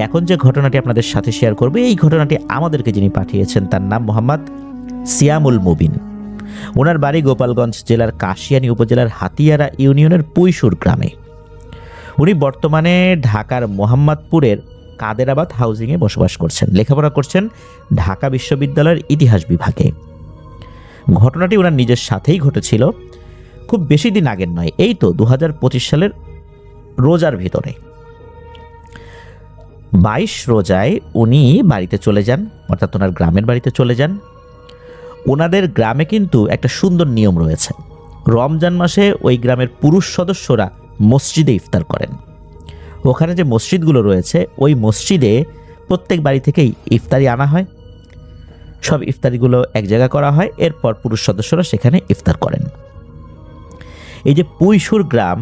এখন যে ঘটনাটি আপনাদের সাথে শেয়ার করবে, এই ঘটনাটি আমাদেরকে যিনি পাঠিয়েছেন তার নাম মোহাম্মদ সিয়ামুল মুবিন। ওনার বাড়ি গোপালগঞ্জ জেলার কাশিয়ানী উপজেলার হাতিয়ারা ইউনিয়নের পুইশুর গ্রামে। উনি বর্তমানে ঢাকার মোহাম্মদপুরের কাদেরাবাদ হাউজিংয়ে বসবাস করছেন, লেখাপড়া করছেন ঢাকা বিশ্ববিদ্যালয়ের ইতিহাস বিভাগে। ঘটনাটি ওনার নিজের সাথেই ঘটেছিল, খুব বেশি দিন আগের নয়, এই তো 2025 সালের রোজার ভিতরে। 22 রোজায় উনি বাড়িতে চলে যান, অর্থাৎ ওনার গ্রামের বাড়িতে চলে যান। ওনাদের গ্রামে কিন্তু একটা সুন্দর নিয়ম রয়েছে। রমজান মাসে ওই গ্রামের পুরুষ সদস্যরা মসজিদে ইফতার করেন। ওখানে যে মসজিদগুলো রয়েছে, ওই মসজিদে প্রত্যেক বাড়ি থেকেই ইফতারি আনা হয়, সব ইফতারিগুলো এক জায়গা করা হয়, এরপর পুরুষ সদস্যরা সেখানে ইফতার করেন। এই যে পুইশুর গ্রাম,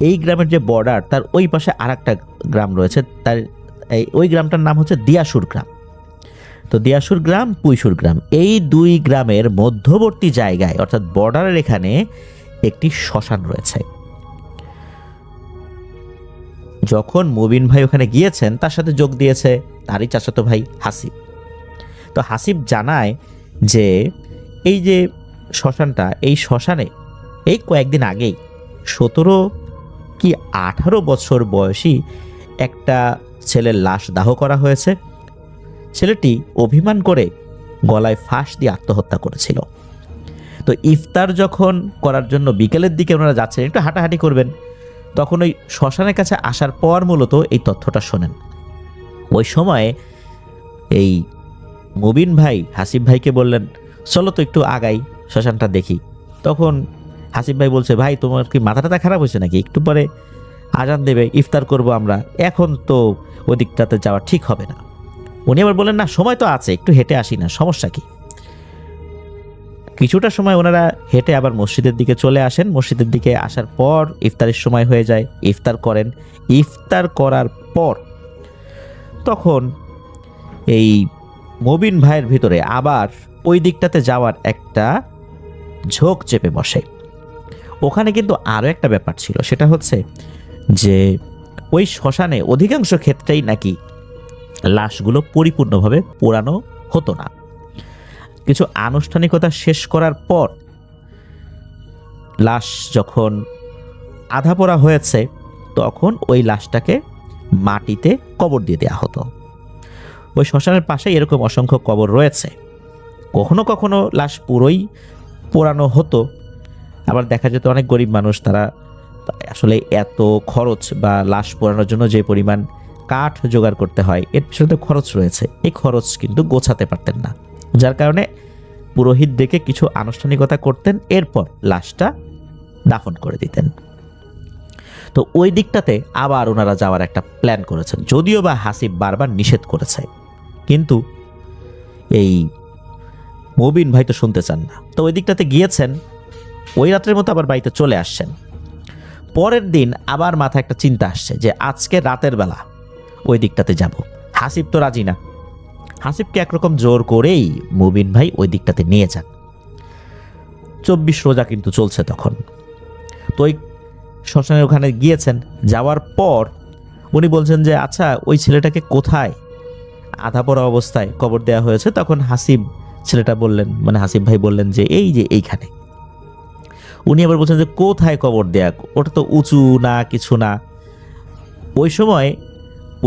এই গ্রামের যে বর্ডার, তার ওই পাশে আর একটা গ্রাম রয়েছে, তার ওই গ্রামটার নাম হচ্ছে দিয়াসুর গ্রাম। তো দিয়াসুর গ্রাম, পুইশুর গ্রাম, এই দুই গ্রামের মধ্যবর্তী জায়গায় অর্থাৎ বর্ডারের এখানে একটি শ্মশান রয়েছে। যখন মুবিন ভাই ওখানে গিয়েছেন, তার সাথে যোগ দিয়েছে তারই চাচাতো ভাই হাসিব। তো হাসিব জানায় যে এই যে শ্মশানটা, এই শ্মশানে এই কয়েকদিন আগেই 17 কি 18 বছর বয়সী একটা ছেলের লাশ দাহ করা হয়েছে। ছেলেটি অভিমান করে গলায় ফাঁস দিয়ে আত্মহত্যা করেছিল। তো ইফতার যখন করার জন্য বিকেলের দিকে ওনারা যাচ্ছেন, একটু হাঁটাহাঁটি করবেন, তখন ওই শ্মশানের কাছে আসার পর মূলত এই তথ্যটা শোনেন। ওই সময়ে এই মুবিন ভাই হাসিব ভাইকে বললেন, চলো তো একটু আগাই, শ্মশানটা দেখি। তখন হাসিব ভাই বলছে, ভাই তোমার কি মাথাটা খারাপ হয়েছে নাকি? একটু পরে আজান দেবে, ইফতার করব আমরা, এখন তো ওই দিকটাতে যাওয়া ঠিক হবে না। উনি আবার বললেন, না সময় তো আছে, একটু হেঁটে আসি না, সমস্যা কি? কিছুটা সময় ওনারা হেঁটে আবার মসজিদের দিকে চলে আসেন। মসজিদের দিকে আসার পর ইফতারের সময় হয়ে যায়, ইফতার করেন। ইফতার করার পর তখন এই মুবিন ভাইয়ের ভিতরে আবার ওই দিকটাতে যাওয়ার একটা ঝোঁক চেপে বসে। ওখানে কিন্তু আরও একটা ব্যাপার ছিল, সেটা হচ্ছে যে ওই শ্মশানে অধিকাংশ ক্ষেত্রেই নাকি লাশগুলো পরিপূর্ণভাবে পোড়ানো হতো না। কিছু আনুষ্ঠানিকতা শেষ করার পর লাশ যখন আধা পোড়া হয়েছে, তখন ওই লাশটাকে মাটিতে কবর দিয়ে দেওয়া হতো। ওই শ্মশানের পাশে এরকম অসংখ্য কবর রয়েছে। কখনো কখনো লাশ পুরোই পোড়ানো হতো, আবার দেখা যেত অনেক গরিব মানুষ, তারা আসলে এত খরচ বা লাশ পোড়ানোর জন্য যে পরিমাণ কাঠ জোগাড় করতে হয়, এর পিছনে খরচ রয়েছে, এই খরচ কিন্তু গোছাতে পারতেন না, যার কারণে পুরোহিত ডেকে কিছু আনুষ্ঠানিকতা করতেন, এরপর লাশটা দাফন করে দিতেন। তো ওই দিকটাতে আবার ওনারা যাওয়ার একটা প্ল্যান করেছেন, যদিও বা হাসিব বারবার নিষেধ করেছে, কিন্তু এই মুবিন ভাই তো শুনতে চান না। তো ওই দিকটাতে গিয়েছেন, ওই রাত্রের মতো আবার বাড়িতে চলে আসছেন। পরের দিন আবার মাথায় একটা চিন্তা আসছে যে আজকে রাতের বেলা ওই দিকটাতে যাব। হাসিব তো রাজি না। হাসিবকে একরকম জোর করেই মুবিন ভাই ওই দিকটাতে নিয়ে যান। 24 রোজা কিন্তু চলছে তখন। তো ওই শ্মশানের ওখানে গিয়েছেন, যাওয়ার পর উনি বলছেন যে আচ্ছা ওই ছেলেটাকে কোথায় আধা পড়া অবস্থায় কবর দেওয়া হয়েছে? তখন হাসিব ছেলেটা বললেন, মানে হাসিব ভাই বললেন যে এই যে এইখানে। উনি আবার বলছেন যে কোথায় কবর দেয়া, ওটা তো উঁচু না, কিছু না। ওই সময়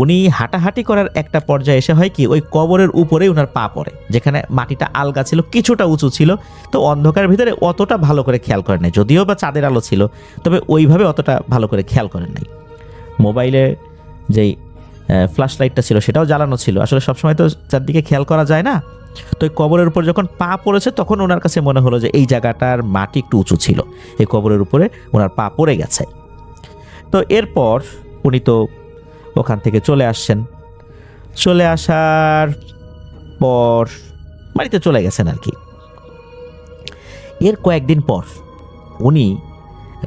উনি হাঁটাহাঁটি করার একটা পর্যায়ে এসে হয় কি, ওই কবরের উপরেই ওনার পা পড়ে, যেখানে মাটিটা আলগা ছিল, কিছুটা উঁচু ছিল। তো অন্ধকারের ভিতরে অতটা ভালো করে খেয়াল করেন নাই, যদিও বা চাঁদের আলো ছিল, তবে ওইভাবে অতটা ভালো করে খেয়াল করেন নাই। মোবাইলে যেই ফ্ল্যাশ লাইটটা ছিল সেটাও জ্বালানো ছিল, আসলে সবসময় তো চারদিকে খেয়াল করা যায় না। তো এই কবরের উপর যখন পা পড়েছে, তখন ওনার কাছে মনে হলো যে এই জায়গাটার মাটি একটু উঁচু ছিল, এই কবরের উপরে ওনার পা পড়ে গেছে। তো এরপর উনি তো ওখান থেকে চলে আসছেন। চলে আসার পর বাড়িতে চলে গেছেন আর কি। এর কয়েকদিন পর উনি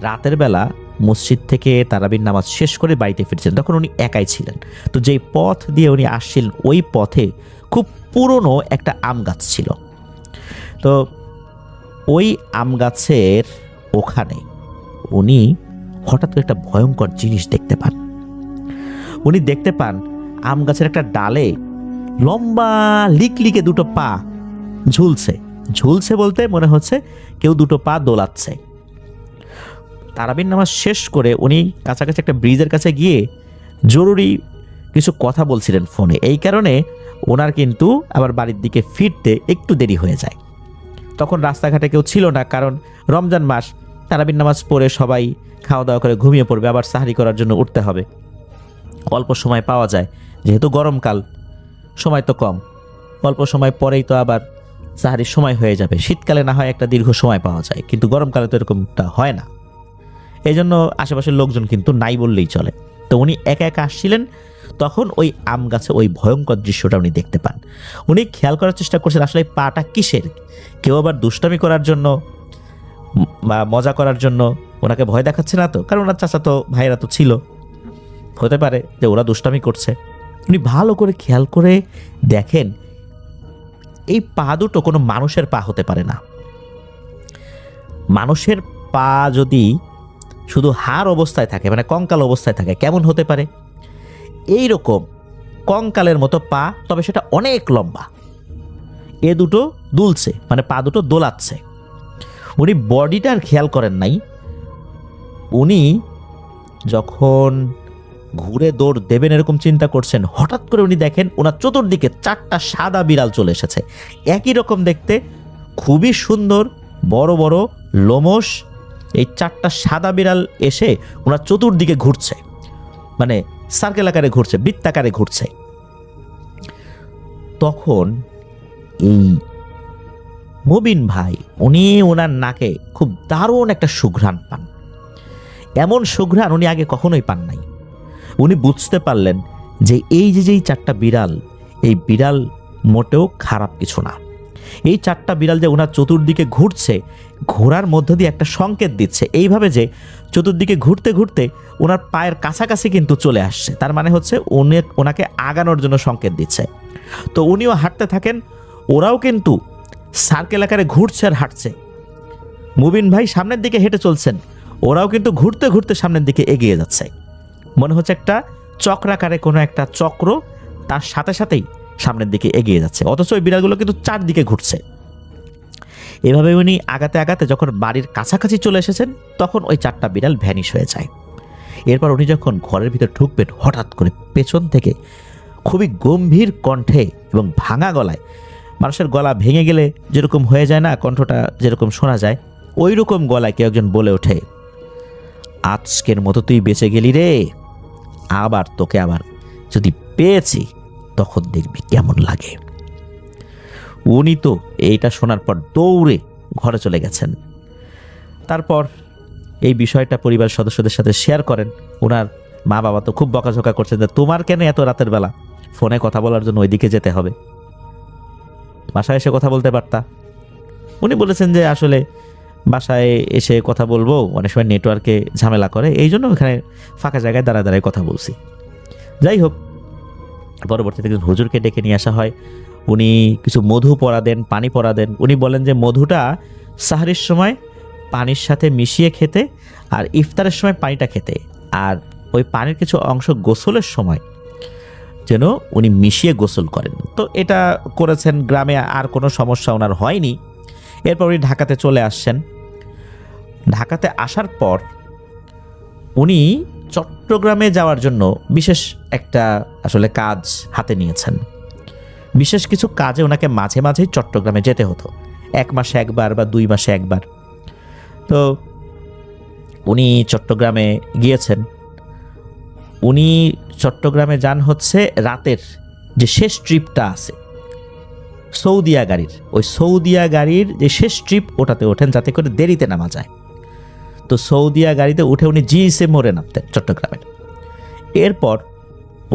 রাতের বেলা মসজিদ থেকে তারাবির নামাজ শেষ করে বাড়িতে ফিরছেন। তখন উনি একাই ছিলেন। তো যেই পথ দিয়ে উনি আসছিলেন, ওই পথে খুব পুরনো একটা আম গাছ ছিল। তো ওই আম গাছের ওখানে উনি হঠাৎ করে একটা ভয়ঙ্কর জিনিস দেখতে পান। উনি দেখতে পান আম গাছের একটা ডালে লম্বা লিকলিকে দুটো পা ঝুলছে। ঝুলছে বলতে মনে হচ্ছে কেউ দুটো পা দোলাচ্ছে। তারাবির নামাজ শেষ করে উনি কাছাকাছি একটা ব্রিজের কাছে গিয়ে জরুরি কিছু কথা বলছিলেন ফোনে। এই কারণে ওনার কিন্তু আবার বাড়ির দিকে ফিরতে একটু দেরি হয়ে যায়। তখন রাস্তাঘাটে কেউ ছিল না, কারণ রমজান মাস, তারাবির নামাজ পড়ে সবাই খাওয়া দাওয়া করে ঘুমিয়ে পড়বে, আবার সাহরি করার জন্য উঠতে হবে। অল্প সময় পাওয়া যায়, যেহেতু গরমকাল, সময় তো কম, অল্প সময় পরেই তো আবার সাহারির সময় হয়ে যাবে। শীতকালে না হয় একটা দীর্ঘ সময় পাওয়া যায়, কিন্তু গরমকালে তো এরকমটা হয় না। এই জন্য আশেপাশের লোকজন কিন্তু নাই বললেই চলে। তো উনি একা একা আসছিলেন, তখন ওই আম গাছে ওই ভয়ঙ্কর দৃশ্যটা উনি দেখতে পান। উনি খেয়াল করার চেষ্টা করছেন আসলে পাটা কিসের, কেউ আবার দুষ্টামি করার জন্য বা মজা করার জন্য ওনাকে ভয় দেখাচ্ছে না তো, কারণ ওনার চাচা তো ভাইয়েরা তো ছিল, হতে পারে যে ওরা দুষ্টামি করছে। উনি ভালো করে খেয়াল করে দেখেন এই পা দুটো কোনো মানুষের পা হতে পারে না। মানুষের পা যদি শুধু হাড় অবস্থায় থাকে, মানে কঙ্কাল অবস্থায় থাকে, কেমন হতে পারে? এই রকম কঙ্কালের মতো পা, তবে সেটা অনেক লম্বা। এ দুটো দুলছে, মানে পা দুটো দোলাচ্ছে। উনি বডিটার খেয়াল করেন নাই। উনি যখন ঘুরে দৌড় দেবেন এরকম চিন্তা করছেন, হঠাৎ করে উনি দেখেন ওনার চতুর্দিকে 4টা সাদা বিড়াল চলে এসেছে। একই রকম দেখতে, খুবই সুন্দর, বড় বড় লোমশ। এই 4টা সাদা বিড়াল এসে ওনার চতুর্দিকে ঘুরছে, মানে সার্কেল আকারে ঘুরছে, বৃত্তাকারে ঘুরছে। তখন এই মুবিন ভাই, উনি ওনার নাকে খুব দারুণ একটা সুঘ্রাণ পান। এমন সুঘ্রাণ উনি আগে কখনোই পান নাই। উনি বুঝতে পারলেন যে এই যে 4টা বিড়াল, এই বিড়াল মোটেও খারাপ কিছু না। এই 4টা বিড়াল যে ওনার চতুর্দিকে ঘুরছে, ঘোরার মধ্য দিয়ে একটা সংকেত দিচ্ছে, এইভাবে যে চতুর্দিকে ঘুরতে ঘুরতে ওনার পায়ের কাছাকাছি কিন্তু চলে আসছে। তার মানে হচ্ছে ওনাকে আগানোর জন্য সংকেত দিচ্ছে। তো উনিও হাঁটতে থাকেন, ওরাও কিন্তু সার্কেল আকারে ঘুরছে আর হাঁটছে। মুবিন ভাই সামনের দিকে হেঁটে চলছেন, ওরাও কিন্তু ঘুরতে ঘুরতে সামনের দিকে এগিয়ে যাচ্ছে। মনে হচ্ছে একটা চক্রাকারে কোনো একটা চক্র তার সাথে সাথেই সামনের দিকে এগিয়ে যাচ্ছে, অথচ ওই বিড়ালগুলো কিন্তু চারদিকে ঘুরছে। এভাবে উনি আগাতে আগাতে যখন বাড়ির কাছাকাছি চলে এসেছেন, তখন ওই 4টা বিড়াল ভ্যানিশ হয়ে যায়। এরপর উনি যখন ঘরের ভিতর ঢুকবেন, হঠাৎ করে পেছন থেকে খুবই গম্ভীর কণ্ঠে এবং ভাঙা গলায়, মানুষের গলা ভেঙে গেলে যেরকম হয়ে যায় না, কণ্ঠটা যেরকম শোনা যায়, ওই রকম গলায় কেউ একজন বলে ওঠে, আজকের মতো তুই বেঁচে গেলি রে, আবার তোকে আবার যদি পেয়েছি তখন দেখবি কেমন লাগে। উনি তো এইটা শোনার পর দৌড়ে ঘরে চলে গেছেন। তারপর এই বিষয়টা পরিবার সদস্যদের সাথে শেয়ার করেন। ওনার মা বাবা তো খুব বকাঝকা করছেন যে তোমার কেন এত রাতের বেলা ফোনে কথা বলার জন্য ওইদিকে যেতে হবে, বাসায় এসে কথা বলতে পারতা। উনি বলেছেন যে আসলে বাসায় এসে কথা বলবো, অনেক সময় নেটওয়ার্কে ঝামেলা করে, এই জন্য ওখানে ফাঁকা জায়গায় দাঁড়ায় দাঁড়ায় কথা বলছি। যাই হোক, পরবর্তীতে একজন হুজুরকে ডেকে নিয়ে আসা হয়। উনি কিছু মধু পরা দেন, পানি পরা দেন। উনি বলেন যে মধুটা সাহরির সময় পানির সাথে মিশিয়ে খেতে, আর ইফতারের সময় পানিটা খেতে, আর ওই পানির কিছু অংশ গোসলের সময় যেন উনি মিশিয়ে গোসল করেন। তো এটা করেছেন, গ্রামে আর কোনো সমস্যা ওনার হয়নি। এরপর উনি ঢাকাতে চলে আসছেন। ঢাকাতে আসার পর উনি চট্টগ্রামে যাওয়ার জন্য বিশেষ একটা আসলে কাজ হাতে নিয়েছেন। বিশেষ কিছু কাজে ওনাকে মাঝে মাঝেই চট্টগ্রামে যেতে হতো, 1 মাসে একবার বা 2 মাসে একবার। তো উনি চট্টগ্রামে গিয়েছেন। উনি চট্টগ্রামে যান হচ্ছে রাতের যে শেষ ট্রিপটা আছে সৌদিয়া গাড়ির, ওই সৌদিয়া গাড়ির যে শেষ ট্রিপ, ওটাতে ওঠেন যাতে করে দেরিতে নামা যায়। তো সৌদিয়া গাড়িতে উঠে উনি জিএসএ মোড়ে নামতেন চট্টগ্রামের। এরপর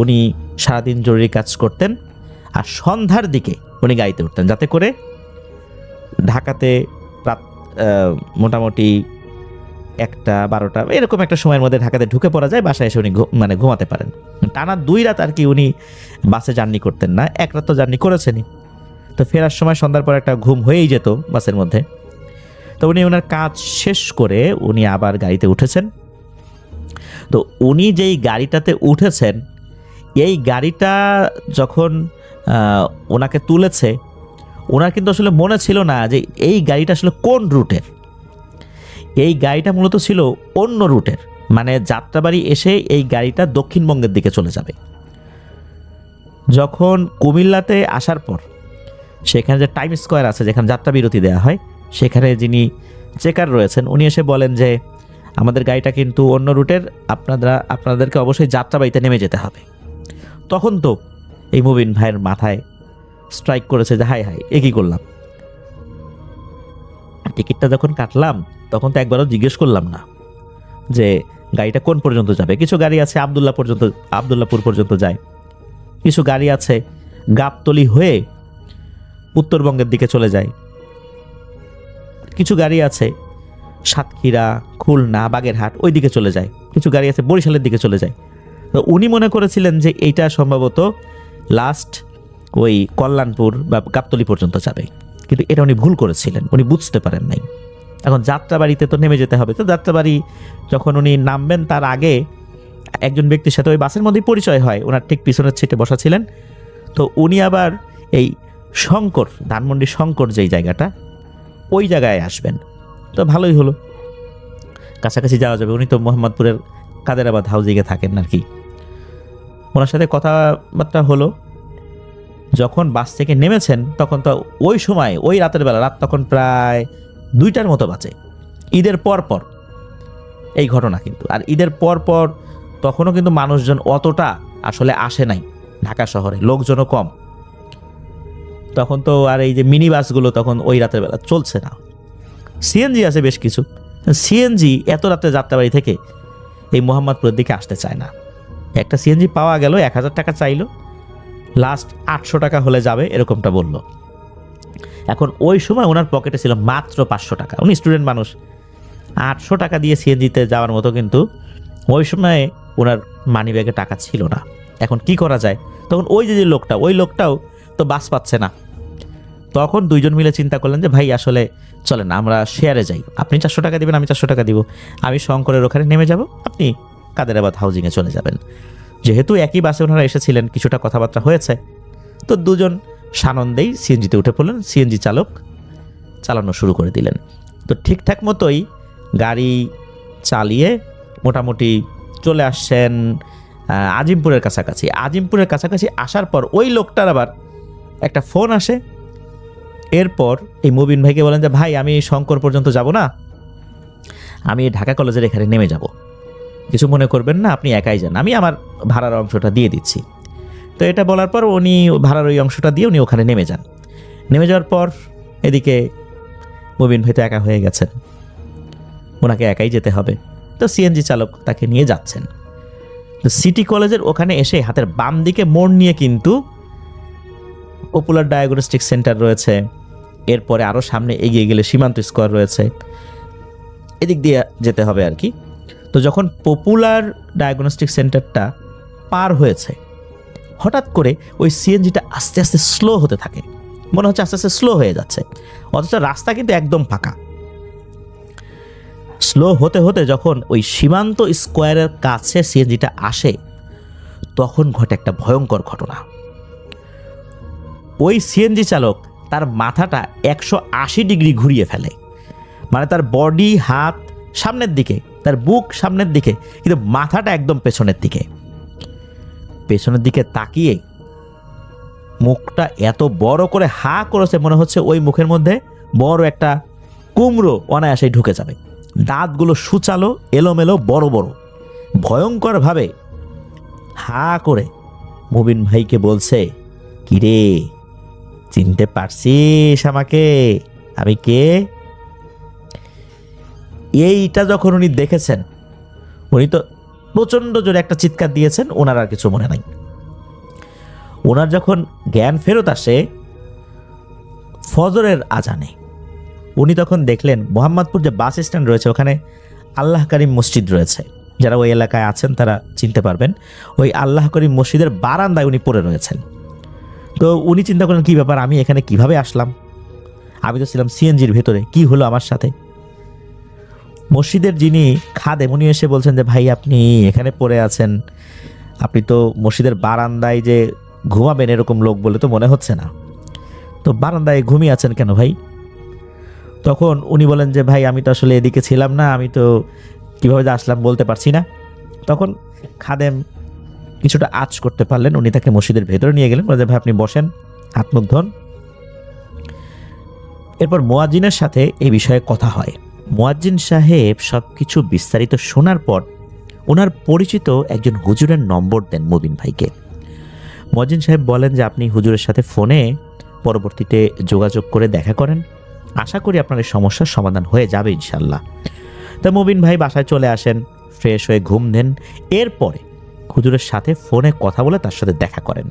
উনি সারাদিন জরুরি কাজ করতেন, আর সন্ধ্যার দিকে উনি গাড়িতে উঠতেন যাতে করে ঢাকাতে রাত মোটামুটি 1টা 12টা এরকম একটা সময়ের মধ্যে ঢাকাতে ঢুকে পড়া যায়, বাসায় এসে উনি মানে ঘুমাতে পারেন। টানা 2 রাত আর কি উনি বাসে জার্নি করতেন না, 1 রাত তো জার্নি করেছেনই। তো ফেরার সময় সন্ধ্যার পর একটা ঘুম হয়েই যেত বাসের মধ্যে। তো উনি ওনার কাজ শেষ করে উনি আবার গাড়িতে উঠেছেন। তো উনি যেই গাড়িটাতে উঠেছেন, এই গাড়িটা যখন ওনাকে তুলেছে, ওনার কিন্তু আসলে মনে ছিল না যে এই গাড়িটা আসলে কোন রুটের। এই গাড়িটা মূলত ছিল অন্য রুটের, মানে যাত্রাবাড়ি এসে এই গাড়িটা দক্ষিণবঙ্গের দিকে চলে যাবে। যখন কুমিল্লাতে আসার পর সেখানে যে টাইম স্কোয়ার আছে, যেখানে যাত্রা বিরতি দেওয়া হয়, সেখানে যিনি চেকার রয়েছেন উনি এসে বলেন যে আমাদের গাড়িটা কিন্তু অন্য রুটের, আপনাদেরকে অবশ্যই যাত্রাবাড়িতে নেমে যেতে হবে। তখন তো এই মুবিন ভাইয়ের মাথায় স্ট্রাইক করেছে যে হাই হাই এ কী করলাম, টিকিটটা যখন কাটলাম তখন তো একবারও জিজ্ঞেস করলাম না যে গাড়িটা কোন পর্যন্ত যাবে। কিছু গাড়ি আছে আবদুল্লাপুর পর্যন্ত যায়, কিছু গাড়ি আছে গাবতলী হয়ে উত্তরবঙ্গের দিকে চলে যায়, কিছু গাড়ি আছে সাতক্ষীরা, খুলনা, বাগেরহাট ওই দিকে চলে যায়, কিছু গাড়ি আছে বরিশালের দিকে চলে যায়। তো উনি মনে করেছিলেন যে এইটা সম্ভবত লাস্ট ওই কল্যাণপুর বা গাবতলী পর্যন্ত যাবে, কিন্তু এটা উনি ভুল করেছিলেন, উনি বুঝতে পারেন নাই। এখন যাত্রাবাড়িতে তো নেমে যেতে হবে। তো যাত্রাবাড়ি যখন উনি নামবেন তার আগে একজন ব্যক্তির সাথে ওই বাসের মধ্যেই পরিচয় হয়, ওনার ঠিক পিছনের সিটে বসা ছিলেন। তো উনি আবার এই শঙ্কর, ধানমন্ডি শঙ্কর যেই জায়গাটা, ওই জায়গায় আসবেন। তো ভালোই হলো, কাছাকাছি যাওয়া যাবে। উনি তো মোহাম্মদপুরের কাদেরাবাদ হাউজিংয়ে থাকেন আর কি। ওনার সাথে কথাবার্তা হলো। যখন বাস থেকে নেমেছেন তখন তো ওই সময়, ওই রাতের বেলা, রাত তখন প্রায় 2টার মতো বাজে, ঈদের পর এই ঘটনা কিন্তু। আর ঈদের পর তখনও কিন্তু মানুষজন অতটা আসলে আসে নাই ঢাকা শহরে, লোকজনও কম। তখন তো আর এই যে মিনি বাসগুলো তখন ওই রাতের বেলা চলছে না, সিএনজি আছে বেশ কিছু। সিএনজি এত রাতে যাত্রাবাড়ি থেকে এই মোহাম্মদপুরের দিকে আসতে চায় না। একটা সিএনজি পাওয়া গেল, 1000 টাকা চাইলো, লাস্ট 800 টাকা হলে যাবে এরকমটা বলল। এখন ওই সময় ওনার পকেটে ছিল মাত্র 500 টাকা, উনি স্টুডেন্ট মানুষ, 800 টাকা দিয়ে সিএনজিতে যাওয়ার মতো কিন্তু ওই সময়ে ওনার মানি ব্যাগে টাকা ছিল না। এখন কি করা যায়? তখন ওই যে লোকটা, ওই লোকটাও তো বাস পাচ্ছে না। তখন দুইজন মিলে চিন্তা করলেন যে ভাই আসলে চলেন আমরা শেয়ারে যাই, আপনি 400 টাকা দিবেন, আমি 400 টাকা দিব, আমি শঙ্করের ওখানে নেমে যাব, আপনি কাদেরাবাদ হাউজিংয়ে চলে যাবেন। যেহেতু একই বাসে ওনারা এসেছিলেন, কিছুটা কথাবার্তা হয়েছে, তো দুজন সানন্দেই সিএনজিতে উঠে পড়লেন। সিএনজি চালক চালানো শুরু করে দিলেন। তো ঠিকঠাক মতোই গাড়ি চালিয়ে মোটামুটি চলে আসছেন আজিমপুরের কাছাকাছি। আজিমপুরের কাছাকাছি আসার পর ওই লোকটার আবার একটা ফোন আসে। এরপর এই মুবিন ভাইকে বলেন যে ভাই আমি শঙ্কর পর্যন্ত যাব না, আমি ঢাকা কলেজের এখানে নেমে যাব, কিছু মনে করবেন না, আপনি একাই যান, আমি আমার ভাড়ার অংশটা দিয়ে দিচ্ছি। তো এটা বলার পর উনি ভাড়ার ওই অংশটা দিয়ে উনি ওখানে নেমে যান। নেমে যাওয়ার পর এদিকে মুবিন ভাই তো একা হয়ে গেছেন, ওনাকে একাই যেতে হবে। তো সিএনজি চালক তাকে নিয়ে যাচ্ছেন। তো সিটি কলেজের ওখানে এসে হাতের বাম দিকে মোড় নিয়ে কিন্তু পপুলার ডায়াগনস্টিক সেন্টার রয়েছে, এরপরে আরও সামনে এগিয়ে গেলে সীমান্ত স্কোয়ার রয়েছে, এদিক দিয়ে যেতে হবে আর কি। তো যখন পপুলার ডায়াগনস্টিক সেন্টারটা পার হয়েছে, হঠাৎ করে ওই সিএনজিটা আস্তে আস্তে স্লো হতে থাকে, মনে হচ্ছে আস্তে আস্তে স্লো হয়ে যাচ্ছে, অথচ রাস্তা কিন্তু একদম ফাঁকা। স্লো হতে হতে যখন ওই সীমান্ত স্কোয়ারের কাছে সিএনজিটা আসে, তখন ঘটে একটা ভয়ঙ্কর ঘটনা। ওই সিএনজি চালক তার মাথাটা 180 ডিগ্রি ঘুরিয়ে ফেলে, মানে তার বডি, হাত সামনের দিকে, তার বুক সামনের দিকে, কিন্তু মাথাটা একদম পেছনের দিকে। পেছনের দিকে তাকিয়ে মুখটা এত বড় করে হা করেছে, মনে হচ্ছে ওই মুখের মধ্যে বড় একটা কুমড়ো অনায়াসেই ঢুকে যাবে। দাঁতগুলো সুচালো, এলোমেলো, বড় বড়, ভয়ঙ্করভাবে হা করে মুবিন ভাইকে বলছে, কিরে চিনতে পারছিস আমাকে, আমি কে? এইটা যখন উনি দেখেছেন, উনি তো প্রচণ্ড জোরে একটা চিৎকার দিয়েছেন, ওনার আর কিছু মনে নাই। ওনার যখন জ্ঞান ফেরত আসে ফজরের আজানে, উনি তখন দেখলেন মোহাম্মদপুর যে বাস স্ট্যান্ড রয়েছে ওখানে আল্লাহ করিম মসজিদ রয়েছে, যারা ওই এলাকায় আছেন তারা চিনতে পারবেন। ওই আল্লাহ করিম মসজিদের বারান্দায় উনি পড়ে রয়েছেন। তো উনি চিন্তা করেন কী ব্যাপার, আমি এখানে কিভাবে আসলাম, আমি তো ছিলাম সিএনজির ভেতরে, কি হলো আমার সাথে? মসজিদের যিনি খাদেম উনি এসে বলছেন যে ভাই আপনি এখানে পড়ে আছেন, আপনি তো মসজিদের বারান্দায় যে ঘুমাবেন এরকম লোক বলে তো মনে হচ্ছে না, তো বারান্দায় ঘুমিয়ে আছেন কেন ভাই? তখন উনি বলেন যে ভাই আমি তো আসলে এদিকে ছিলাম না, আমি তো কীভাবে যে আসলাম বলতে পারছি না। তখন খাদেম কিছুটা আঁচ করতে পারলেন, উনি তাকে মসজিদের ভেতরে নিয়ে গেলেন, বলে যে ভাই আপনি বসেন, হাত মুখ ধোন। এরপর মুয়াজ্জিনের সাথে এই বিষয়ে কথা হয়। মুয়াজ্জিন সাহেব সব কিছু বিস্তারিত শোনার পর ওনার পরিচিত একজন হুজুরের নম্বর দেন মুবিন ভাইকে। মুয়াজ্জিন সাহেব বলেন যে আপনি হুজুরের সাথে ফোনে পরবর্তীতে যোগাযোগ করে দেখা করেন, আশা করি আপনার এই সমস্যার সমাধান হয়ে যাবে ইনশাল্লাহ। তা মুবিন ভাই বাসায় চলে আসেন, ফ্রেশ হয়ে ঘুম দেন, এরপরে হুজুরের সাথে ফোনে কথা বলে তার সাথে দেখা করেন।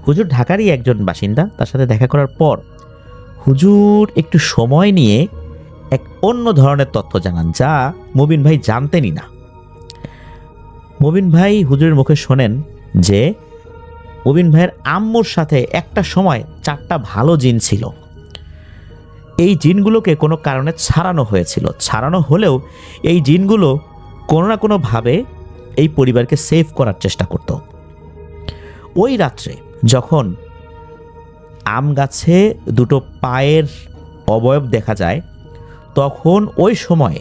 হুজুর ঢাকারই একজন বাসিন্দা, তার সাথে দেখা করার পর হুজুর একটু সময় নিয়ে এক অন্য ধরনের তথ্য জানান, যা মুবিন ভাই জানতেনই না। মুবিন ভাই হুজুরের মুখে শোনেন যে মুবিন ভাইয়ের আম্মুর সাথে একটা সময় 4টা ভালো জিন ছিল। এই জিনগুলোকে কোনো কারণে ছাড়ানো হয়েছিল, ছাড়ানো হলেও এই জিনগুলো কোনো না কোনোভাবে এই পরিবারকে সেভ করার চেষ্টা করত। ওই রাত্রে যখন আম গাছে দুটো পায়ের অবয়ব দেখা যায়, তখন ওই সময়ে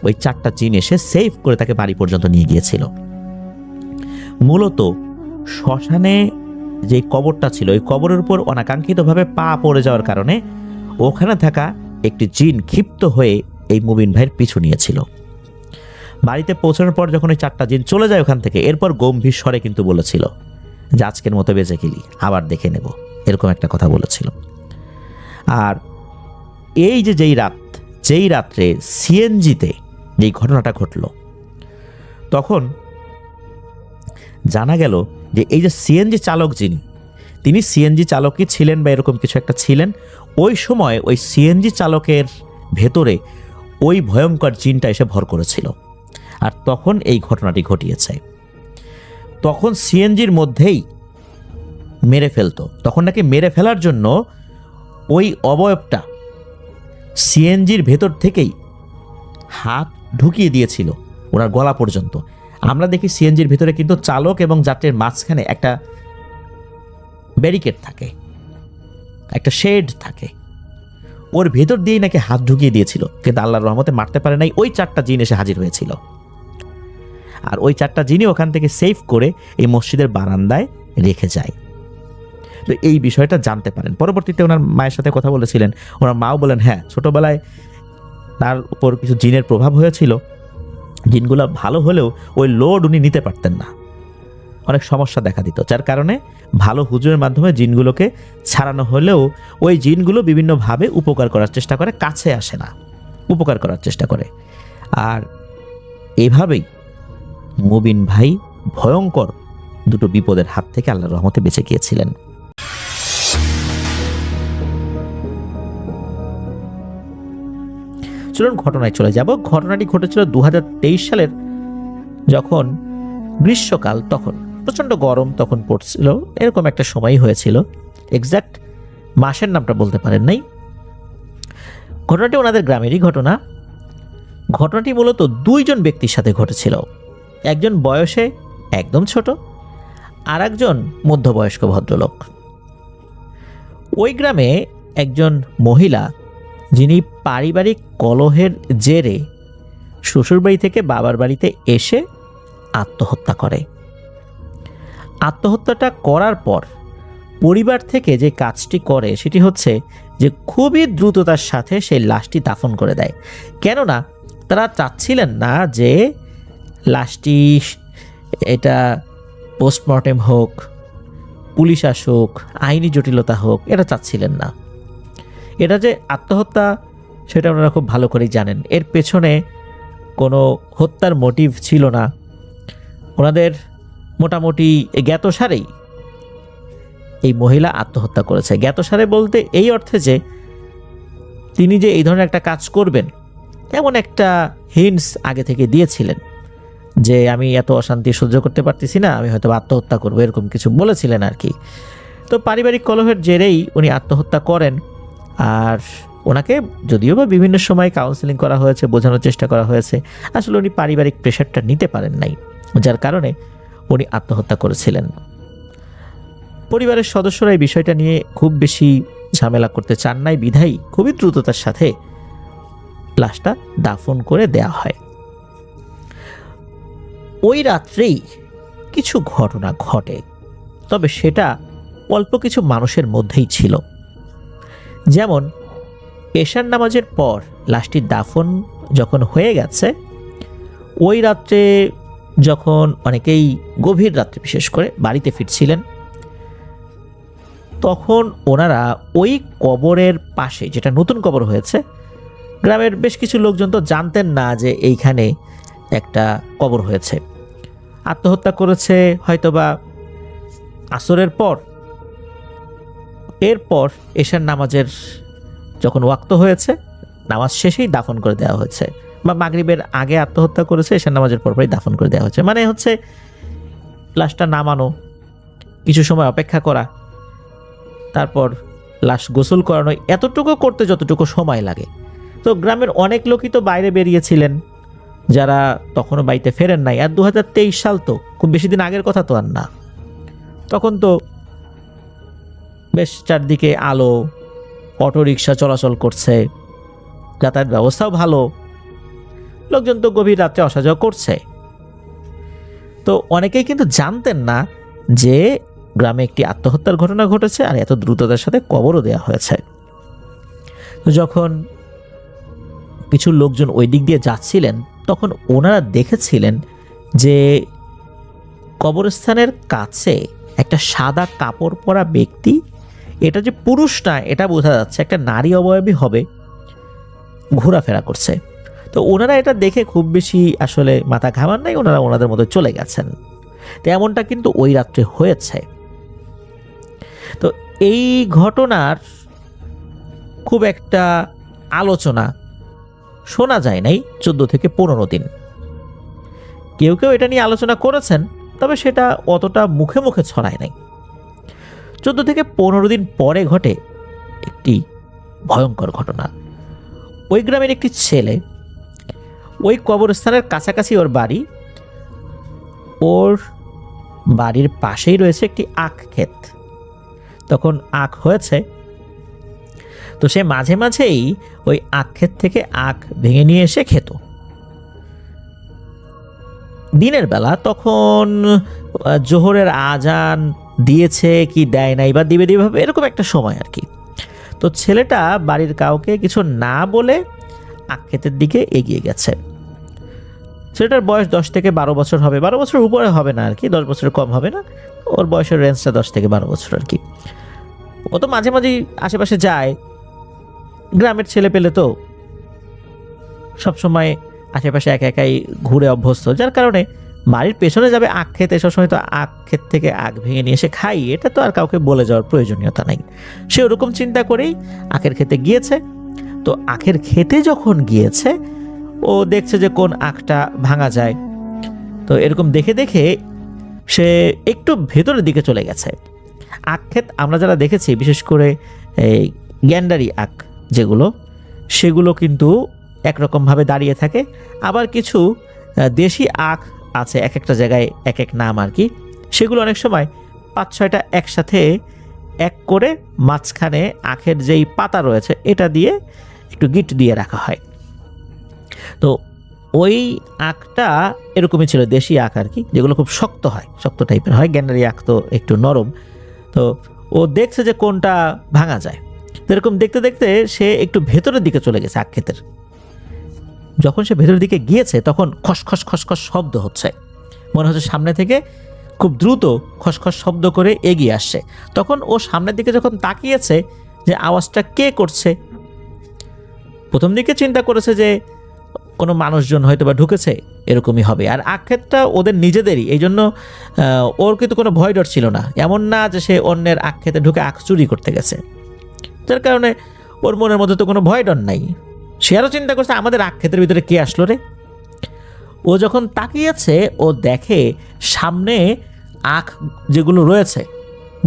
ওই 4টা জিন এসে সেভ করে তাকে বাড়ি পর্যন্ত নিয়ে গিয়েছিল। মূলত শ্মশানে যে কবরটা ছিল, ওই কবরের উপর অনাকাঙ্ক্ষিতভাবে পা পড়ে যাওয়ার কারণে ওখানে থাকা একটি জিন ক্ষিপ্ত হয়ে এই মুবিন ভাইয়ের পিছু নিয়েছিল। বাড়িতে পৌঁছানোর পর যখন ওই 4টা জিন চলে যায় ওখান থেকে, এরপর গম্ভীর স্বরে কিন্তু বলেছিল যে আজকের মতো বেঁচে গেলি, আবার দেখে নেব, এরকম একটা কথা বলেছিল। আর এই যে যেই রাত্রে সিএনজিতে যেই ঘটনাটা ঘটল, তখন জানা গেল যে এই যে সিএনজি চালক যিনি, তিনি সিএনজি চালকই ছিলেন বা এরকম কিছু একটা ছিলেন। ওই সময় ওই সিএনজি চালকের ভেতরে ওই ভয়ঙ্কর জিনটা এসে ভর করেছিল, আর তখন এই ঘটনাটি ঘটিয়েছে। তখন সিএনজির মধ্যেই মেরে ফেলতো, তখন নাকি মেরে ফেলার জন্য ওই অবয়বটা সিএনজির ভেতর থেকেই হাত ঢুকিয়ে দিয়েছিল ওনার গলা পর্যন্ত। আমরা দেখি সিএনজির ভিতরে কিন্তু চালক এবং যাত্রীর মাঝখানে একটা ব্যারিকেড থাকে, একটা শেড থাকে, ওর ভেতর দিয়েই নাকি হাত ঢুকিয়ে দিয়েছিল, কিন্তু আল্লাহর রহমতে মারতে পারে নাই। ওই 4টা জিন এসে হাজির হয়েছিল, আর ওই 4টা জিনই ওখান থেকে সেভ করে এই মসজিদের বারান্দায় রেখে যায়। তো এই বিষয়টা জানতে পারেন। পরবর্তীতে ওনার মায়ের সাথে কথা বলেছিলেন, ওনার মাও বলেন হ্যাঁ, ছোটবেলায় তার উপর কিছু জিনের প্রভাব হয়েছিল, জিনগুলো ভালো হলেও ওই লোড উনি নিতে পারতেন না, অনেক সমস্যা দেখা দিত, যার কারণে ভালো হুজুরের মাধ্যমে জিনগুলোকে ছাড়ানো হলেও ওই জিনগুলো বিভিন্নভাবে উপকার করার চেষ্টা করে, কাছে আসে না, উপকার করার চেষ্টা করে। আর এভাবেই মুবিন ভাই ভয়ঙ্কর দুটো বিপদের হাত থেকে আল্লাহর রহমতে বেঁচে গিয়েছিলেন। চলুন ঘটনায় চলে যাব। ঘটনাটি ঘটেছিল 2023 সালের, যখন গ্রীষ্মকাল, তখন প্রচণ্ড গরম তখন পড়ছিল, এরকম একটা সময় হয়েছিল, এক্স্যাক্ট মাসের নামটা বলতে পারেন নাই। ঘটনাটি ওনাদের গ্রামেরই ঘটনা। ঘটনাটি মূলত 2জন ব্যক্তির সাথে ঘটেছিল, একজন বয়সে একদম ছোট, আর একজন মধ্যবয়স্ক ভদ্রলোক। ওই গ্রামে একজন মহিলা, যিনি পারিবারিক কলহের জেরে শ্বশুরবাড়ি থেকে বাবার বাড়িতে এসে আত্মহত্যা করে। আত্মহত্যাটা করার পর পরিবার থেকে যে কাজটি করে সেটি হচ্ছে যে খুবই দ্রুততার সাথে সেই লাশটি দাফন করে দেয়। কেননা তারা চাচ্ছিলেন না যে লাশটি এটা পোস্টমর্টেম হোক, পুলিশ আসুক, আইনি জটিলতা হোক, এটা চাচ্ছিলেন না। এটা যে আত্মহত্যা সেটা ওনারা খুব ভালো করেই জানেন, এর পেছনে কোনো হত্যার মোটিভ ছিল না। ওনাদের মোটামুটি জ্ঞাতসারেই এই মহিলা আত্মহত্যা করেছে। জ্ঞাতসারে বলতে এই অর্থে যে তিনি যে এই ধরনের একটা কাজ করবেন এমন একটা হিন্টস আগে থেকে দিয়েছিলেন, যে আমি এত অশান্তি সহ্য করতে পারতেছি না, আমি হয়তো আত্মহত্যা করবো, এরকম কিছু বলেছিলেন আর কি। তো পারিবারিক কলহের জেরেই উনি আত্মহত্যা করেন। আর ওনাকে যদিও বা বিভিন্ন সময় কাউন্সেলিং করা হয়েছে, বোঝানোর চেষ্টা করা হয়েছে, আসলে উনি পারিবারিক প্রেশারটা নিতে পারেন নাই, যার কারণে উনি আত্মহত্যা করেছিলেন। পরিবারের সদস্যরা এই বিষয়টা নিয়ে খুব বেশি ঝামেলা করতে চান নাই, বিধায়ী খুবই দ্রুততার সাথে লাশটা দাফন করে দেয়া হয়। ওই রাত্রেই কিছু ঘটনা ঘটে, তবে সেটা অল্প কিছু মানুষের মধ্যেই ছিল। যেমন এশার নামাজের পর লাশটির দাফন যখন হয়ে গেছে, ওই রাত্রে যখন অনেকেই গভীর রাত্রে বিশেষ করে বাড়িতে ফিরছিলেন, তখন ওনারা ওই কবরের পাশে, যেটা নতুন কবর হয়েছে, গ্রামের বেশ কিছু লোকজন তো জানতেন না যে এইখানে একটা কবর হয়েছে। আত্মহত্যা করেছে হয়তোবা আসরের পর, এরপর এশার নামাজের যখন ওয়াক্ত হয়েছে, নামাজ শেষেই দাফন করে দেওয়া হয়েছে, বা মাগরিবের আগে আত্মহত্যা করেছে, এশার নামাজের পরপরই দাফন করে দেওয়া হয়েছে। মানে হচ্ছে লাশটা নামানো, কিছু সময় অপেক্ষা করা, তারপর লাশ গোসল করানো, এতটুকু করতে যতটুকু সময় লাগে। তো গ্রামের অনেক লোকই তো বাইরে বেরিয়েছিলেন, যারা তখনও বাড়িতে ফেরেন নাই। আর 2023 সাল তো খুব বেশি দিন আগের কথা তো আর না। তখন তো বেশ চারদিকে আলো, অটোরিকশা চলাচল করছে, যাতায়াত ব্যবস্থাও ভালো, লোকজন তো গভীর রাত্রে আসা যাওয়া করছে। তো অনেকেই কিন্তু জানতেন না যে গ্রামে একটি আত্মহত্যার ঘটনা ঘটেছে আর এত দ্রুততার সাথে কবরও দেওয়া হয়েছে। তো যখন কিছু লোকজন ওই দিক দিয়ে যাচ্ছিলেন, তখন ওনারা দেখেছিলেন যে কবরস্থানের কাছে একটা সাদা কাপড় পরা ব্যক্তি, এটা যে পুরুষ না এটা বোঝা যাচ্ছে, একটা নারী অবয়বী হবে, ঘোরাফেরা করছে। তো ওনারা এটা দেখে খুব বেশি আসলে মাথা ঘামান নাই, ওনারা ওনাদের মতো চলে গেছেন। তো এমনটা কিন্তু ওই রাত্রে হয়েছে। তো এই ঘটনার খুব একটা আলোচনা শোনা যায় নাই 14 থেকে 15 দিন। কেউ কেউ এটা নিয়ে আলোচনা করেছেন, তবে সেটা অতটা মুখে মুখে ছড়ায় নাই। 14 থেকে 15 দিন পরে ঘটে একটি ভয়ঙ্কর ঘটনা। ওই গ্রামের একটি ছেলে, ওই কবরস্থানের কাছাকাছি ওর বাড়ি, ওর বাড়ির পাশেই রয়েছে একটি আখ ক্ষেত। তখন আখ হয়েছে, তো সে মাঝে মাঝেই ওই আখ ক্ষেত থেকে আখ ভেঙে নিয়ে এসে খেত। দিনের বেলা তখন জোহরের আজান দিয়েছে কি দেয় নাই, বা দিবে দিবে এরকম একটা সময় আর কি। তো ছেলেটা বাড়ির কাউকে কিছু না বলে আখ ক্ষেতের দিকে এগিয়ে গেছে। ছেলেটার বয়স 10 থেকে 12 বছর হবে, 12 বছরের উপরে হবে না আর কি, 10 বছরের কম হবে না, ওর বয়সের রেঞ্জটা 10 থেকে 12 বছর আর কি। ও তো মাঝে মাঝেই আশেপাশে যায়, গ্রামের ছেলে পেলে তো সবসময় আশেপাশে একা একাই ঘুরে অভ্যস্ত, যার কারণে বাড়ির পেছনে যাবে আখ খেতে, সবসময় তো আখ ক্ষেত থেকে আখ ভেঙে নিয়ে এসে খাই, এটা তো আর কাউকে বলে যাওয়ার প্রয়োজনীয়তা নাই। সে ওরকম চিন্তা করেই আখের খেতে গিয়েছে। তো আখের খেতে যখন গিয়েছে, ও দেখছে যে কোন আখটা ভাঙা যায়। তো এরকম দেখে দেখে সে একটু ভেতরের দিকে চলে গেছে। আখ ক্ষেত আমরা যারা দেখেছি, বিশেষ করে এই গ্যান্ডারি আখ যেগুলো, সেগুলো কিন্তু একরকমভাবে দাঁড়িয়ে থাকে। আবার কিছু দেশি আখ আছে, এক একটা জায়গায় এক এক নাম আর কি, সেগুলো অনেক সময় 5-6টা একসাথে এক করে মাঝখানে আখের যেই পাতা রয়েছে এটা দিয়ে একটু গিট দিয়ে রাখা হয়। তো ওই আখটা এরকমই ছিল, দেশি আখ আর কি, যেগুলো খুব শক্ত হয়, শক্ত টাইপের হয়। গ্যান্ডারি আখ তো একটু নরম। তো ও দেখছে যে কোনটা ভাঙা যায়। এরকম দেখতে দেখতে সে একটু ভেতরের দিকে চলে গেছে আখ ক্ষেতের। যখন সে ভেতরের দিকে গিয়েছে, তখন খসখস খসখস শব্দ হচ্ছে, মনে হচ্ছে সামনে থেকে খুব দ্রুত খসখস শব্দ করে এগিয়ে আসছে। তখন ও সামনের দিকে যখন তাকিয়েছে যে আওয়াজটা কে করছে, প্রথম দিকে চিন্তা করেছে যে কোনো মানুষজন হয়তো বা ঢুকেছে, এরকমই হবে। আর আখ ক্ষেতটা ওদের নিজেদেরই, এই জন্য ওর কিন্তু কোনো ভয় ডর ছিল না। এমন না যে সে অন্যের আখ ক্ষেতে ঢুকে আখ চুরি করতে গেছে, যার কারণে ওর মনের মধ্যে তো কোনো ভয় ডর নাই। সে আরও চিন্তা করছে আমাদের আখ ক্ষেতের ভিতরে কে আসলো রে। ও যখন তাকিয়েছে, ও দেখে সামনে আখ যেগুলো রয়েছে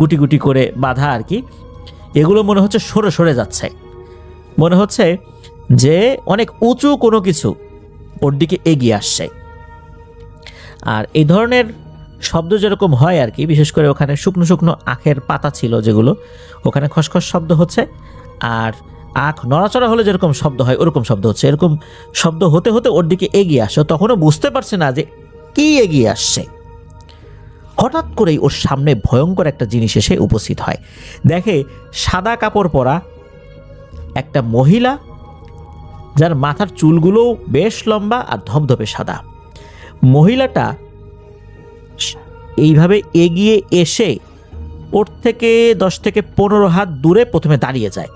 গুটি গুটি করে বাঁধা আর কি, এগুলো মনে হচ্ছে সরে সরে যাচ্ছে, মনে হচ্ছে যে অনেক উঁচু কোনো কিছু ওর দিকে এগিয়ে আসছে। আর এই ধরনের শব্দ যেরকম হয় আর কি, বিশেষ করে ওখানে শুকনো শুকনো আখের পাতা ছিল যেগুলো, ওখানে খসখস শব্দ হচ্ছে, আর আখ নড়াচড়া হলে যেরকম শব্দ হয় ওরকম শব্দ হচ্ছে। এরকম শব্দ হতে হতে ওর দিকে এগিয়ে আসে, তখনও বুঝতে পারছে না যে কি এগিয়ে আসছে। হঠাৎ করেই ওর সামনে ভয়ঙ্কর একটা জিনিস এসে উপস্থিত হয়। দেখে সাদা কাপড় পরা একটা মহিলা, যার মাথার চুলগুলোও বেশ লম্বা আর ধবধবে সাদা। মহিলাটা এইভাবে এগিয়ে এসে ওর থেকে 10 থেকে 15 হাত দূরে প্রথমে দাঁড়িয়ে যায়।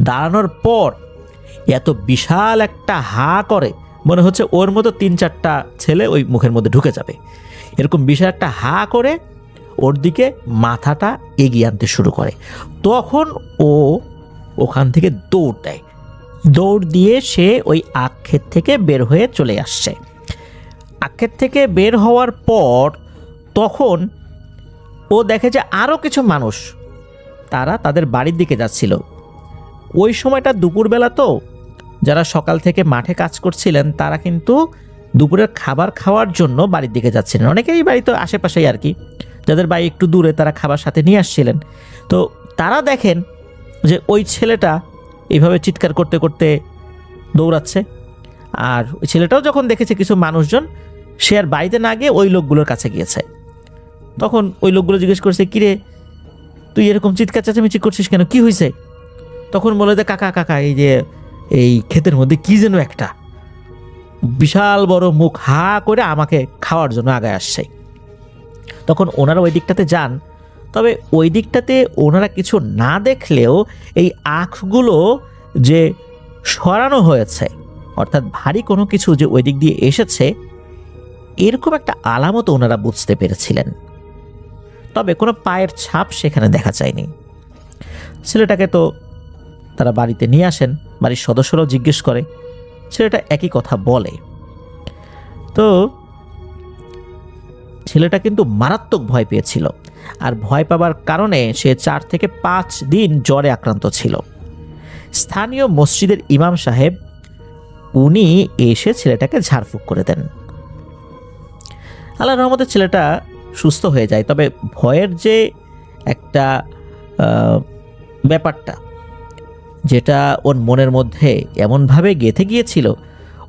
দাঁড়ানোর পর এত বিশাল একটা হা করে, মনে হচ্ছে ওর মতো 3-4টা ছেলে ওই মুখের মধ্যে ঢুকে যাবে। এরকম বিশাল একটা হা করে ওর দিকে মাথাটা এগিয়ে আনতে শুরু করে। তখন ও ওখান থেকে দৌড় দেয়। দৌড় দিয়ে সে ওই আখের থেকে বের হয়ে চলে আসছে। আখের থেকে বের হওয়ার পর তখন ও দেখে যে আরও কিছু মানুষ তারা তাদের বাড়ির দিকে যাচ্ছিল। ওই সময়টা দুপুরবেলা, তো যারা সকাল থেকে মাঠে কাজ করছিলেন তারা কিন্তু দুপুরের খাবার খাওয়ার জন্য বাড়ির দিকে যাচ্ছিলেন। অনেকেরই বাড়ি তো আশেপাশেই আর কি, যাদের বাড়ি একটু দূরে তারা খাবার সাথে নিয়ে আসছিলেন। তো তারা দেখেন যে ওই ছেলেটা এইভাবে চিৎকার করতে করতে দৌড়াচ্ছে। আর ওই ছেলেটাও যখন দেখেছে কিছু মানুষজন, সে আর বাড়িতে না গিয়ে ওই লোকগুলোর কাছে গিয়েছে। তখন ওই লোকগুলো জিজ্ঞেস করছে, কিরে তুই এরকম চিৎকার চেঁচামেচি করছিস কেন, কি হয়েছে? তখন বলে যে কাকা কাকা এই যে এই ক্ষেতের মধ্যে কি যেন একটা বিশাল বড় মুখ হা করে আমাকে খাওয়ার জন্য আগায় আসছে। তখন ওনারা ওই দিকটাতে যান, তবে ওই দিকটাতে ওনারা কিছু না দেখলেও এই আখগুলো যে সরানো হয়েছে, অর্থাৎ ভারী কোনো কিছু যে ওই দিক দিয়ে এসেছে, এরকম একটা আলামত ওনারা বুঝতে পেরেছিলেন। তবে কোনো পায়ের ছাপ সেখানে দেখা যায়নি। ছেলেটাকে তো তারা বাড়িতে নিয়ে আসেন, বাড়ির সদস্যরাও জিজ্ঞেস করে, ছেলেটা একই কথা বলে। তো ছেলেটা কিন্তু মারাত্মক ভয় পেয়েছিল, আর ভয় পাবার কারণে সে 4 থেকে 5 দিন জ্বরে আক্রান্ত ছিল। স্থানীয় মসজিদের ইমাম সাহেব উনি এসে ছেলেটাকে ঝাড়ফুঁক করে দেন। আল্লাহর রহমতে ছেলেটা সুস্থ হয়ে যায়। তবে ভয়ের যে একটা ব্যাপারটা, যেটা ওর মনের মধ্যে এমনভাবে গেঁথে গিয়েছিল,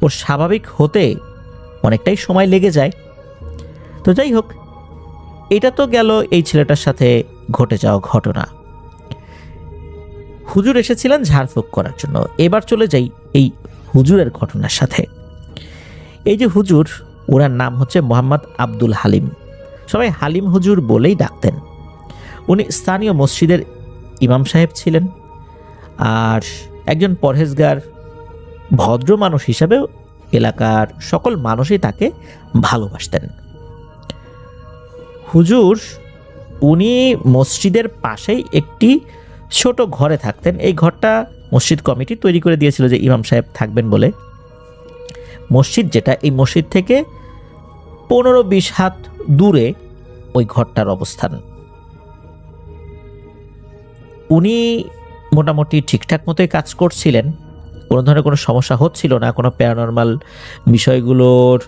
ওর স্বাভাবিক হতে অনেকটাই সময় লেগে যায়। তো যাই হোক, এটা তো গেল এই ছেলেটার সাথে ঘটে যাওয়া ঘটনা। হুজুর এসেছিলেন ঝাড়ফুঁক করার জন্য। এবার চলে যাই এই হুজুরের ঘটনার সাথে। এই যে হুজুর, ওনার নাম হচ্ছে মোহাম্মদ আব্দুল হালিম, সবাই হালিম হুজুর বলেই ডাকতেন। উনি স্থানীয় মসজিদের ইমাম সাহেব ছিলেন, আর একজন পরহেজগার ভদ্র মানুষ হিসাবেও এলাকার সকল মানুষই তাকে ভালোবাসতেন। হুজুর উনি মসজিদের পাশেই একটি ছোট ঘরে থাকতেন। এই ঘরটা মসজিদ কমিটি তৈরি করে দিয়েছিল যে ইমাম সাহেব থাকবেন বলে। মসজিদ যেটা, এই মসজিদ থেকে 15-20 হাত দূরে ওই ঘরটার অবস্থান। উনি মোটামুটি ঠিকঠাক মতোই কাজ করছিলেন, কোনো ধরনের কোনো সমস্যা হচ্ছিল না। কোনো প্যারানর্মাল বিষয়গুলোর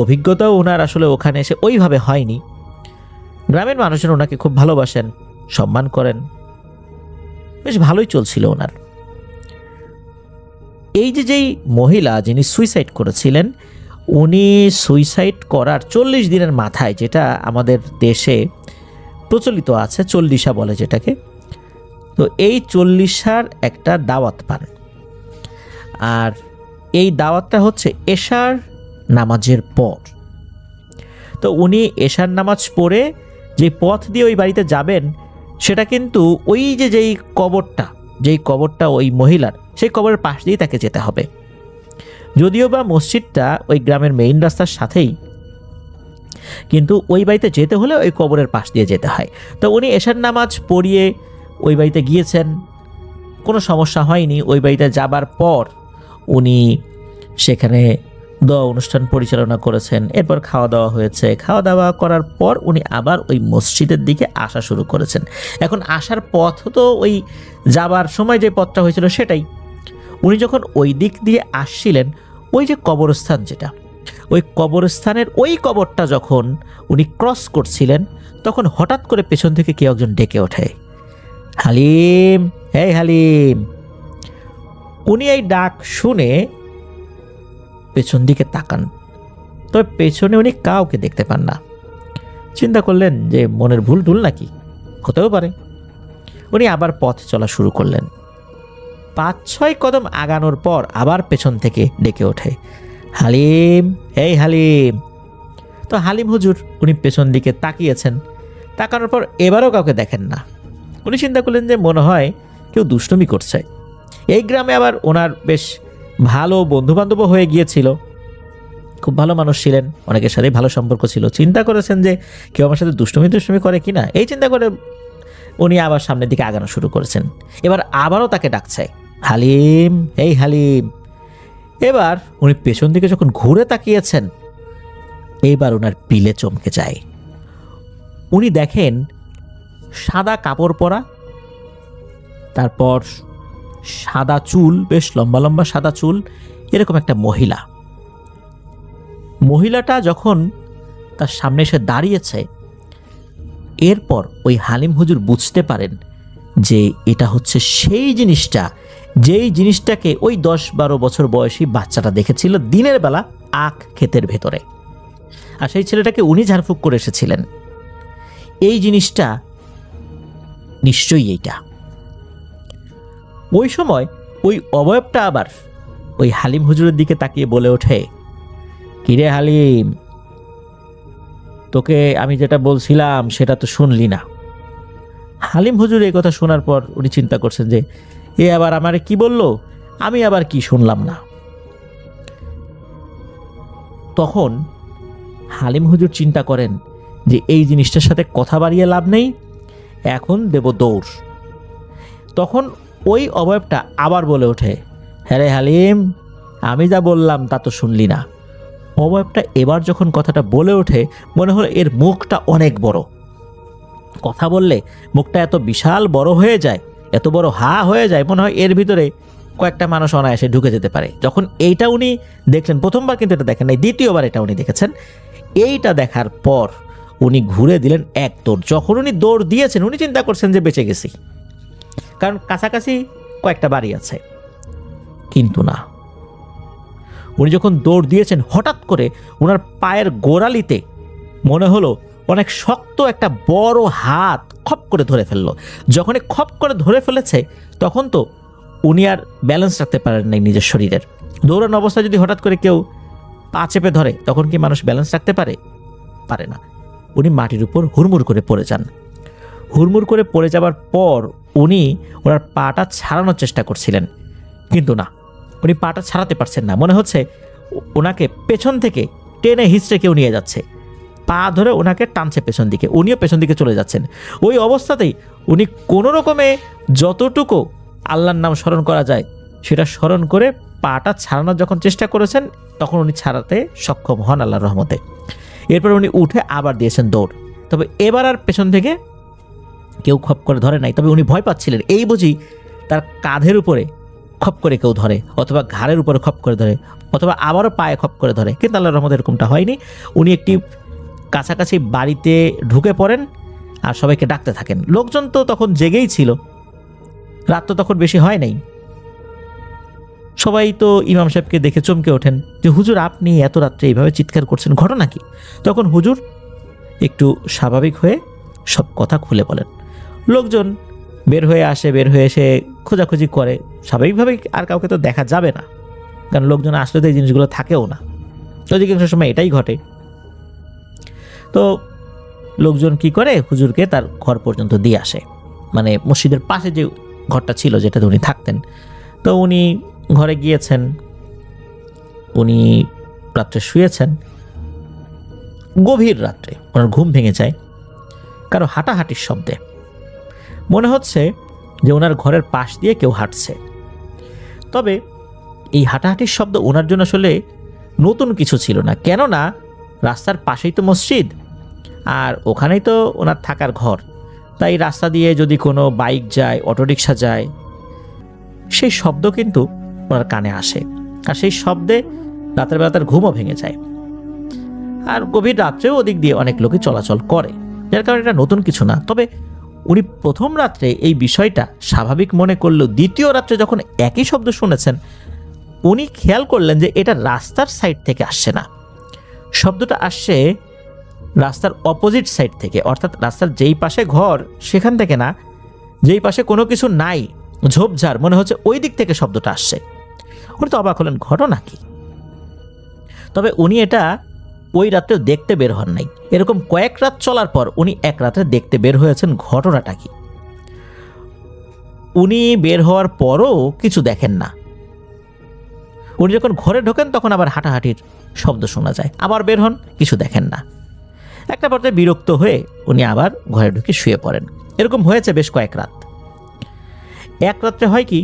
অভিজ্ঞতাও ওনার আসলে ওখানে এসে ওইভাবে হয়নি। গ্রামের মানুষজন ওনাকে খুব ভালোবাসেন, সম্মান করেন, বেশ ভালোই চলছিল ওনার। এই যে যেই মহিলা যিনি সুইসাইড করেছিলেন, উনি সুইসাইড করার 40 দিনের মাথায়, যেটা আমাদের দেশে প্রচলিত আছে, 40 বলে যেটাকে, তো এই 40 একটা দাওয়াত পান। আর এই দাওয়াতটা হচ্ছে এশার নামাজের পর। তো উনি এশার নামাজ পড়ে যে পথ দিয়ে ওই বাড়িতে যাবেন, সেটা কিন্তু ওই যে যেই কবরটা ওই মহিলার, সেই কবরের পাশ দিয়েই তাকে যেতে হবে। যদিও বা মসজিদটা ওই গ্রামের মেইন রাস্তার সাথেই, কিন্তু ওই বাড়িতে যেতে হলে ওই কবরের পাশ দিয়ে যেতে হয়। তো উনি এশার নামাজ পড়িয়ে ওই বাড়িতে গিয়েছেন, কোনো সমস্যা হয়নি। ওই বাড়িতে যাবার পর উনি সেখানে দোয়া অনুষ্ঠান পরিচালনা করেছেন। এরপর খাওয়া দাওয়া হয়েছে। খাওয়া দাওয়া করার পর উনি আবার ওই মসজিদের দিকে আসা শুরু করেছেন। এখন আসার পথ তো ওই যাবার সময় যে পথটা হয়েছিল সেটাই। উনি যখন ওই দিক দিয়ে আসছিলেন, ওই যে কবরস্থান যেটা, ওই কবরস্থানের ওই কবরটা যখন উনি ক্রস করছিলেন, তখন হঠাৎ করে পেছন থেকে কেউ একজন ডেকে ওঠে, হালিম, এই হালিম। উনি এই ডাক শুনে পেছন দিকে তাকান, তবে পেছনে উনি কাউকে দেখতে পান না। চিন্তা করলেন যে মনের ভুল টুল নাকি, হতেও পারে। উনি আবার পথ চলা শুরু করলেন। 5-6 কদম আগানোর পর আবার পেছন থেকে ডেকে ওঠে, হালিম, এই হালিম। তো হালিম হুজুর উনি পেছন দিকে তাকিয়েছেন, তাকানোর পর এবারও কাউকে দেখেন না। উনি চিন্তা করলেন যে মনে হয় কেউ দুষ্টুমি করছে। এই গ্রামে আবার ওনার বেশ ভালো বন্ধুবান্ধবও হয়ে গিয়েছিল, খুব ভালো মানুষ ছিলেন, অনেকের সাথেই ভালো সম্পর্ক ছিল। চিন্তা করেছেন যে কেউ আমার সাথে দুষ্টুমি করে কিনা, এই চিন্তা করে উনি আবার সামনের দিকে আগানো শুরু করেছেন। এবার আবারও তাকে ডাকছে, হালিম, এই হালিম। এবার উনি পেছন দিকে যখন ঘুরে তাকিয়েছেন, এইবার ওনার পিলে চমকে যায়। উনি দেখেন সাদা কাপড় পরা, তারপর সাদা চুল, বেশ লম্বা লম্বা সাদা চুল, এরকম একটা মহিলা। মহিলাটা যখন তার সামনে এসে দাঁড়িয়েছে, এরপর ওই হালিম হুজুর বুঝতে পারেন যে এটা হচ্ছে সেই জিনিসটা, যেই জিনিসটাকে ওই 10-12 বছর বয়সী বাচ্চাটা দেখেছিল দিনের বেলা আখ ক্ষেতের ভেতরে। আর সেই ছেলেটাকে উনি ঝাড়ফুঁক করে এসেছিলেন। এই জিনিসটা নিশ্চয়ই এইটা। ওই সময় ওই অবয়বটা আবার ওই হালিম হুজুরের দিকে তাকিয়ে বলে ওঠে, কিরে হালিম, তোকে আমি যেটা বলছিলাম সেটা তো শুনলি না। হালিম হুজুর এই কথা শোনার পর উনি চিন্তা করছেন যে এ আবার আমারে কি বলল, আমি আবার কি শুনলাম না। তখন হালিম হুজুর চিন্তা করেন যে এই জিনিসটার সাথে কথা বাড়িয়ে লাভ নেই, এখন দেব দৌড়। তখন ওই অবয়বটা আবার বলে ওঠে, হ্যাঁ রে হালিম, আমি যা বললাম তা তো শুনলি না। অবয়বটা এবার যখন কথাটা বলে ওঠে, মনে হলো এর মুখটা অনেক বড়। কথা বললে মুখটা এত বিশাল বড় হয়ে যায়, এত বড় হা হয়ে যায়, মনে হয় এর ভিতরে কয়েকটা মানুষ অনায়াসে ঢুকে যেতে পারে। যখন এইটা উনি দেখলেন, প্রথমবার কিন্তু এটা দেখেন নাই, দ্বিতীয়বার এটা উনি দেখেছেন। এইটা দেখার পর উনি ঘুরে দিলেন এক দৌড়। যখন উনি দৌড় দিয়েছেন, উনি চিন্তা করছেন যে বেঁচে গেছি, কারণ কাছাকাছি কয়েকটা বাড়ি আছে। কিন্তু না, উনি যখন দৌড় দিয়েছেন, হঠাৎ করে ওনার পায়ের গোড়ালিতে মনে হলো অনেক শক্ত একটা বড় হাত খপ করে ধরে ফেললো। যখনই খপ করে ধরে ফেলেছে, তখন তো উনি আর ব্যালেন্স রাখতে পারেন নাই নিজের শরীরের। দৌড়ানো অবস্থায় যদি হঠাৎ করে কেউ পা চেপে ধরে, তখন কি মানুষ ব্যালেন্স রাখতে পারে? পারে না। উনি মাটির উপর হুড়মুড় করে পড়ে যান। হুড়মুড় করে পড়ে যাবার পর উনি ওনার পাটা ছাড়ানোর চেষ্টা করছিলেন, কিন্তু না, উনি পাটা ছাড়াতে পারছেন না। মনে হচ্ছে ওনাকে পেছন থেকে টেনে হিঁচড়ে কেউ নিয়ে যাচ্ছে, পা ধরে ওনাকে টানছে পেছন দিকে, উনিও পেছন দিকে চলে যাচ্ছেন। ওই অবস্থাতেই উনি কোনো রকমে যতটুকু আল্লাহর নাম স্মরণ করা যায় সেটা স্মরণ করে পাটা ছাড়ানোর যখন চেষ্টা করেছেন, তখন উনি ছাড়াতে সক্ষম হন আল্লাহর রহমতে। এরপর উনি উঠে আবার দিয়েছেন দৌড়। তবে এবার আর পেছন থেকে কেউ খপ করে ধরে নাই। তবে উনি ভয় পাচ্ছিলেন, এই বুঝি তার কাঁধের উপরে খপ করে কেউ ধরে, অথবা ঘাড়ের উপরে খপ করে ধরে, অথবা আবারও পায়ে খপ করে ধরে। কিন্তু আল্লাহর রহমতে এরকমটা হয়নি। উনি একটি কাছাকাছি বাড়িতে ঢুকে পড়েন আর সবাইকে ডাকতে থাকেন। লোকজন তো তখন জেগেই ছিল, রাত তো তখন বেশি হয় নাই। সবাই তো ইমাম সাহেবকে দেখে চমকে ওঠেন যে হুজুর, আপনি এত রাত্রে এইভাবে চিৎকার করছেন, ঘটনা কি? তখন হুজুর একটু স্বাভাবিক হয়ে সব কথা খুলে বলেন। লোকজন বের হয়ে আসে, বের হয়ে এসে খোঁজাখুঁজি করে। স্বাভাবিকভাবে আর কাউকে তো দেখা যাবে না, কারণ লোকজন আসলে তো এই জিনিসগুলো থাকেও না, অধিকাংশ সময় এটাই ঘটে। তো লোকজন কি করে, হুজুরকে তার ঘর পর্যন্ত দিয়ে আসে, মানে মসজিদের পাশে যে ঘরটা ছিল যেটাতে উনি থাকতেন। তো উনি ঘরে গিয়েছেন, উনি রাত্রে শুয়েছেন। গভীর রাত্রে ওনার ঘুম ভেঙে যায় কারো হাঁটাহাঁটির শব্দে। মনে হচ্ছে যে ওনার ঘরের পাশ দিয়ে কেউ হাঁটছে। তবে এই হাঁটাহাঁটির শব্দ ওনার জন্য আসলে নতুন কিছু ছিল না, কেননা রাস্তার পাশেই তো মসজিদ, আর ওখানেই তো ওনার থাকার ঘর। তাই রাস্তা দিয়ে যদি কোনো বাইক যায়, অটোরিকশা যায়, সেই শব্দ কিন্তু ওনার কানে আসে, আর সেই শব্দে রাতের বেলা তার ঘুমও ভেঙে যায়। আর গভীর রাত্রেও ওদিক দিয়ে অনেক লোকই চলাচল করে, যার কারণে এটা নতুন কিছু না। তবে উনি প্রথম রাত্রে এই বিষয়টা স্বাভাবিক মনে করলেও দ্বিতীয় রাত্রে যখন একই শব্দ শুনেছেন, উনি খেয়াল করলেন যে এটা রাস্তার সাইড থেকে আসছে না, শব্দটা আসছে রাস্তার অপোজিট সাইড থেকে, অর্থাৎ রাস্তার যেই পাশে ঘর সেখান থেকে না, যেই পাশে কোনো কিছু নাই, ঝোপঝাড় মনে হচ্ছে ওই দিক থেকে শব্দটা আসছে। উনি তো অবাক হলেন, ঘটনা কি? তবে উনি এটা ওই রাত্রেও দেখতে বের হন নাই। এরকম কয়েক রাত চলার পর উনি এক রাত্রে দেখতে বের হয়েছেন। ঘটনাটা কি? উনি বের হওয়ার পরও কিছু দেখেন না। উনি যখন ঘরে ঢোকেন তখন আবার হাঁটাহাঁটির শব্দ শোনা যায়, আবার বের হন, কিছু দেখেন না। একটা পর্যায়ে বিরক্ত হয়ে উনি আবার ঘরে ঢুকে শুয়ে পড়েন। এরকম হয়েছে বেশ কয়েক রাত। এক রাত্রে হয় কি,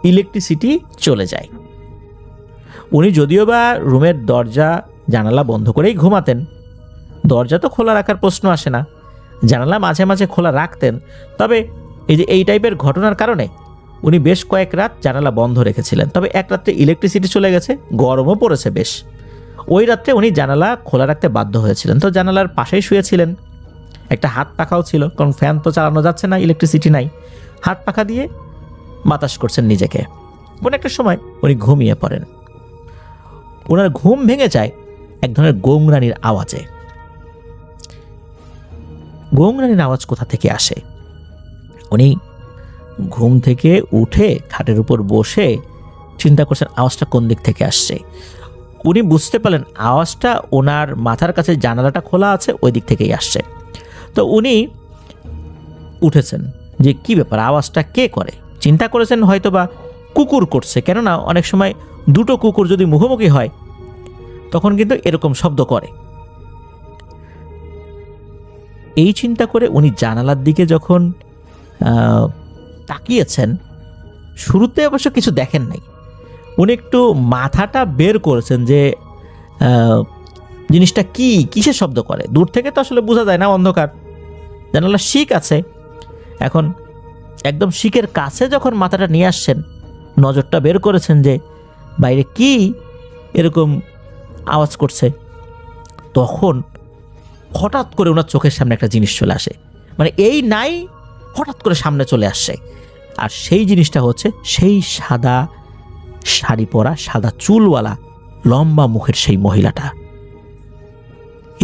ইলেকট্রিসিটি চলে যায়। উনি যদিও বা রুমের দরজা জানালা বন্ধ করেই ঘুমাতেন, দরজা তো খোলা রাখার প্রশ্ন আসে না, জানালা মাঝে মাঝে খোলা রাখতেন। তবে এই টাইপের ঘটনার কারণে উনি বেশ কয়েক রাত জানালা বন্ধ রেখেছিলেন। তবে এক রাত্রে ইলেকট্রিসিটি চলে গেছে, গরমও পড়েছে বেশ। ওই রাত্রে উনি জানালা খোলা রাখতে বাধ্য হয়েছিলেন। তো জানালার পাশেই শুয়েছিলেন, একটা হাত পাখাও ছিল, কারণ ফ্যান তো চালানো যাচ্ছে না, ইলেকট্রিসিটি নাই। হাত পাখা দিয়ে বাতাস করছেন নিজেকে। কোনো একটা সময় উনি ঘুমিয়ে পড়েন। ওনার ঘুম ভেঙে যায় এক ধরনের গোংরানির আওয়াজে। গোংরানির আওয়াজ কোথা থেকে আসে? উনি ঘুম থেকে উঠে খাটের উপর বসে চিন্তা করছেন আওয়াজটা কোন দিক থেকে আসছে। উনি বুঝতে পারলেন আওয়াজটা ওনার মাথার কাছে জানালাটা খোলা আছে, ওই দিক থেকেই আসছে। তো উনি উঠেছেন যে কি ব্যাপার, আওয়াজটা কে করে। চিন্তা করেছেন হয়তো বা কুকুর করছে, কেননা অনেক সময় দুটো কুকুর যদি মুখোমুখি হয় তখন কিন্তু এরকম শব্দ করে। এই চিন্তা করে উনি জানালার দিকে যখন তাকিয়েছেন, শুরুতে অবশ্য কিছু দেখেন নাই। উনি একটু মাথাটা বের করেছেন যে জিনিসটা কি, কিসের শব্দ করে। দূর থেকে তো আসলে বোঝা যায় না, অন্ধকার, জানালা শিক আছে। এখন একদম শিকের কাছে যখন মাথাটা নিয়ে আসছেন, নজরটা বের করেছেন যে বাইরে কি এরকম আওয়াজ করছে, তখন হঠাৎ করে ওনার চোখের সামনে একটা জিনিস চলে আসে। মানে এই নাই, হঠাৎ করে সামনে চলে আসছে। আর সেই জিনিসটা হচ্ছে সেই সাদা শাড়ি পরা, সাদা চুলওয়ালা, লম্বা মুখের সেই মহিলাটা।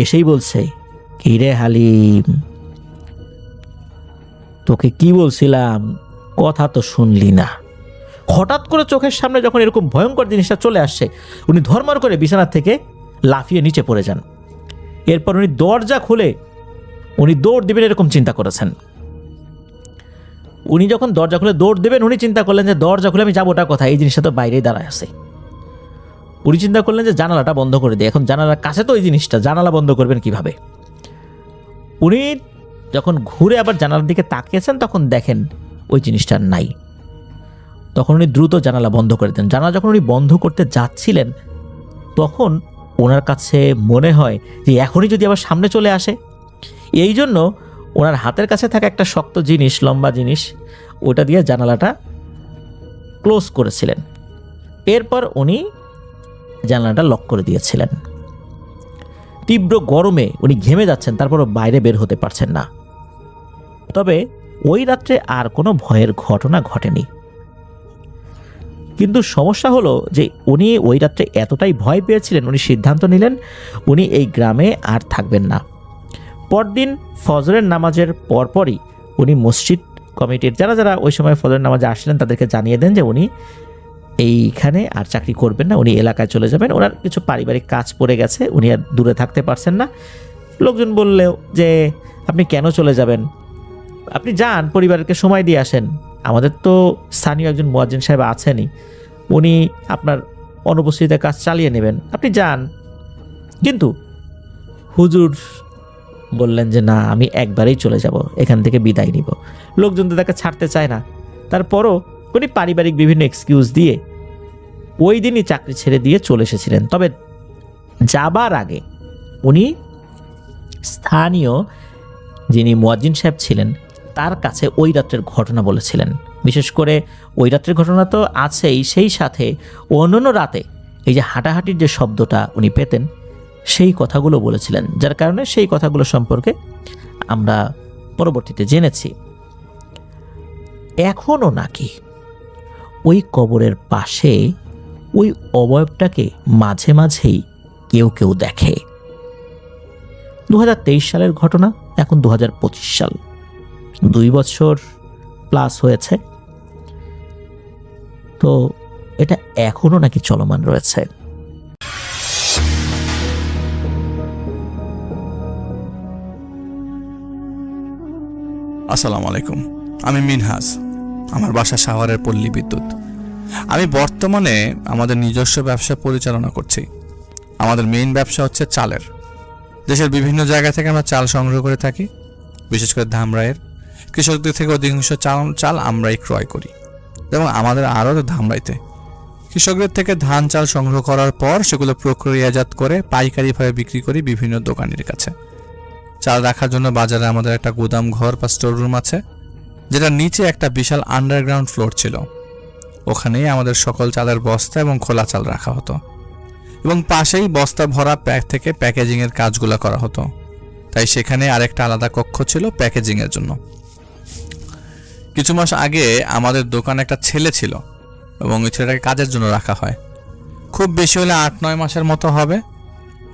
এসেই বলছে, কি রে হালিম, তোকে কি বলছিলাম, কথা তো শুনলি না। হঠাৎ করে চোখের সামনে যখন এরকম ভয়ঙ্কর জিনিসটা চলে আসছে, উনি ধর্মর করে বিছানা থেকে লাফিয়ে নিচে পড়ে যান। এরপর উনি দরজা খুলে উনি দৌড় দিবেন এরকম চিন্তা করেছেন। উনি যখন দরজা খুলে দৌড় দেবেন, উনি চিন্তা করলেন যে দরজা খুলে আমি যাবোটা কোথায়, এই জিনিসটা তো বাইরেই দাঁড়ায় আছে। উনি চিন্তা করলেন যে জানালাটা বন্ধ করে দিই। এখন জানালার কাছে তো ওই জিনিসটা, জানালা বন্ধ করবেন কিভাবে? উনি যখন ঘুরে আবার জানালার দিকে তাকিয়েছেন, তখন দেখেন ওই জিনিসটা নাই। তখন উনি দ্রুত জানালা বন্ধ করে দেন। জানালা যখন উনি বন্ধ করতে যাচ্ছিলেন, তখন ওনার কাছে মনে হয় যে এখনই যদি আবার সামনে চলে আসে। এই জন্য ওনার হাতের কাছে থাকা একটা শক্ত জিনিস, লম্বা জিনিস, ওটা দিয়ে জানালাটা ক্লোজ করেছিলেন। এরপর উনি জানালাটা লক করে দিয়েছিলেন। তীব্র গরমে উনি ঘেমে যাচ্ছেন, তারপরও বাইরে বের হতে পারছেন না। তবে ওই রাত্রে আর কোনো ভয়ের ঘটনা ঘটেনি। কিন্তু সমস্যা হলো যে উনি ওই রাত্রে এতটাই ভয় পেয়েছিলেন, উনি সিদ্ধান্ত নিলেন উনি এই গ্রামে আর থাকবেন না। পরদিন ফজরের নামাজের পরপরই উনি মসজিদ কমিটির যারা যারা ওই সময় ফজরের নামাজে আসলেন তাদেরকে জানিয়ে দেন যে উনি এইখানে আর চাকরি করবেন না, উনি এলাকায় চলে যাবেন। ওনার কিছু পারিবারিক কাজ পড়ে গেছে, উনি আর দূরে থাকতে পারছেন না। লোকজন বললেও যে আপনি কেন চলে যাবেন, আপনি যান, পরিবারকে সময় দিয়ে আসেন, আমাদের তো স্থানীয় একজন মুয়াজ্জিন সাহেব আছেনই, উনি আপনার অনুপস্থিতিতে কাজ চালিয়ে নেবেন, আপনি যান। কিন্তু হুজুর বললেন যে না, আমি একবারেই চলে যাব, এখান থেকে বিদায় নিব। লোকজন তো তাকে ছাড়তে চায় না। তারপরও উনি পারিবারিক বিভিন্ন এক্সকিউজ দিয়ে ওই দিনই চাকরি ছেড়ে দিয়ে চলে এসেছিলেন। তবে যাবার আগে উনি স্থানীয় যিনি মুয়াজ্জিন সাহেব ছিলেন তার কাছে ওই রাত্রের ঘটনা বলেছিলেন। বিশেষ করে ওই রাত্রের ঘটনা তো আছেই, সেই সাথে অন্যান্য রাতে এই যে হাঁটাহাঁটির যে শব্দটা উনি পেতেন, সেই কথাগুলো বলেছিলেন, যার কারণে সেই কথাগুলো সম্পর্কে আমরা পরবর্তীতে জেনেছি। এখনও নাকি ওই কবরের পাশে ওই অবয়বটাকে মাঝে মাঝেই কেউ কেউ দেখে। 2023 সালের ঘটনা, এখন 2025 সাল, 2 বছর প্লাস হয়েছে। তো এটা এখনো নাকি চলমান রয়েছে। আসসালামু আলাইকুম, আমি মিনহাজ। আমার বাসা শাওয়ারের পল্লী বিদ্যুৎ। আমি বর্তমানে আমাদের নিজস্ব ব্যবসা পরিচালনা করছি। আমাদের মেইন ব্যবসা হচ্ছে চালের। দেশের বিভিন্ন জায়গা থেকে আমরা চাল সংগ্রহ করে থাকি, বিশেষ করে ধামরাইয়ের কৃষকদের থেকে অধিকাংশ চাল আমরাই ক্রয় করি। এবং আমাদের আরও ধামরাইতে কৃষকদের থেকে ধান চাল সংগ্রহ করার পর সেগুলো প্রক্রিয়াজাত করে পাইকারিভাবে বিক্রি করি বিভিন্ন দোকানের কাছে। চাল রাখার জন্য বাজারে আমাদের একটা গুদাম ঘর বা স্টোর রুম আছে, যেটা নিচে একটা বিশাল আন্ডারগ্রাউন্ড ফ্লোর ছিল। ওখানেই আমাদের সকল চালের বস্তা এবং খোলা চাল রাখা হতো, এবং পাশেই বস্তা ভরা প্যাক থেকে প্যাকেজিংয়ের কাজগুলো করা হতো। তাই সেখানে আরেকটা আলাদা কক্ষ ছিল প্যাকেজিংয়ের জন্য। কিছু মাস আগে আমাদের দোকানে একটা ছেলে ছিল, এবং ওই ছেলেটাকে কাজের জন্য রাখা হয়। খুব বেশি হলে 8-9 মাসের মতো হবে।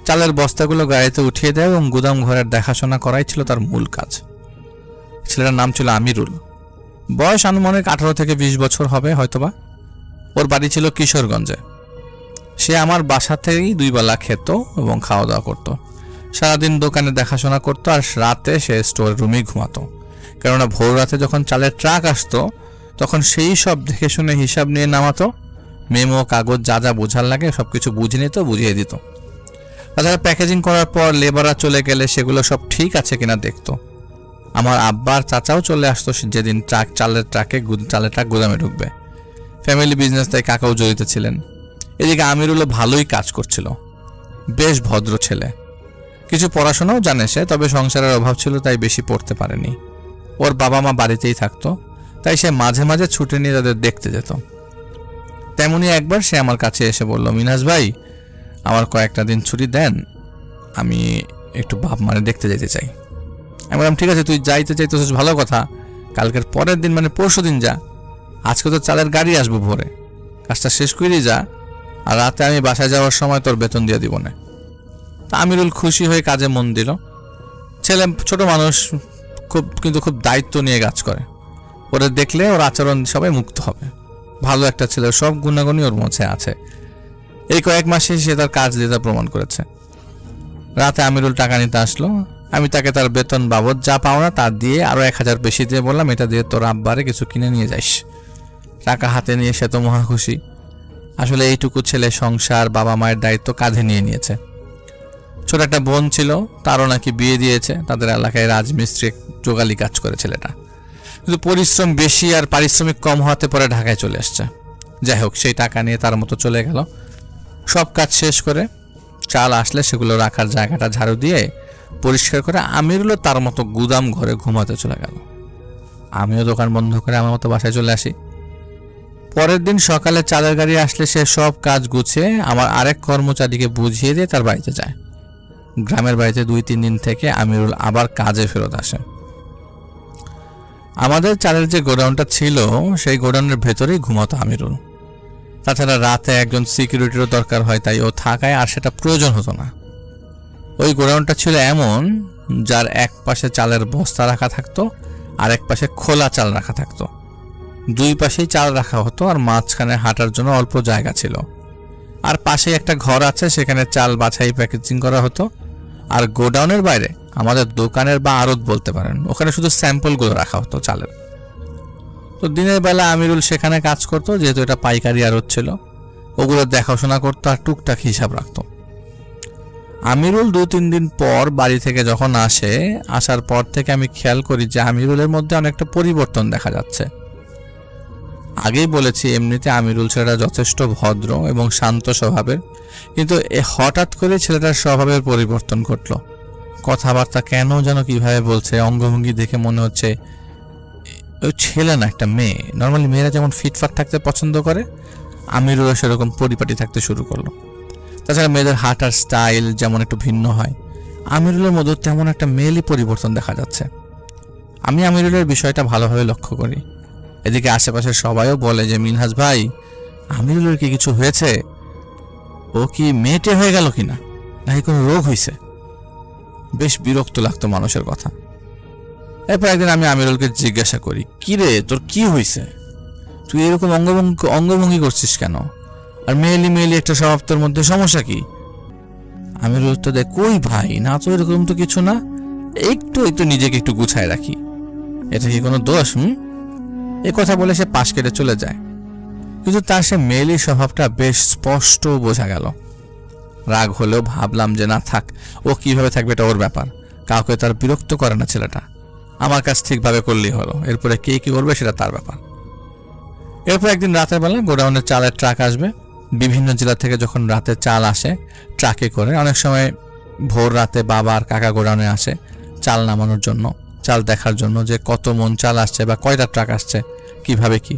চালের বস্তাগুলো গাড়িতে উঠিয়ে দেয় এবং গুদাম ঘরের দেখাশোনা করাই ছিল তার মূল কাজ। ছেলেটার নাম ছিল আমিরুল। বয়স আনুমানিক 18 থেকে 20 বছর হবে হয়তোবা। ওর বাড়ি ছিল কিশোরগঞ্জে। সে আমার বাসাতেই 2 বেলা খেত এবং খাওয়া দাওয়া করতো। সারাদিন দোকানে দেখাশোনা করতো, আর রাতে সে স্টোর রুমেই ঘুমাতো। কেননা ভোর রাতে যখন চালের ট্রাক আসতো, তখন সেই সব দেখে শুনে হিসাব নিয়ে নামাতো। মেমো কাগজ যা যা বোঝার লাগে সব কিছু বুঝে নিত, বুঝিয়ে দিত। তাছাড়া প্যাকেজিং করার পর লেবাররা চলে গেলে সেগুলো সব ঠিক আছে কিনা দেখতো। আমার আব্বার চাচাও চলে আসতো যেদিন চালের ট্রাক গুদামে ঢুকবে। ফ্যামিলি বিজনেস, তাই কাকাও জড়িত ছিলেন। এদিকে আমিরুলও ভালোই কাজ করছিল, বেশ ভদ্র ছেলে। কিছু পড়াশোনাও জানে সে, তবে সংসারের অভাব ছিল তাই বেশি পড়তে পারেনি। ওর বাবা মা বাড়িতেই থাকতো, তাই সে মাঝে মাঝে ছুটি নিয়ে তাদের দেখতে যেত। তেমনি একবার সে আমার কাছে এসে বলল, মিনহাজ ভাই, আমার কয়েকটা দিন ছুটি দেন, আমি একটু বাপ মারে দেখতে যেতে চাই। আমি বললাম, ঠিক আছে, তুই যাইতে চাইতেছিস ভালো কথা, কালকের পরের দিন মানে পরশু দিন যা। আজকে তো চালের গাড়ি আসবো ভোরে, কাজটা শেষ করেই যা, আর রাতে আমি বাসায় যাওয়ার সময় তোর বেতন দিয়ে দিব না। তা আমিরুল খুশি হয়ে কাজে মন দিল। ছেলে ছোট মানুষ, কিন্তু খুব দায়িত্ব নিয়ে কাজ করে। ওরা দেখলে ওর আচরণ সবাই মুগ্ধ হবে। ভালো একটা ছেলে, সব গুণাগুণই ওর মধ্যে আছে। এই কয়েক মাসে সে তার কাজ দিয়ে তা প্রমাণ করেছে। রাতে আমিরুল টাকা নিতে আসলো। আমি তাকে তার বেতন বাবদ যা পাওনা তা দিয়ে আরও 1000 বেশি দিয়ে বললাম, এটা দিয়ে তোর আব্বারে কিছু কিনে নিয়ে যাইস। টাকা হাতে নিয়ে সে তো মহা খুশি। আসলে এইটুকু ছেলে সংসার, বাবা মায়ের দায়িত্ব কাঁধে নিয়ে নিয়েছে। ছোট একটা বোন ছিল, তারও নাকি বিয়ে দিয়েছে। তাদের এলাকায় রাজমিস্ত্রি জোগালি কাজ করে ছেলেটা, কিন্তু পরিশ্রম বেশি আর পারিশ্রমিক কম হওয়াতে পরে ঢাকায় চলে আসছে। যাই হোক, সেই টাকা নিয়ে তার মতো চলে গেল। সব কাজ শেষ করে চাল আসলে সেগুলো রাখার জায়গাটা ঝাড়ু দিয়ে পরিষ্কার করে আমিরুলও তার মতো গুদাম ঘরে ঘুমাতে চলে গেল। আমিও দোকান বন্ধ করে আমার মতো বাসায় চলে আসি। পরের দিন সকালে চালের গাড়ি আসলে সে সব কাজ গুছিয়ে আমার আরেক কর্মচারীকে বুঝিয়ে দিয়ে তার বাড়িতে যায়। গ্রামের বাড়িতে 2-3 দিন থেকে আমিরুল আবার কাজে ফেরত আসে। আমাদের চালের যে গোডাউনটা ছিল, সেই গোডাউনের ভেতরেই ঘুমাতো আমিরুল। তাছাড়া রাতে একজন সিকিউরিটিরও দরকার হয়, তাই ও থাকায় আর সেটা প্রয়োজন হতো না। ওই গোডাউনটা ছিল এমন, যার এক পাশে চালের বস্তা রাখা থাকতো, আর এক পাশে খোলা চাল রাখা থাকতো। 2 পাশেই চাল রাখা হতো, আর মাঝখানে হাঁটার জন্য অল্প জায়গা ছিল। আর পাশেই একটা ঘর আছে, সেখানে চাল বাছাই প্যাকেজিং করা হতো। আর গোডাউনের বাইরে আমাদের দোকানের বা আড়ত বলতে পারেন, ওখানে শুধু স্যাম্পলগুলো রাখা হতো চালের। তো দিনের বেলা আমিরুল সেখানে কাজ করতো, যেহেতু এটা পাইকারি আড়ত ছিল। ওগুলো দেখাশোনা করতো আর টুকটাক হিসাব রাখতো। আমিরুল 2-3 দিন পর বাড়ি থেকে যখন আসার পর থেকে আমি খেয়াল করি যে আমিরুলের মধ্যে অনেকটা পরিবর্তন দেখা যাচ্ছে। আগেই বলেছি, এমনিতে আমিরুল ছেলেটা যথেষ্ট ভদ্র এবং শান্ত স্বভাবের, কিন্তু হঠাৎ করে ছেলেটার স্বভাবের পরিবর্তন ঘটল। কথাবার্তা কেন যেন কিভাবে বলছে, অঙ্গভঙ্গি দেখে মনে হচ্ছে ওই ছেলে না, একটা মেয়ে। নর্মালি মেয়েরা যেমন ফিটফাট থাকতে পছন্দ করে, আমিরুলও সেরকম পরিপাটি থাকতে শুরু করলো। তাছাড়া মেয়েদের হাঁটার স্টাইল যেমন একটু ভিন্ন হয়, আমিরুলের মধ্যে তেমন একটা মেয়েলি পরিবর্তন দেখা যাচ্ছে। আমি আমিরুলের বিষয়টা ভালোভাবে লক্ষ্য করি। এদিকে আশেপাশের সবাইও বলে যে মিনহাজ ভাই, আমিরুলের কি কিছু হয়েছে? ও কি মেয়েটে হয়ে গেল কিনা, নাকি কোনো রোগ হয়েছে? বেশ বিরক্ত লাগতো মানুষের কথা। এরপর একদিন আমি আমিরুলকে জিজ্ঞাসা করি, কি রে তোর কি হয়েছে? তুই এরকম অঙ্গভঙ্গি করছিস কেন? আর মেয়েলি মেয়েলি একটা স্বভাব, তোর মধ্যে সমস্যা কি? আমিরুল উত্তর দেয়, কই ভাই, না তো এরকম তো কিছু না, একটু একটু নিজেকে একটু গুছায় রাখি। এটা কি কোনো দোষ? এ কথা বলে সে পাশ কেটে চলে যায়। কিন্তু তার সে মেয়েলি স্বভাবটা বেশ স্পষ্ট বোঝা গেল। রাগ হলেও ভাবলাম যে না থাক, ও কিভাবে থাকবে এটা ওর ব্যাপার, কাউকে তার বিরক্ত করে না ছেলেটা। আমার কাজ ঠিকভাবে করলেই হলো, এরপরে কে কি করবে সেটা তার ব্যাপার। এরপর একদিন রাতের বেলা গোডাউনের চালের ট্রাক আসবে। বিভিন্ন জেলা থেকে যখন রাতে চাল আসে ট্রাকে করে, অনেক সময় ভোর রাতে বাবা আর কাকা গোডাউনে আসে চাল নামানোর জন্য, চাল দেখার জন্য যে কত মন চাল আসছে বা কয়টা ট্রাক আসছে, কিভাবে কি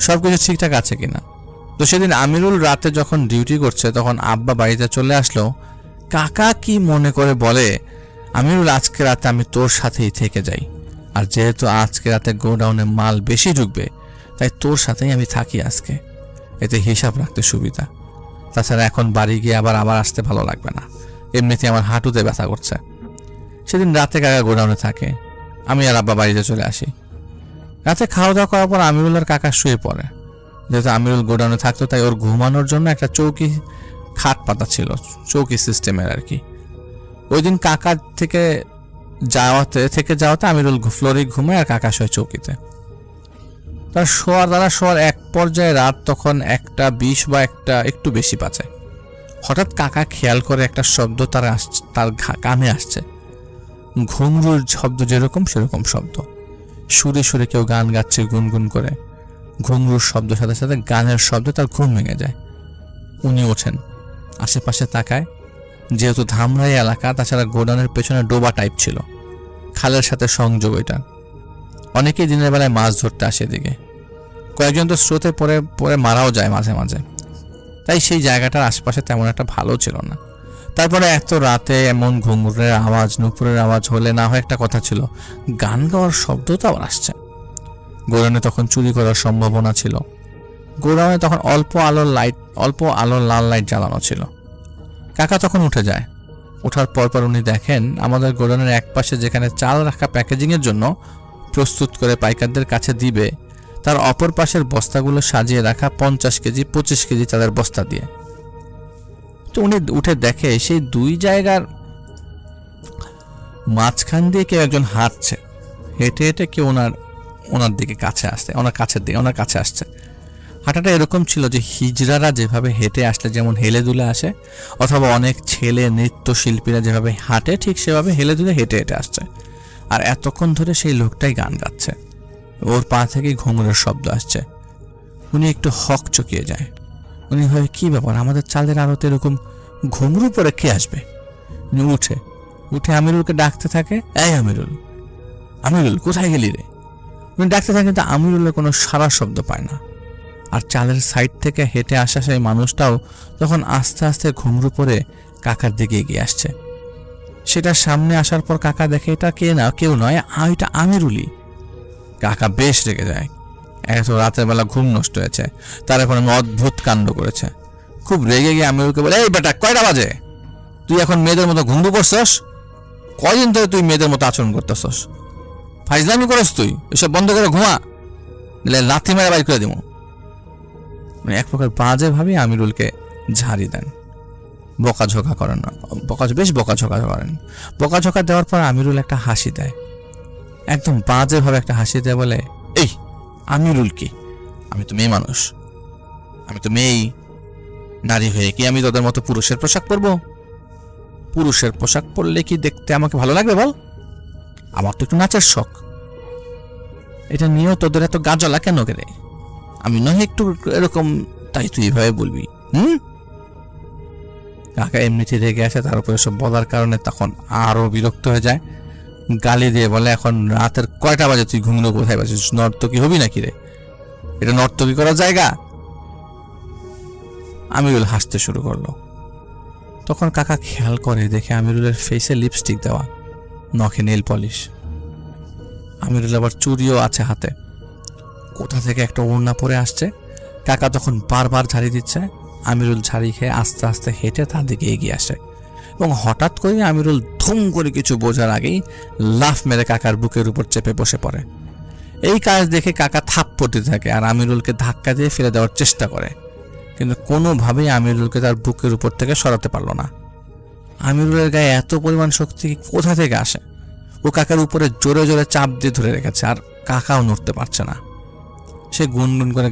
সব কিছু ঠিকঠাক আছে কিনা। তো সেদিন আমিরুল রাতে যখন ডিউটি করছে তখন আব্বা বাড়িতে চলে আসলো। কাকা কি মনে করে বলে, আমিরুল আজকে রাতে আমি তোর সাথেই থেকে যাই, আর যেহেতু আজকে রাতে গোডাউনে মাল বেশি ঢুকবে তাই তোর সাথেই আমি থাকি আজকে, এতে হিসাব রাখতে সুবিধা। তাছাড়া এখন বাড়ি গিয়ে আবার আসতে ভালো লাগবে না, এমনিতে আমার হাঁটুতে ব্যথা করছে। সেদিন রাতে কাকা গোডাউনে থাকে, আমি আর আব্বা বাড়িতে চলে আসি। রাতে খাওয়া দাওয়া করার পর আমিরুল আর কাকা শুয়ে পড়ে। যেহেতু আমিরুল গোডাউনে থাকতো তাই ওর ঘুমানোর জন্য একটা চৌকি খাট পাতা ছিল, চৌকি সিস্টেমের আর কি। ওই দিন কাকা থেকে যাওয়াতে আমিরুল ফ্লোরে ঘুমায় আর কাকা শোয় চৌকিতে। তার শোয়ার এক পর্যায়ে রাত তখন 1:20 বা একটু বেশি বাজে। হঠাৎ কাকা খেয়াল করে একটা শব্দ তার কানে আসছে, ঘুঙরুর শব্দ, যেরকম সেরকম শব্দ, সুরে সুরে কেউ গান গাচ্ছে গুনগুন করে। ঘুঙরুর শব্দের সাথে সাথে গানের শব্দে তার ঘুম ভেঙে যায়। উনি ওঠেন, আশেপাশে তাকায়। যেহেতু ধামরাই এলাকা, তাছাড়া গোডাউনের পেছনে ডোবা টাইপ ছিল, খালের সাথে সংযোগ ওইটা। অনেকেই দিনের বেলায় মাছ ধরতে আসে এদিকে, কয়েকজন তো স্রোতে পরে মারাও যায় মাঝে মাঝে। তাই সেই জায়গাটার আশেপাশে তেমন একটা ভালো ছিল না। তারপরে এত রাতে এমন ঘুঙুরের আওয়াজ, নুপুরের আওয়াজ হলে না হয় একটা কথা ছিল, গান গাওয়ার শব্দ তো আবার আসছে। গোডাউনে তখন চুরি করার সম্ভাবনা ছিল। গোডাউনে তখন অল্প আলোর লাল লাইট জ্বালানো ছিল। কাকা তখন উঠে যায়। ওঠার পরপর উনি দেখেন আমাদের গোডাউনের এক পাশে যেখানে চাল রাখা প্যাকেজিংয়ের জন্য প্রস্তুত করে পাইকারদের কাছে দিবে, তার অপর পাশের বস্তাগুলো সাজিয়ে রাখা 50 কেজি 25 কেজি চালের বস্তা দিয়ে। তো উনি উঠে দেখে সেই দুই জায়গার মাঝখান দিয়ে কেউ একজন হাঁটছে, হেঁটে হেঁটে কেউ ওনার দিকে কাছে আসছে, ওনার কাছে আসছে। হাঁটাটা এরকম ছিল যে হিজড়ারা যেভাবে হেঁটে আসলে যেমন হেলে দুলে আসে, অথবা অনেক ছেলে নৃত্যশিল্পীরা যেভাবে হাঁটে ঠিক সেভাবে হেলে দুলে হেঁটে হেঁটে আসছে। আর এতক্ষণ ধরে সেই লোকটাই গান গাচ্ছে, ওর পা থেকেই ঘুঙুরের শব্দ আসছে। উনি একটু হক চকিয়ে যায়। উনি ভাবে কি ব্যাপার, আমাদের চালের আড়তে এরকম ঘুঙরু পরে কে আসবে? উনি উঠে আমিরুলকে ডাকতে থাকে, এই আমিরুল, কোথায় গেলি রে? উনি ডাকতে থাকে, কিন্তু আমিরুলের কোনো সারা শব্দ পায় না। আর চালের সাইড থেকে হেঁটে আসা সেই মানুষটাও তখন আস্তে আস্তে ঘুঙরু পরে কাকার দিকে এগিয়ে আসছে। সেটা সামনে আসার পর কাকা দেখে এটা কেউ নয়, এটা আমিরুলই। কাকা বেশ রেগে যায়, এত রাতের বেলা ঘুম নষ্ট হয়েছে, তার এখন আমি অদ্ভুত কাণ্ড করেছে। খুব রেগে গিয়ে আমিরুলকে বলে, এই বেটা কয়টা বাজে? তুই এখন মেয়েদের মতো ঘুঙরু পড়ছস? কয়দিন ধরে তুই মেয়েদের মতো আচরণ করতেছস? ফাইজলামি করস তুই? এসব বন্ধ করে ঘুমা, দিলে লাথি মেরে বাইর করে দিব। মানে এক প্রকার বাজে ভাবে আমিরুলকে ঝাড়ি দেন, বকাঝোকা করেন, বেশ বকাঝোকা করেন। বকাঝোকা দেওয়ার পর আমিরুল একটা হাসি দেয়, একদম বাজে ভাবে একটা হাসি দেয়, বলে, এই আমিরুল কি? আমি তো মেয়ে মানুষ, আমি তো মেয়েই, নারী হয়ে কি আমি তোদের মতো পুরুষের পোশাক পরবো? পুরুষের পোশাক পরলে কি দেখতে আমাকে ভালো লাগবে বল? আমার তো একটু নাচের শখ, এটা নিয়েও তোদের এত গাজলা কেন করে? আমি নয় একটু এরকম, তাই তুই এইভাবে বলবি? কাকা এমনিতে রেগে আসে, তার উপরে সব বলার কারণে তখন আরো বিরক্ত হয়ে যায়। গালি দিয়ে বলে, এখন রাতের কয়টা বাজে? তুই ঘুমনো কোথায় বাজিস? নর্তকী হবি নাকি রে? এটা নর্তকী করার জায়গা? আমিরুল হাসতে শুরু করলো। তখন কাকা খেয়াল করে দেখে আমিরুলের ফেসে লিপস্টিক দেওয়া, নখে নেল পলিশ। আমিরুল আবার চুড়িও আছে হাতে। কোথা থেকে একটা ওড়না পরে আসছে। কাকা তখন বারবার ঝাড়ি দিচ্ছে। আমিরুল ঝাড়ি খেয়ে আস্তে আস্তে হেঁটে তার দিকে এগিয়ে আসে এবং হঠাৎ করে আমিরুল ধুম করে কিছু বোঝার আগেই লাফ মেরে কাকার বুকের উপর চেপে বসে পড়ে। এই কাজ দেখে কাকা থাপ্পড় দিতে থাকে আর আমিরুলকে ধাক্কা দিয়ে ফেলে দেওয়ার চেষ্টা করে, কিন্তু কোনোভাবেই আমিরুলকে তার বুকের উপর থেকে সরাতে পারল না। আমিরুলের গায়ে এত পরিমাণ শক্তি কোথা থেকে আসে? ও কাকার উপরে জোরে জোরে চাপ দিয়ে ধরে রেখেছে আর কাকাও নড়তে পারছে না। সে গুনগুন করে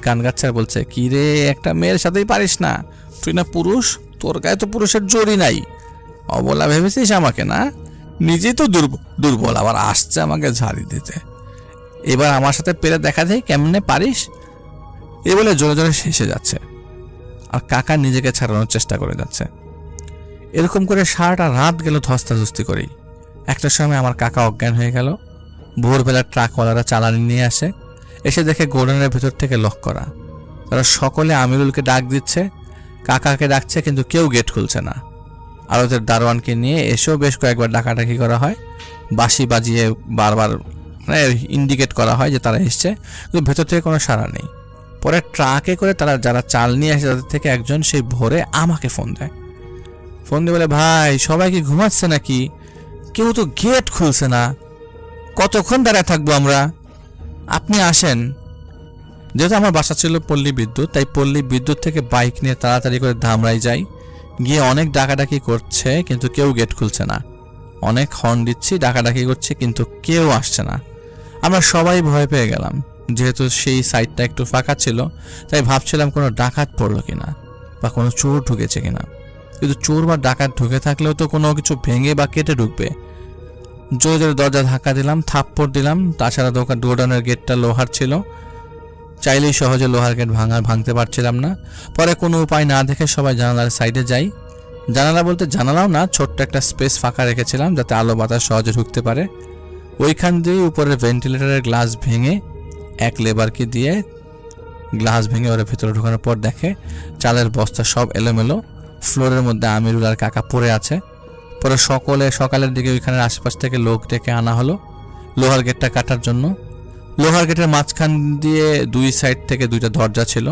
গান গাচ্ছে আর বলছে, কি রে, একটা মেয়ের সাথেই পারিস না? তুই না পুরুষ, তোর গায়ে তো পুরুষের জোরই নাই। অবলা ভেবেছিস আমাকে না? নিজেই তো দুর্বল, আবার আসছে আমাকে ঝাড়ি দিতে। এবার আমার সাথে পেরে দেখা যায় কেমনে পারিস। এ বলে জোরে জোরে শেষে যাচ্ছে আর কাকা নিজেকে ছাড়ানোর চেষ্টা করে যাচ্ছে। এরকম করে সারাটা রাত গেল ধস্তাধস্তি করেই। একটা সময় আমার কাকা অজ্ঞান হয়ে গেল। ভোরবেলা ট্রাকওয়ালারা চালানি নিয়ে আসে, এসে দেখে গোডাউনের ভেতর থেকে লক করা। তারা সকলে আমিরুলকে ডাক দিচ্ছে, কাকাকে ডাকছে, কিন্তু কেউ গেট খুলছে না। আর ওদের দারোয়ানকে নিয়ে এসেও বেশ কয়েকবার ডাকাডাকি করা হয়, বাঁশি বাজিয়ে বারবার ইন্ডিকেট করা হয় যে তারা এসছে, কিন্তু ভেতর থেকে কোনো সাড়া নেই। পরে ট্রাকে করে তারা যারা চাল নিয়ে আসে তাদের থেকে একজন সেই ভোরে আমাকে ফোন দেয়। ফোন দিয়ে বলে, ভাই সবাই কি ঘুমাচ্ছে নাকি? কেউ তো গেট খুলছে না, কতক্ষণ দাঁড়ায় থাকবো আমরা? আপনি আসেন। যেহেতু আমার বাসা ছিল পল্লী বিদ্যুৎ, তাই পল্লী বিদ্যুৎ থেকে বাইক নিয়ে তাড়াতাড়ি করে ধামরাই যাই। গিয়ে অনেক ডাকাডাকি করছে, কিন্তু কেউ গেট খুলছে না। অনেক হর্ন দিচ্ছি, ডাকাডাকি করছে, কিন্তু কেউ আসছে না। আমরা সবাই ভয় পেয়ে গেলাম। যেহেতু সেই সাইডটা একটু ফাঁকা ছিল, তাই ভাবছিলাম কোনো ডাকাত পড়লো কিনা বা কোনো চোর ঢুকেছে কিনা। কিন্তু চোর বা ডাকাত ঢুকে থাকলেও তো কোনো কিছু ভেঙে বা কেটে ঢুকবে। জোরে জোরে দরজা ধাক্কা দিলাম, থাপ্পড় দিলাম। তাছাড়া গোডাউনের গেটটা লোহার ছিল, চাইলেই সহজে লোহার গেট ভাঙতে পারছিলাম না। পরে কোনো উপায় না দেখে সবাই জানালার সাইডে যাই। জানালা বলতে জানালাও না, ছোট্ট একটা স্পেস ফাঁকা রেখেছিলাম যাতে আলো বাতাস সহজে ঢুকতে পারে। ওইখান দিয়ে উপরের ভেন্টিলেটরের গ্লাস ভেঙে এক লেবারকে দিয়ে গ্লাস ভেঙে ওরা ভেতরে ঢোকানোর পর দেখে চালের বস্তা সব এলোমেলো, ফ্লোরের মধ্যে আমিরুল আর কাকা পড়ে আছে। পরে সকালের দিকে ওইখানের আশেপাশ থেকে লোক ডেকে আনা হলো লোহার গেটটা কাটার জন্য। লোহার গেটের মাঝখান দিয়ে দুই সাইড থেকে দুইটা দরজা ছিল।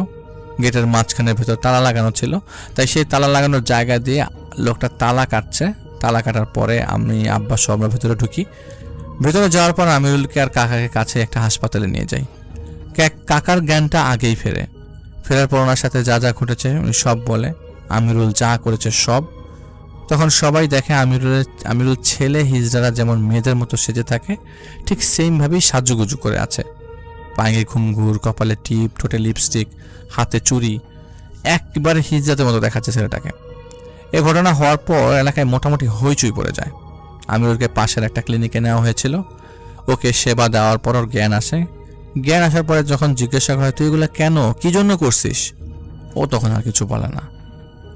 গেটের মাঝখানের ভেতর তালা লাগানো ছিল, তাই সেই তালা লাগানোর জায়গা দিয়ে লোকটা তালা কাটছে। তালা কাটার পরে আমি আব্বা সব আমরা ভেতরে ঢুকি। ভেতরে যাওয়ার পর আমিরুলকে আর কাকাকে কাছে একটা হাসপাতালে নিয়ে যাই। কাকার জ্ঞানটা আগেই ফেরার পর ওনার সাথে যা যা ঘটেছে উনি সব বলে, আমিরুল যা করেছে সব। তখন সবাই দেখে আমিরুল ছেলে হিজড়ারা যেমন মেয়েদের মতো সেজে থাকে, ঠিক সেমভাবেই সাজুগুজু করে আছে। পায়ে ঘুমঘুর, কপালে টিপ, ঠোঁটে লিপস্টিক, হাতে চুড়ি, একবারে হিজড়াদের মতো দেখাচ্ছে ছেলেটাকে। এ ঘটনা হওয়ার পর এলাকায় মোটামুটি হইচই পড়ে যায়। আমিরুলকে পাশের একটা ক্লিনিকে নেওয়া হয়েছিল। ওকে সেবা দেওয়ার পর ওর জ্ঞান আসে। জ্ঞান আসার পরে যখন জিজ্ঞাসা করা হয়, তুই এগুলো কেন, কি জন্য করছিস, ও তখন আর কিছু বলে না।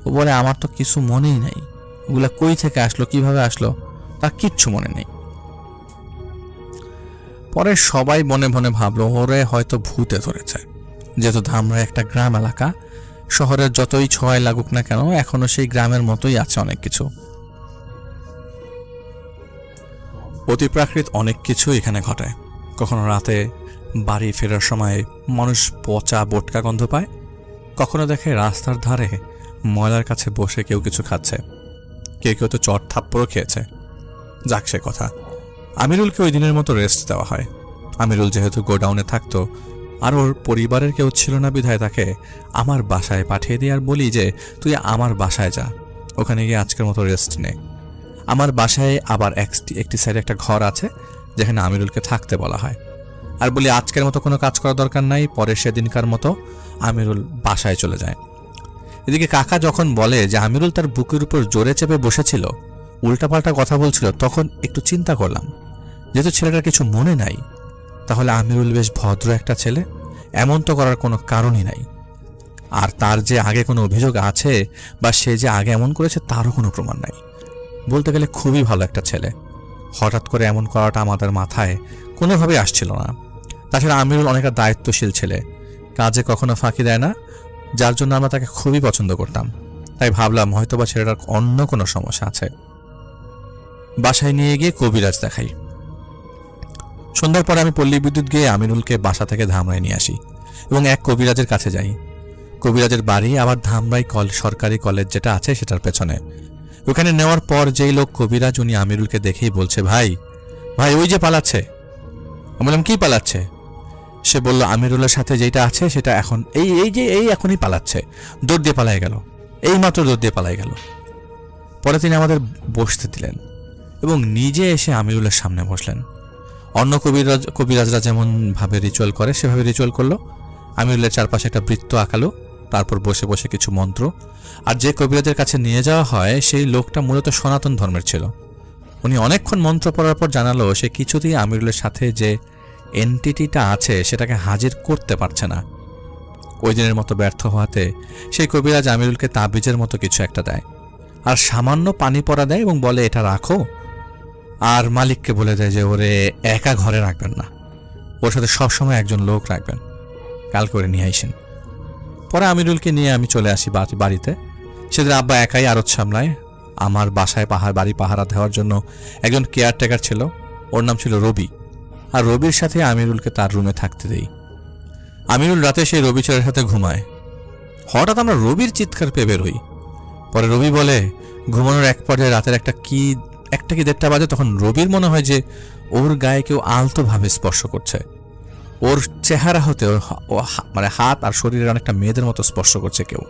ও বলে, আমার তো কিছু মনেই নেই, ওগুলা কই থেকে আসলো, কিভাবে আসলো, তার কিচ্ছু মনে নেই। পরে সবাই মনে মনে ভাবলো ওরে হয়তো ভূতে ধরেছে। যেহেতু ধামরা একটা গ্রাম এলাকা, শহরের যতই ছোঁয়ায় লাগুক না কেন, এখনো সেই গ্রামের মতোই আছে অনেক কিছু। অতিপ্রাকৃত অনেক কিছু এখানে ঘটে। কখনো রাতে বাড়ি ফেরার সময় মানুষ পচা বোটকা গন্ধ পায়, কখনো দেখে রাস্তার ধারে ময়লার কাছে বসে কেউ কিছু খাচ্ছে, কেউ তো চট থাপ্পড়ও খেয়েছে। যাক সে কথা, আমিরুলকে ওই দিনের মতো রেস্ট দেওয়া হয়। আমিরুল যেহেতু গোডাউনে থাকতো আর ওর পরিবারের কেউ ছিল না, বিধায় তাকে আমার বাসায় পাঠিয়ে দিই আর বলি যে তুই আমার বাসায় যা, ওখানে গিয়ে আজকের মতো রেস্ট নে। আমার বাসায় আবার একটি সাইডে একটা ঘর আছে যেখানে আমিরুলকে থাকতে বলা হয়, আর বলি আজকের মতো কোনো কাজ করার দরকার নাই। পরে সেদিনকার মতো আমিরুল বাসায় চলে যায়। এদিকে কাকা যখন বলে যে আমিরুল তার বুকের উপর জোরে চেপে বসেছিল, উল্টাপাল্টা কথা বলছিল, তখন একটু চিন্তা করলাম, যেহেতু ছেলেটার কিছু মনে নাই, তাহলে আমিরুল বেশ ভদ্র একটা ছেলে, এমন তো করার কোনো কারণই নাই। আর তার যে আগে কোনো অভিযোগ আছে বা সে যে আগে এমন করেছে তারও কোনো প্রমাণ নাই। বলতে গেলে খুবই ভালো একটা ছেলে। হঠাৎ করে এমন করাটা আমাদের মাথায় কোনোভাবেই আসছিল না। তাছাড়া আমিরুল অনেকটা দায়িত্বশীল ছেলে, কাজে কখনো ফাঁকি দেয় না, যার জন্য আমরা তাকে খুবই পছন্দ করতাম। তাই ভাবলাম হয়তোবা ছেলেটার অন্য কোনো সমস্যা আছে। বাসায় নিয়ে গিয়ে কবিরাজ দেখাই। সন্ধ্যার পরে আমি পল্লী বিদ্যুৎ গিয়ে আমিনুলকে বাসা থেকে ধামরাই নিয়ে আসি এবং এক কবিরাজের কাছে যাই। কবিরাজের বাড়ি আবার ধামরাই সরকারি কলেজ যেটা আছে সেটার পেছনে। ওখানে নেওয়ার পর যেই লোক কবিরাজ, উনি আমিরুলকে দেখেই বলছে, ভাই ভাই ওই যে পালাচ্ছে। আমি বললাম কি পালাচ্ছে? সে বলল আমিরুলের সাথে যেটা আছে সেটা এখন এই এখনই পালাচ্ছে, দৌড় দিয়ে পালাই গেল, এই মাত্র দৌড় দিয়ে পালাই গেল। পরে তিনি আমাদের বসতে দিলেন এবং নিজে এসে আমিরুলের সামনে বসলেন। অন্য কবিরাজরা যেমন ভাবে রিচুয়াল করে সেভাবে রিচুয়াল করলো। আমিরুলের চারপাশে একটা বৃত্ত আঁকালো, তারপর বসে বসে কিছু মন্ত্র। আর যে কবিরাজের কাছে নিয়ে যাওয়া হয় সেই লোকটা মূলত সনাতন ধর্মের ছিল। উনি অনেকক্ষণ মন্ত্র পড়ার পর জানালো সে কিছুতেই আমিরুলের সাথে যে এন্টিটিটা আছে সেটাকে হাজির করতে পারছে না। ওই দিনের মতো ব্যর্থ হওয়াতে সেই কবিরাজ আমিরুলকে তাবিজের মতো কিছু একটা দেয় আর সামান্য পানি পড়া দেয় এবং বলে এটা রাখো, আর মালিককে বলে দেয় যে ওরে একা ঘরে রাখবেন না, ওর সাথে সবসময় একজন লোক রাখবেন, কাল করে নিয়ে আইসেন। পরে আমিরুলকে নিয়ে আমি চলে আসি বাড়িতে। সেদিন আব্বা একাই আড়ত সামলায়। আমার বাসায় বাড়ি পাহারা দেওয়ার জন্য একজন কেয়ারটেকার ছিল, ওর নাম ছিল রবি। আর রবির সাথে আমিরুলকে তার রুমে থাকতে দেই। আমিরুল রাতে সেই রবি ছেলের সাথে ঘুমায়। হঠাৎ আমরা রবির চিৎকার পেয়ে বেরোই। পরে রবি বলে ঘুমানোর এক পর্যায়ে রাতের একটা কি 1টা বাজে, তখন রবির মনে হয় যে ওর গায়ে কেউ আলতোভাবে স্পর্শ করছে। ওর চেহারা হতে মানে হাত আর শরীরের অনেকটা মেয়েদের মতো স্পর্শ করছে কেউ।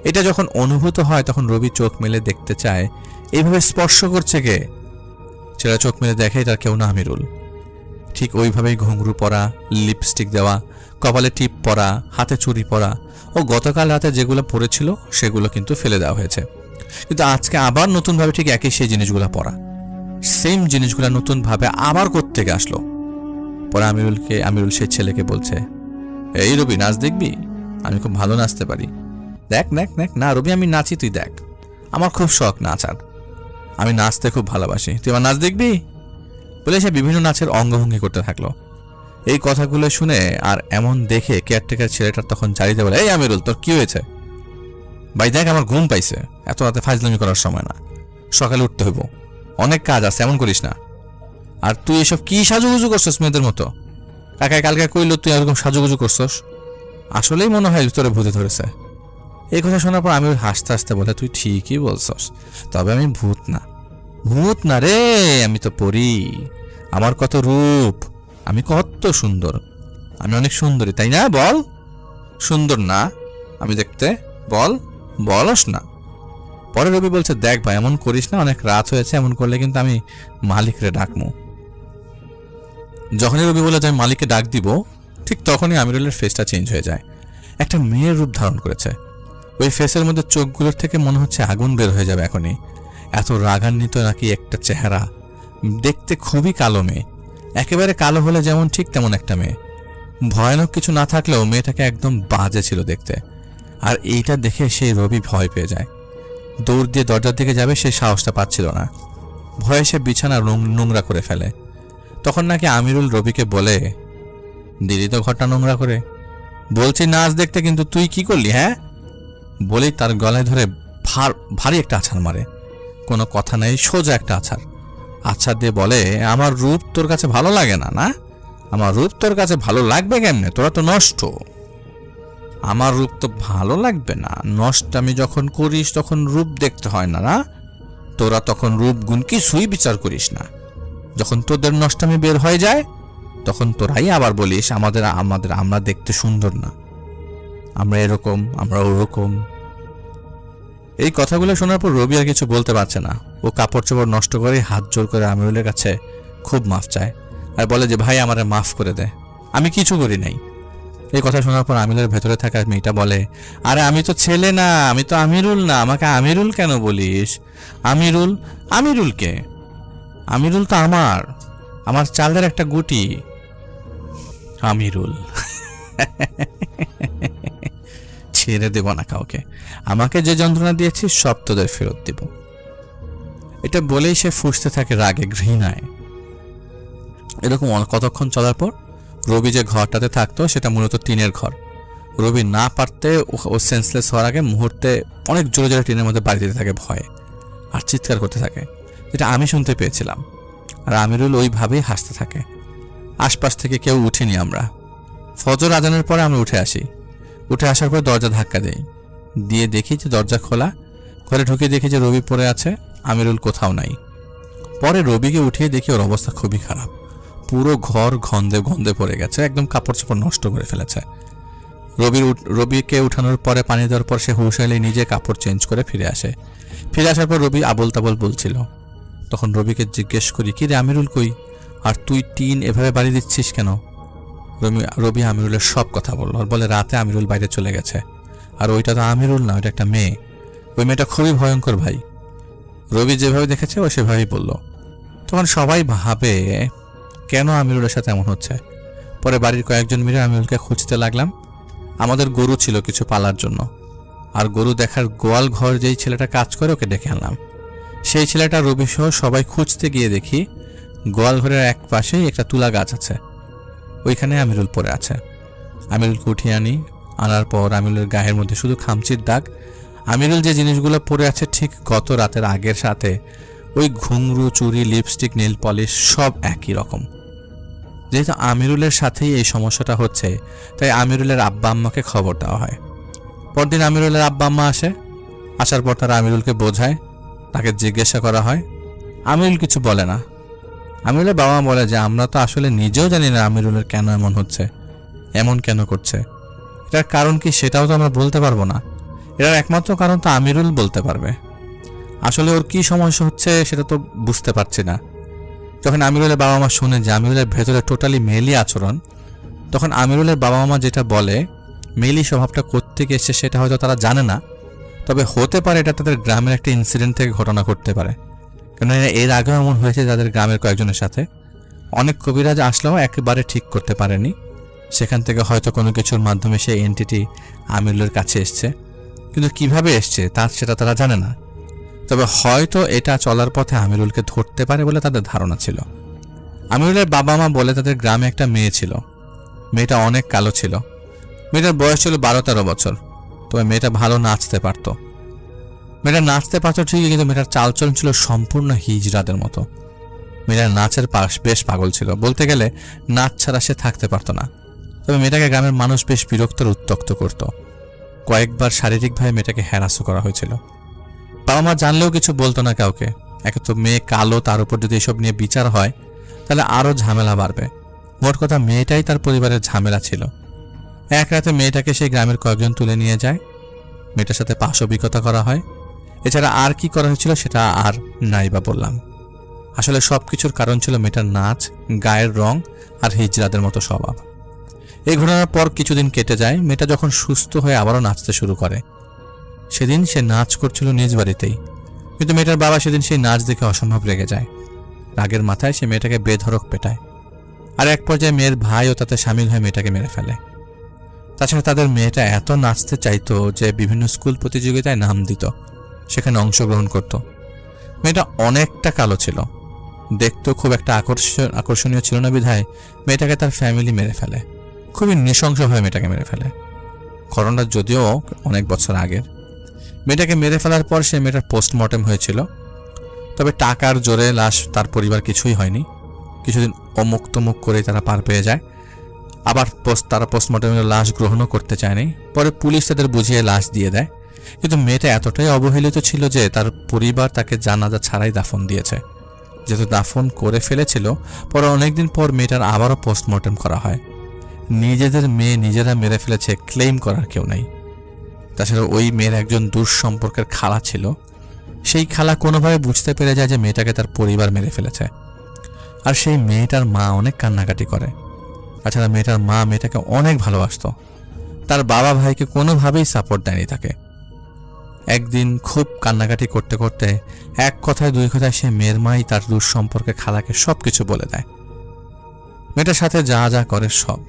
এটা যখন অনুভূত হয় তখন রবি চোখ মেলে দেখতে চায় এইভাবে স্পর্শ করছে কে। ছেলেরা চোখ মেলে দেখে এটা কেউ না, আমিরুল। ঠিক ওইভাবেই ঘুঙরু পরা, লিপস্টিক দেওয়া, কপালে টিপ পরা, হাতে চুড়ি পরা ও গতকাল রাতে যেগুলো পরেছিল সেগুলো কিন্তু ফেলে দেওয়া হয়েছে। কিন্তু আজকে আবার নতুনভাবে ঠিক একই সেই জিনিসগুলো পরা, সেম জিনিসগুলো নতুনভাবে আবার কোত্থেকে আসলো। পরে আমিরুল সেই ছেলেকে বলছে, এই রবি নাচ দেখবি? আমি খুব ভালো নাচতে পারি, দেখ নেক নেক। না রবি আমি নাচি, তুই দেখ, আমার খুব শখ নাচার, আমি নাচতে খুব ভালোবাসি, তুই আমার নাচ দেখবি? বলে সে বিভিন্ন নাচের অঙ্গভঙ্গি করতে থাকলো। এই কথাগুলো শুনে আর এমন দেখে কেয়ারটেকার ছেলেটার তখন জারিতে বলে, এই আমিরুল তোর কি হয়েছে? ভাই দেখ আমার ঘুম পাইছে, এত রাতে ফাজলামি করার সময় না, সকালে উঠতে হইব, অনেক কাজ আছে, এমন করিস না। আর তুই এসব কি সাজুগুজু করছস মেয়েদের মতো? কাকায় কালকে কইল তুই এরকম সাজুগুজু করছস, আসলেই মনে হয় তোরে ভূতে ধরেছে। এই কথা শোনার পর আমি হাসতে হাসতে বলে, তুই ঠিকই বলছস, তবে আমি ভূত না রে, আমি তো পরি। আমার কত রূপ, আমি কত সুন্দর, আমি অনেক সুন্দরী, তাই না? বল সুন্দর না আমি দেখতে? বলস না। পরে রবি বলছে, দেখ ভাই এমন করিস না, অনেক রাত হয়েছে, এমন করলে কিন্তু আমি মালিকরে ডাকমু। যখনই রবি বলে যে আমি মালিককে ডাক দিব, ঠিক তখনই আমিরুলের ফেসটা চেঞ্জ হয়ে যায়, একটা মেয়ের রূপ ধারণ করেছে। ওই ফেসের মধ্যে চোখগুলোর থেকে মনে হচ্ছে আগুন বের হয়ে যাবে এখনই, এত রাগান্বিত নাকি একটা চেহারা। দেখতে খুবই কালো মেয়ে, একেবারে কালো হলে যেমন ঠিক তেমন একটা মেয়ে। ভয়ানক কিছু না থাকলেও মেয়েটাকে একদম বাজে ছিল দেখতে। আর এইটা দেখে সেই রবি ভয় পেয়ে যায়, দৌড় দিয়ে দরজার দিকে যাবে, সে সাহসটা পাচ্ছিল না, ভয়ে সে বিছানা নোংরা করে ফেলে। তখন নাকি আমিরুল রবিকে বলে, দিদি তো ঘরটা নোংরা করে, বলছি নাচ দেখতে, কিন্তু তুই কি করলি? হ্যাঁ বলেই তার গলায় ধরে ভারী একটা আছাড় মারে। কোনো কথা নেই, সোজা একটা আছাড় দিয়ে বলে, আমার রূপ তোর কাছে ভালো লাগে না? না আমার রূপ তোর কাছে ভালো লাগবে কেমনে? তোরা তো নষ্ট। আমার রূপ তো ভালো লাগবে না, নষ্টামি যখন করিস তখন রূপ দেখতে হয় না? না তোরা তখন রূপ গুণ কিছুই বিচার করিস না। যখন তোদের নষ্টামি বের হয়ে যায় তখন তোরাই আবার বলিস আমরা দেখতে সুন্দর না, আমরা এরকম, আমরা ওরকম। এই কথাগুলো শোনার পর রবি আর কিছু বলতে পারছে না। ও কাপড় চোপড় নষ্ট করে হাত জোর করে আমিরুলের কাছে খুব মাফ চায় আর বলে যে ভাই আমারে মাফ করে দে, আমি কিছু করি নাই। এই কথা শোনার পর আমিরুলের ভেতরে থাকা মেয়েটা বলে, আরে আমি তো ছেলে না, আমি তো আমিরুল না, আমাকে আমিরুল কেন বলিস? আমিরুলকে আমিরুল তো আমার চালের একটা গুটি আমিরুল। ছেড়ে দেব না কাউকে, আমাকে যে যন্ত্রণা দিয়েছিস সব তোদের ফেরত দিব। এটা বলেই সে ফুঁসতে থাকে রাগে, ঘৃণায়। এরকম কতক্ষণ চলার পর রবি যে ঘরটাতে থাকতো সেটা মূলত টিনের ঘর। রবি না পারতে ও সেন্সলেস হওয়ার আগে মুহূর্তে অনেক জোরে জোরে টিনের মধ্যে বাড়ি দিতে থাকে ভয়ে, আর চিৎকার করতে থাকে, যেটা আমি শুনতে পেয়েছিলাম। আর আমিরুল ওইভাবেই হাসতে থাকে। আশপাশ থেকে কেউ উঠিনি আমরা। ফজর আজানের পরে আমরা উঠে আসি। উঠে আসার পর দরজা ধাক্কা দিয়ে দেখি যে দরজা খোলা। ঘরে ঢুকে দেখি যে রবি পড়ে আছে, আমিরুল কোথাও নাই। পরে রবিকে উঠিয়ে দেখি ওর অবস্থা খুবই খারাপ। পুরো ঘর গন্ধে গন্ধে পড়ে গেছে, একদম কাপড় চোপড় নষ্ট করে ফেলেছে। রবিকে উঠানোর পরে পানি দেওয়ার পর সে হুঁশ এলে নিজে কাপড় চেঞ্জ করে ফিরে আসে। ফিরে আসার পর রবি আবোল তাবোল বলছিল। তখন রবিকে জিজ্ঞেস করি, কি রে আমিরুল কই, আর তুই টিন এভাবে বাড়ি দিচ্ছিস কেন? রবি আমিরুলের সব কথা বলল, আর বলে রাতে আমিরুল বাইরে চলে গেছে, আর ওইটা তো আমিরুল না, ওইটা একটা মেয়ে। ওই মেয়েটা খুবই ভয়ঙ্কর ভাই। রবি যেভাবে দেখেছে ও সেভাবেই বলল। তখন সবাই ভাবে কেন আমিরুলের সাথে এমন হচ্ছে। পরে বাড়ির কয়েকজন মিলে আমিরুলকে খুঁজতে লাগলাম। আমাদের গরু ছিল কিছু পালার জন্য, আর গরু দেখার গোয়াল ঘর যেই ছেলেটা কাজ করে ওকে ডেকে আনলাম। সেই ছেলেটা রবি সহ সবাই খুঁজতে গিয়ে দেখি গোয়াল ঘরের এক পাশেই একটা তুলা গাছ আছে, ওইখানে আমিরুল পড়ে আছে। আমিরুলকে উঠিয়ে আনার পর আমিরুলের গায়ের মধ্যে শুধু খামচির দাগ। আমিরুল যে জিনিসগুলো পরে আছে ঠিক গত রাতের আগের সাথে ওই ঘুঙরু, চুড়ি, লিপস্টিক, নেল পলিশ সব একই রকম। যেহেতু আমিরুলের সাথেই এই সমস্যাটা হচ্ছে, তাই আমিরুলের আব্বা আম্মাকে খবর দেওয়া হয়। পরদিন আমিরুলের আব্বা আম্মা আসে। আসার পর তারা আমিরুলকে বোঝায়, তাকে জিজ্ঞাসা করা হয়। আমিরুল কিছু বলে না। আমিরুলের বাবা মা বলে যে আমরা তো আসলে নিজেও জানি না আমিরুলের কেন এমন হচ্ছে, এমন কেন করছে, এটার কারণ কি সেটাও তো আমরা বলতে পারবো না। এটার একমাত্র কারণ তো আমিরুল বলতে পারবে। আসলে ওর কি সমস্যা হচ্ছে সেটা তো বুঝতে পারছি না। যখন আমিরুলের বাবা মা শুনে যে আমিরুলের ভেতরে টোটালি মেলি আচরণ, তখন আমিরুলের বাবা মা যেটা বলে মেলি স্বভাবটা কোত্থেকে এসছে সেটা হয়তো তারা জানে না, তবে হতে পারে এটা তাদের গ্রামের একটা ইনসিডেন্ট থেকে ঘটনা করতে পারে। কারণ এর আগেও এমন হয়েছে তাদের গ্রামের কয়েকজনের সাথে। অনেক কবিরাজ আসলেও একেবারে ঠিক করতে পারেনি। সেখান থেকে হয়তো কোনো কিছুর মাধ্যমে সেই এন্টিটি আমিরুলের কাছে এসছে, কিন্তু কিভাবে এসছে সেটা তারা জানে না। তবে হয়তো এটা চলার পথে আমিরুলকে ধরতে পারে বলে তাদের ধারণা ছিল। আমিরুলের বাবা মা বলে তাদের গ্রামে একটা মেয়ে ছিল। মেয়েটা অনেক কালো ছিল। মেয়েটার বয়স ছিল 12-13 বছর। তবে মেয়েটা ভালো নাচতে পারত। মেয়েটা নাচতে পারত ঠিকই, কিন্তু মেয়েটার চালচলন ছিল সম্পূর্ণ হিজড়াদের মতো। মেয়েটার নাচের বেশ পাগল ছিল, বলতে গেলে নাচ ছাড়া সে থাকতে পারত না। তবে মেয়েটাকে গ্রামের মানুষ বেশ বিরক্ত আর উত্ত্যক্ত করত। কয়েকবার শারীরিকভাবে মেয়েটাকে হ্যারাসও করা হয়েছিল। বাবা মা জানলেও কিছু বলতো না কাউকে। একে তো মেয়ে কালো, তার উপর যদি এসব নিয়ে বিচার হয় তাহলে আরও ঝামেলা বাড়বে। মোট কথা মেয়েটাই তার পরিবারের ঝামেলা ছিল। এক রাতে মেয়েটাকে সেই গ্রামের কয়েকজন তুলে নিয়ে যায়। মেয়েটার সাথে পাশবিকতা করা হয়। এছাড়া আর কি করা হয়েছিল সেটা আর নাই বা বললাম। আসলে সব কিছুর কারণ ছিল মেয়েটার নাচ, গায়ের রং আর হিজড়াদের মতো স্বভাব। এই ঘটনার পর কিছুদিন কেটে যায়। মেয়েটা যখন সুস্থ হয়ে আবারও নাচতে শুরু করে, সেদিন সে নাচ করছিল নিজ বাড়িতেই। কিন্তু মেয়েটার বাবা সেদিন সেই নাচ দেখে অসম্ভব রেগে যায়। রাগের মাথায় সে মেয়েটাকে বেধড়ক পেটায়। আর এক পর্যায়ে মেয়ের ভাইও তাতে সামিল হয়ে মেয়েটাকে মেরে ফেলে। তাছাড়া তাদের মেয়েটা এত নাচতে চাইতো যে বিভিন্ন স্কুল প্রতিযোগিতায় নাম দিত, সেখানে অংশগ্রহণ করত। মেয়েটা অনেকটা কালো ছিল, দেখতেও খুব একটা আকর্ষণীয় ছিল না বিধায় মেয়েটাকে তার ফ্যামিলি মেরে ফেলে। খুবই নৃশংসভাবে মেয়েটাকে মেরে ফেলে। ঘটনাটা যদিও অনেক বছর আগের। মেয়েটাকে মেরে ফেলার পর সে মেয়েটার পোস্টমর্টেম হয়েছিল। তবে টাকার জোরে লাশ তার পরিবার কিছুই হয়নি। কিছুদিন অমুক তমুক করে তারা পার পেয়ে যায়। আবার তারা পোস্টমর্টেমের লাশ গ্রহণও করতে চায়নি। পরে পুলিশ তাদের বুঝিয়ে লাশ দিয়ে দেয়। কিন্তু মেয়েটা এতটাই অবহেলিত ছিল যে তার পরিবার তাকে জানাজা ছাড়াই দাফন দিয়েছে। যেহেতু দাফন করে ফেলেছিল, পরে অনেকদিন পর মেয়েটার আবারও পোস্টমর্টেম করা হয়। নিজেদের মেয়ে নিজেরা মেরে ফেলেছে, ক্লেম করার কেউ নাই। তাছাড়া ওই মেয়ের একজন দূর সম্পর্কের খালা ছিল। সেই খালা কোনোভাবে বুঝতে পেরে যায় যে মেয়েটাকে তার পরিবার মেরে ফেলেছে। আর সেই মেয়েটার মা অনেক কান্নাকাটি করে। তাছাড়া মেয়েটার মা মেয়েটাকে অনেক ভালোবাসতো। তার বাবা ভাইকে কোনোভাবেই সাপোর্ট দেয়নি তাকে। একদিন খুব কান্নাকাটি করতে করতে এক কথায় দুই কথায় সে মেয়ের মাই তার দূর সম্পর্কে খালাকে সব কিছু বলে দেয়। মেয়েটার সাথে যা যা করে সব।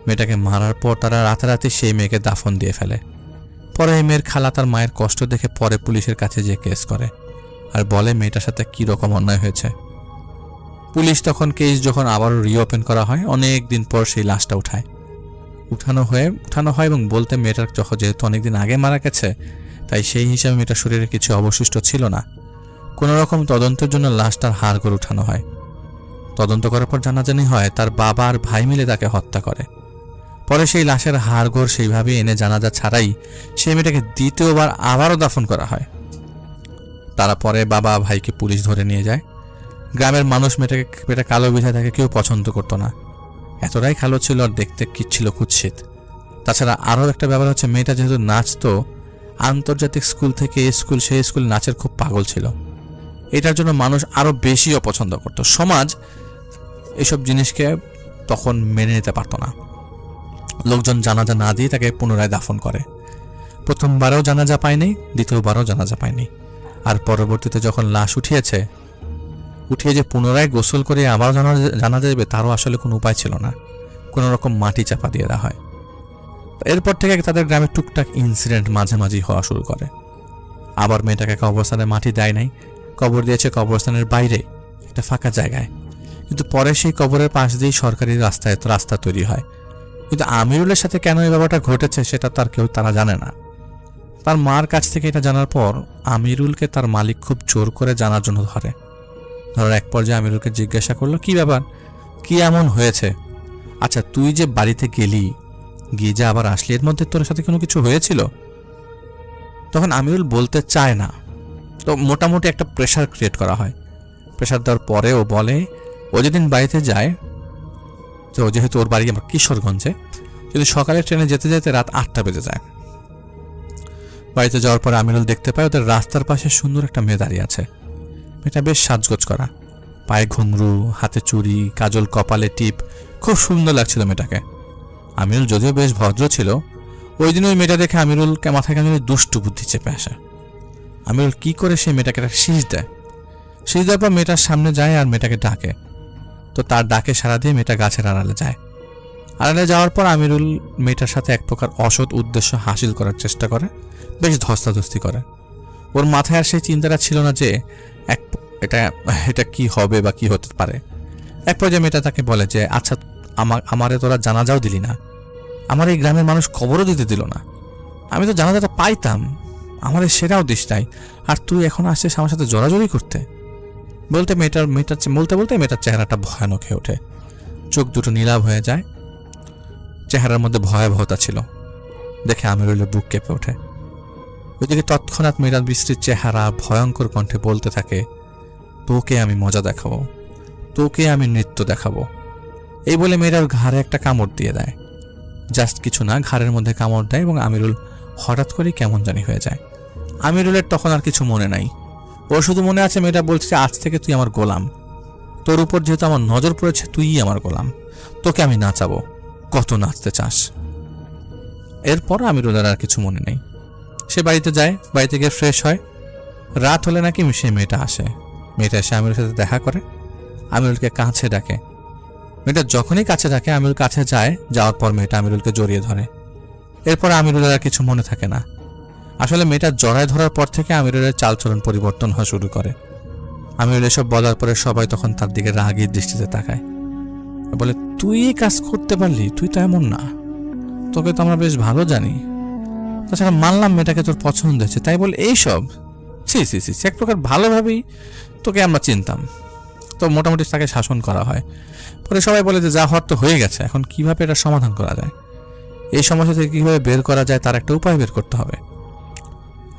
মেয়েটাকে মারার পর তারা রাতারাতি সেই মেয়েকে দাফন দিয়ে ফেলে। পরে এই মেয়ের খালা তার মায়ের কষ্ট দেখে পরে পুলিশের কাছে যেয়ে কেস করে আর বলে মেয়েটার সাথে কী রকম অন্যায় হয়েছে। পুলিশ তখন কেস যখন আবারও রিওপেন করা হয়, অনেক দিন পর সেই লাশটা উঠায়। উঠানো হয় এবং বলতে মেয়েটার যেহেতু অনেকদিন আগে মারা গেছে, তাই সেই হিসাবে মেয়েটার শরীরে কিছু অবশিষ্ট ছিল না। কোনো রকম তদন্তের জন্য লাশটার হাড়গোড় উঠানো হয়। তদন্ত করার পর জানাজানি হয় তার বাবা আর ভাই মিলে তাকে হত্যা করে। পরে সেই লাশের হাড়গোড় সেইভাবে এনে জানাজা ছাড়াই সেই মেয়েটাকে দ্বিতীয়বার আবারও দাফন করা হয়। তারা পরে বাবা ভাইকে পুলিশ ধরে নিয়ে যায়। গ্রামের মানুষ মেয়েটা কালো বিধায় তাকে কেউ পছন্দ করতো না, এতটাই কালো ছিল আর দেখতে ছিল কুৎসিত। তাছাড়া আরও একটা ব্যাপার হচ্ছে, মেয়েটা যেহেতু নাচতো, আন্তর্জাতিক স্কুল থেকে সেই স্কুল নাচের খুব পাগল ছিল। এটার জন্য মানুষ আরও বেশি অপছন্দ করত। সমাজ এসব জিনিসকে তখন মেনে নিতে পারতো না। লোকজন জানাজা না দিয়ে তাকে পুনরায় দাফন করে। প্রথমবারও জানাজা পায়নি, দ্বিতীয়বারও জানাজা পায়নি। আর পরবর্তীতে যখন লাশ উঠিয়ে যে পুনরায় গোসল করে আবার জানাজা দেবে, তারও আসলে কোনো উপায় ছিল না। কোনো রকম মাটি চাপা দিয়ে দেওয়া হয়। এরপর থেকে তাদের গ্রামে টুকটাক ইনসিডেন্ট মাঝে মাঝেই হওয়া শুরু করে। আবার মেয়েটাকে কবরস্থানে মাটি দেয় নাই, কবর দিয়েছে কবরস্থানের বাইরে একটা ফাঁকা জায়গায়। কিন্তু পরে সেই কবরের পাশ দিয়েই সরকারি রাস্তা তৈরি হয়। কিন্তু আমিরুলের সাথে কেন এই ব্যাপারটা ঘটেছে সেটা তারা জানে না। তার মার কাছ থেকে এটা জানার পর আমিরুলকে তার মালিক খুব জোর করে জানার জন্য ধরার এক পর্যায়ে আমিরুলকে জিজ্ঞাসা করলো, কি ব্যাপার, কি এমন হয়েছে? আচ্ছা, তুই যে বাড়িতে গেলি, গিয়ে যে আবার আসলি, এর মধ্যে তোর সাথে কোনো কিছু হয়েছিল? তখন আমিরুল বলতে চায় না। তো মোটামুটি একটা প্রেশার ক্রিয়েট করা হয়। প্রেশার দেওয়ার পরে ও বলে, ও যেদিন বাড়িতে যায়, তো যেহেতু ওর বাড়ি আমার কিশোরগঞ্জে, যদি সকালে ট্রেনে যেতে যেতে রাত 8টা বেজে যায়। বাড়িতে যাওয়ার পরে আমিরুল দেখতে পায় ওদের রাস্তার পাশে সুন্দর একটা মেয়ে দাঁড়িয়ে আছে। মেয়েটা বেশ সাজগোজ করা, পায়ে ঘুঙরু, হাতে চুড়ি, কাজল, কপালে টিপ, খুব সুন্দর লাগছিল মেয়েটাকে। আমিরুল যদিও বেশ ভদ্র ছিল, ওই দিন ওই মেয়েটা দেখে আমিরুলকে মাথায় কেন দুষ্টু বুদ্ধি চেপে আসে। আমিরুল কি করে সেই মেয়েটাকে একটা শীষ দেয়। শীষ দেওয়ার পর মেয়েটার সামনে যায় আর মেয়েটাকে ডাকে। তো তার ডাকে সাড়া দিয়ে মেয়েটা গাছের আড়ালে যায়। আড়ালে যাওয়ার পর আমিরুল মেয়েটার সাথে এক প্রকার অসৎ উদ্দেশ্য হাসিল করার চেষ্টা করে, বেশ ধস্তাধস্তি করে। ওর মাথায় আর সেই চিন্তাটা ছিল না যে এটা কি হবে বা কি হতে পারে। এক পর্যায়ে মেয়েটা তাকে বলে যে, আচ্ছা, আমারে তোরা জানাজাও দিলি না, আমার এই গ্রামের মানুষ কবরও দিতে দিল না, আমি তো জানাজাটা পাইতাম, আমার সেটাও দিস নাই, আর তুই এখন আসছিস আমার সাথে জোরাজোরি করতে। বলতে মেয়েটার চেহারাটা ভয়ানক হয়ে ওঠে, চোখ দুটো নীলাভ হয়ে যায়, চেহারার মধ্যে ভয়াবহতা ছিল। দেখে আমিরুলের বুক কেঁপে ওঠে। ওইদিকে তৎক্ষণাৎ মেয়েটার বিশ্রীর চেহারা ভয়ঙ্কর কণ্ঠে বলতে থাকে, তোকে আমি মজা দেখাবো, তোকে আমি নৃত্য দেখাবো। এই বলে মেয়েটার ঘাড়ে একটা কামড় দিয়ে দেয়। জাস্ট কিছু না, ঘাড়ের মধ্যে কামড় দেয় এবং আমিরুল হঠাৎ করেই কেমন জানি হয়ে যায়। আমিরুলের তখন আর কিছু মনে নাই, ওর শুধু মনে আছে মেয়েটা বলছে, আজ থেকে তুই আমার গোলাম, তোর উপর যেহেতু আমার নজর পড়েছে, তুইই আমার গোলাম, তোকে আমি নাচাবো, কত নাচতে চাস। এরপর আমিরুলের আর কিছু মনে নেই। সে বাড়িতে যায়, বাড়িতে গিয়ে ফ্রেশ হয়। রাত হলে নাকি সেই মেয়েটা আসে। মেয়েটা এসে আমিরুলের সাথে দেখা করে, আমিরুলকে কাছে ডাকে। মেয়েটা যখনই কাছে ডাকে আমিরুল কাছে যায়, যাওয়ার পর মেয়েটা আমিরুলকে জড়িয়ে ধরে। এরপর আমিরুলের আর কিছু মনে থাকে না। আসলে মেয়েটা জড়ায় ধরার পর থেকে আমিরুলের চালচলন পরিবর্তন হওয়া শুরু করে। আমিরুল এসব বলার পরে সবাই তখন তার দিকে রাগের দৃষ্টিতে তাকায়, বলে, তুই এই কাজ করতে পারলি? তুই তো এমন না, তোকে তো আমরা বেশ ভালো জানি। তাছাড়া মানলাম মেয়েটাকে তোর পছন্দ হয়েছে, তাই বলে এইসব? ছি, এক প্রকার ভালোভাবেই তোকে আমরা চিনতাম। তো মোটামুটি তাকে শাসন করা হয়। পরে সবাই বলে যে, যা হওয়ার তো হয়ে গেছে, এখন কিভাবে এটা সমাধান করা যায়, এই সমস্যা থেকে কীভাবে বের করা যায় তার একটা উপায় বের করতে হবে।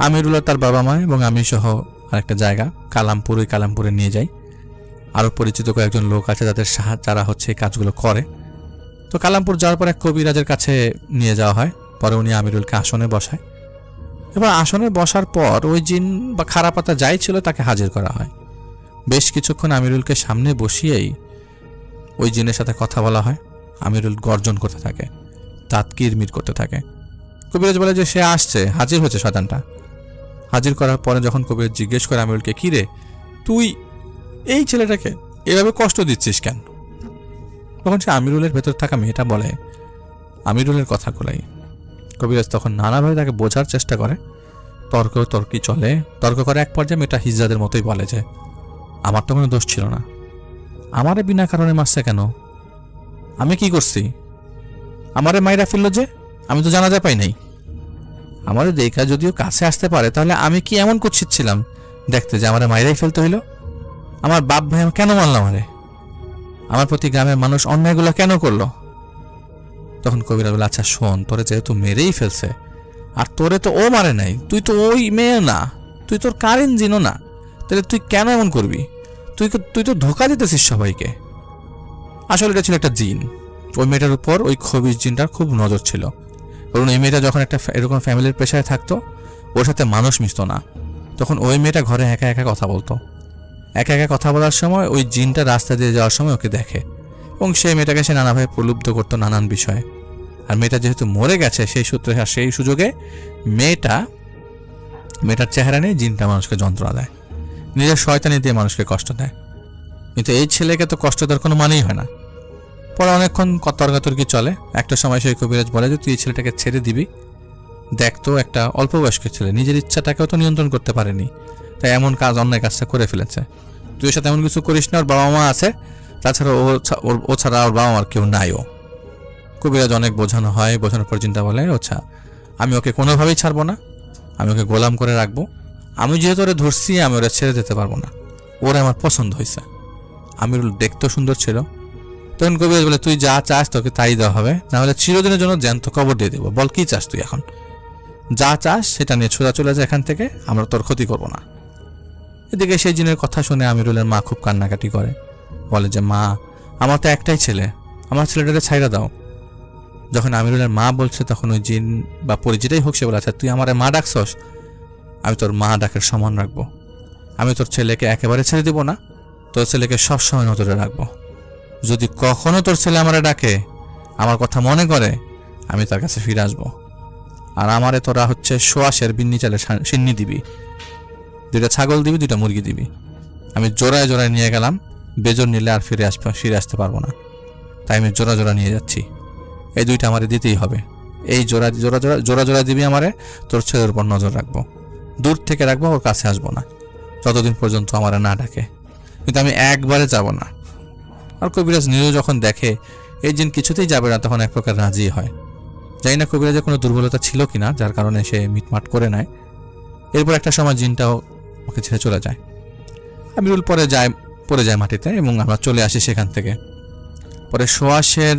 আমিরুল তার বাবা মা এবং আমি সহ আরেকটা জায়গা কালামপুরে নিয়ে যাই। আরও পরিচিত কয়েকজন লোক আছে যারা হচ্ছে এই কাজগুলো করে। তো কালামপুর যাওয়ার পর এক কবিরাজের কাছে নিয়ে যাওয়া হয়। পরে উনি আমিরুলকে আসনে বসায়। এবার আসনে বসার পর ওই জিন বা খারাপ আত্মা যাই ছিল তাকে হাজির করা হয়। বেশ কিছুক্ষণ আমিরুলকে সামনে বসিয়েই ওই জিনের সাথে কথা বলা হয়। আমিরুল গর্জন করতে থাকে, দাঁত কিরমির করতে থাকে। কবিরাজ বলে যে সে আসছে, হাজির হয়েছে শয়তানটা। হাজির করার পরে যখন কবিরাজ জিজ্ঞেস করে আমিরুলকে, কি রে, তুই এই ছেলেটাকে এভাবে কষ্ট দিচ্ছিস কেন? তখন সে আমিরুলের ভেতর থাকা মেয়েটা বলে আমিরুলের কথাগুলাই। কবিরাজ তখন নানাভাবে তাকে বোঝার চেষ্টা করে, তর্কি চলে। তর্ক করে এক পর্যায়ে মেয়েটা হিজড়াদের মতোই বলে যে, আমার তো কোনো দোষ ছিল না, আমারে বিনা কারণে মারছে কেন? আমি কি করছি? আমারে মাইরা ফেললো যে, আমি তো জানাজা পাই নাই। আমারে দেখা যদিও কাছে আসতে পারে, তাহলে আমি কি এমন কুৎসিত ছিলাম দেখতে যে আমারে মাইরাই ফেলতে হইলো? আমার বাপ ভাই আমি কেন মারলাম? আমার প্রতি গ্রামের মানুষ অন্যায়গুলো কেন করলো? তখন কবিরাজ বলে, আচ্ছা শোন, তোরে যেহেতু মেরেই ফেলছে, আর তোরে তো ও মারে নাই, তুই তো ওই মেয়ে না, তুই তোর কার ইঞ্জিনও না, তাহলে তুই কেন এমন করবি? তুই তো ধোকা দিতেছিস সবাইকে। আসলে এটা ছিল একটা জিন। ওই মেয়েটার উপর ওই খবিস জিনটার খুব নজর ছিল, কারণ এই মেয়েটা যখন একটা এরকম ফ্যামিলির পেশায় থাকতো, ওর সাথে মানুষ মিশতো না, তখন ওই মেয়েটা ঘরে একা একা কথা বলতো। একা একা কথা বলার সময় ওই জিনটা রাস্তা দিয়ে যাওয়ার সময় ওকে দেখে, এবং সেই মেয়েটাকে সে নানাভাবে প্রলুব্ধ করতো নানান বিষয়ে। আর মেয়েটা যেহেতু মরে গেছে, সেই সূত্রে আর সেই সুযোগে মেয়েটার চেহারা নিয়ে জিনটা মানুষকে যন্ত্রণা দেয়, নিজের শয়তানি দিয়ে মানুষকে কষ্ট দেয়। কিন্তু এই ছেলেকে তো কষ্ট দেওয়ার কোনো মানেই হয় না। পরে অনেকক্ষণ তর্কাতর্কি চলে। একটা সময় সেই কবিরাজ বলে যে, তুই এই ছেলেটাকে ছেড়ে দিবি, দেখ তো একটা অল্প বয়স্ক ছেলে, নিজের ইচ্ছাটাকেও তো নিয়ন্ত্রণ করতে পারেনি, তাই এমন কাজ, অন্যায় কাজটা করে ফেলেছে। তুই ওর সাথে এমন কিছু করিস না, ওর বাবা মা আছে, তাছাড়া ও ছাড়া ওর বাবা মার কেউ নাইও। কবিরাজ অনেক বোঝানো হয়, বোঝানোর পর চিন্তা বলে, আচ্ছা আমি ওকে কোনোভাবেই ছাড়বো না, আমি ওকে গোলাম করে রাখবো। আমি যেহেতু ওরে ধরছি, আমি ওরা ছেড়ে যেতে পারবো না, ওরা আমার পছন্দ হয়েছে। আমিরুল দেখতেও সুন্দর ছিল। তখন কবিরাজ বলে, তুই যা চাস তোকে তাই দেওয়া হবে, না হলে চিরদিনের জন্য জ্যান্ত কবর দিয়ে দেবো। বল কি চাস তুই এখন? যা চাস সেটা নিয়ে সোজা চলে যায় এখান থেকে, আমরা তোর ক্ষতি করবো না। এদিকে সেই জিনের কথা শুনে আমিরুলের মা খুব কান্নাকাটি করে, বলে যে, মা আমার তো একটাই ছেলে, আমার ছেলেটাকে ছাইড়া দাও। যখন আমিরুলের মা বলছে, তখন ওই জিন বা পরিচিতই হোক, সে বলে, আচ্ছা তুই আমার মা ডাকছস, আমি তোর মা ডাকের সমান রাখবো। আমি তোর ছেলেকে একেবারে ছেড়ে দিব না, তোর ছেলেকে সবসময় নজরে রাখবো। যদি কখনো তোর ছেলে আমারে ডাকে, আমার কথা মনে করে, আমি তার কাছে ফিরে আসবো। আর আমারে তোরা হচ্ছে সোয়াশের বিন্নি চালে সিন্নি দিবি, 2টা ছাগল দিবি, 2টা মুরগি দিবি। আমি জোড়ায় জোড়ায় নিয়ে গেলাম, বেজোর নিলে আর ফিরে আসতে পারবো না, তাই আমি জোড়া জোড়া নিয়ে যাচ্ছি। এই 2টা আমারে দিতেই হবে। এই জোড়া জোড়া দিবি আমারে, তোর ছেলের উপর নজর রাখবো, দূর থেকে রাখবো, ওর কাছে আসবো না যতদিন পর্যন্ত আমারে না ডাকে। কিন্তু আমি একবারে যাব না। আর কবিরাজ নিজেও যখন দেখে এই জিন কিছুতেই যাবে না, তখন এক প্রকার রাজি হয়। জানি না কবিরাজের কোনো দুর্বলতা ছিল কিনা, যার কারণে সে মিটমাট করে নেয়। এরপর একটা সময় জিনটাও ওকে ছেড়ে চলে যায়। আমিরুল পড়ে যায় মাটিতে, এবং আমরা চলে আসি সেখান থেকে। পরে সোয়াশের